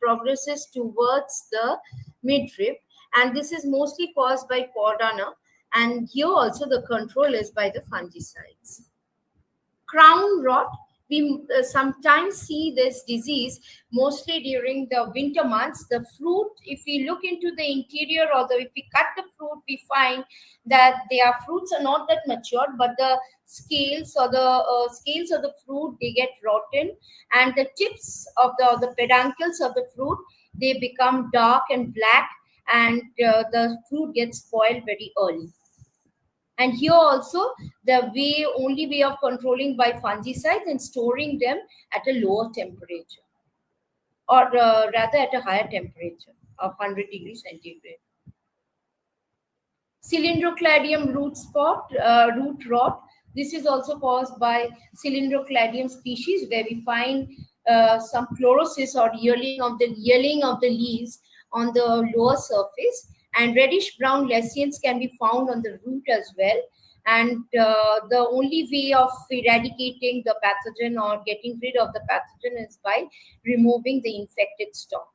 progresses towards the midrib, and this is mostly caused by Cordana, and here also the control is by the fungicides. Crown rot, we sometimes see this disease mostly during the winter months. The fruit, if we look into the interior, or if we cut the fruit, we find that their fruits are not that matured, but the scales or the fruit, they get rotten, and the tips of the peduncles of the fruit, they become dark and black, and the fruit gets spoiled very early. And here also the only way of controlling by fungicides and storing them at a lower temperature, or rather at a higher temperature of 100 degrees centigrade. Cylindrocladium root rot, This is also caused by Cylindrocladium species, where we find some chlorosis or yellowing of the leaves on the lower surface, and reddish brown lesions can be found on the root as well. And the only way of eradicating the pathogen or getting rid of the pathogen is by removing the infected stalk.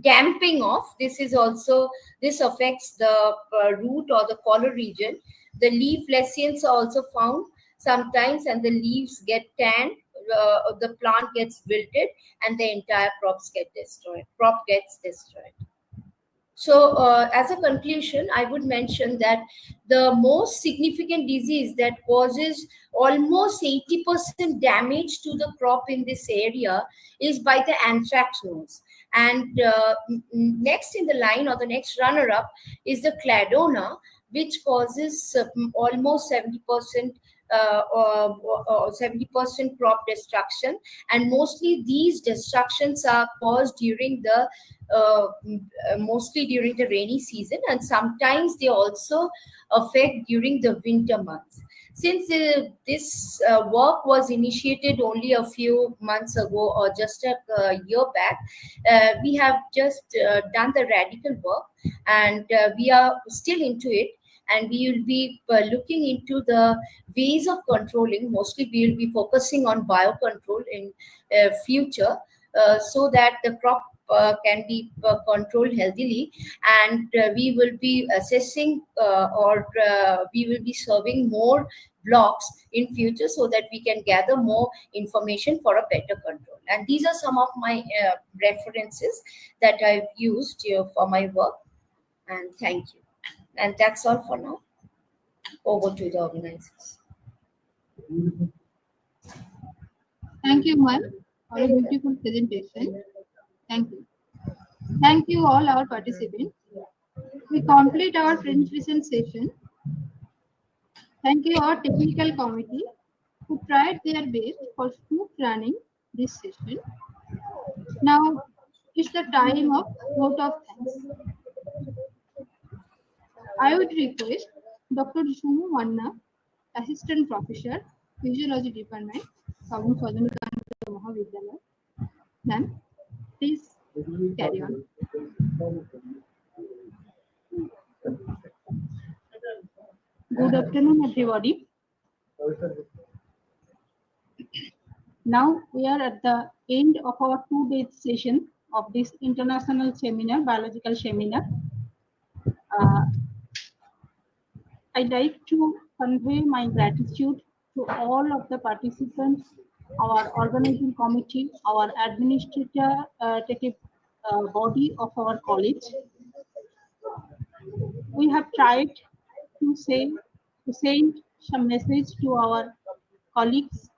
Damping off, this affects the root or the collar region. The leaf lesions are also found sometimes, and the leaves get tanned, the plant gets wilted, and the entire crop gets destroyed. So as a conclusion, I would mention that the most significant disease that causes almost 80% damage to the crop in this area is by the anthracnose. And next in the line, or the next runner-up, is the cladona, which causes almost 70% 70% crop destruction, and mostly these destructions are caused during the mostly during the rainy season, and sometimes they also affect during the winter months. Since this work was initiated only a few months ago or just a year back, we have just done the radical work, and we are still into it. And we will be looking into the ways of controlling. Mostly we will be focusing on biocontrol in future, so that the crop can be controlled healthily, and we will be assessing or we will be serving more blocks in future, so that we can gather more information for a better control. And these are some of my references that I've used for my work. And thank you. And that's all for now. Over to the organizers. Thank you, ma'am, for a beautiful presentation. Thank you. Thank you all our participants. We complete our presentation session. Thank you our technical committee who tried their best for smooth running this session. Now it's the time of vote of thanks. I would request Dr. Sumu Manna, Assistant Professor, Physiology Department, Sabang Sajanikanta Mahavidyalaya. Ma'am, please carry on. Good afternoon, everybody. Now we are at the end of our 2-day session of this international seminar, biological seminar. I'd like to convey my gratitude to all of the participants, our organizing committee, our administrative body of our college. We have tried to send some message to our colleagues,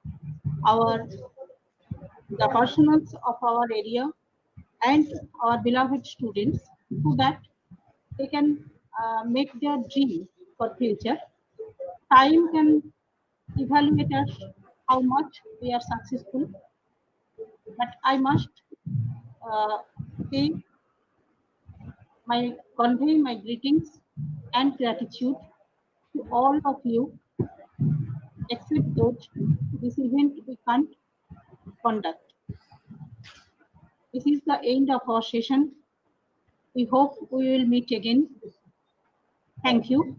the personals of our area, and our beloved students, so that they can make their dream for future. Time can evaluate us how much we are successful, but I must convey my greetings and gratitude to all of you, except those this event we can't conduct. This is the end of our session. We hope we will meet again. Thank you.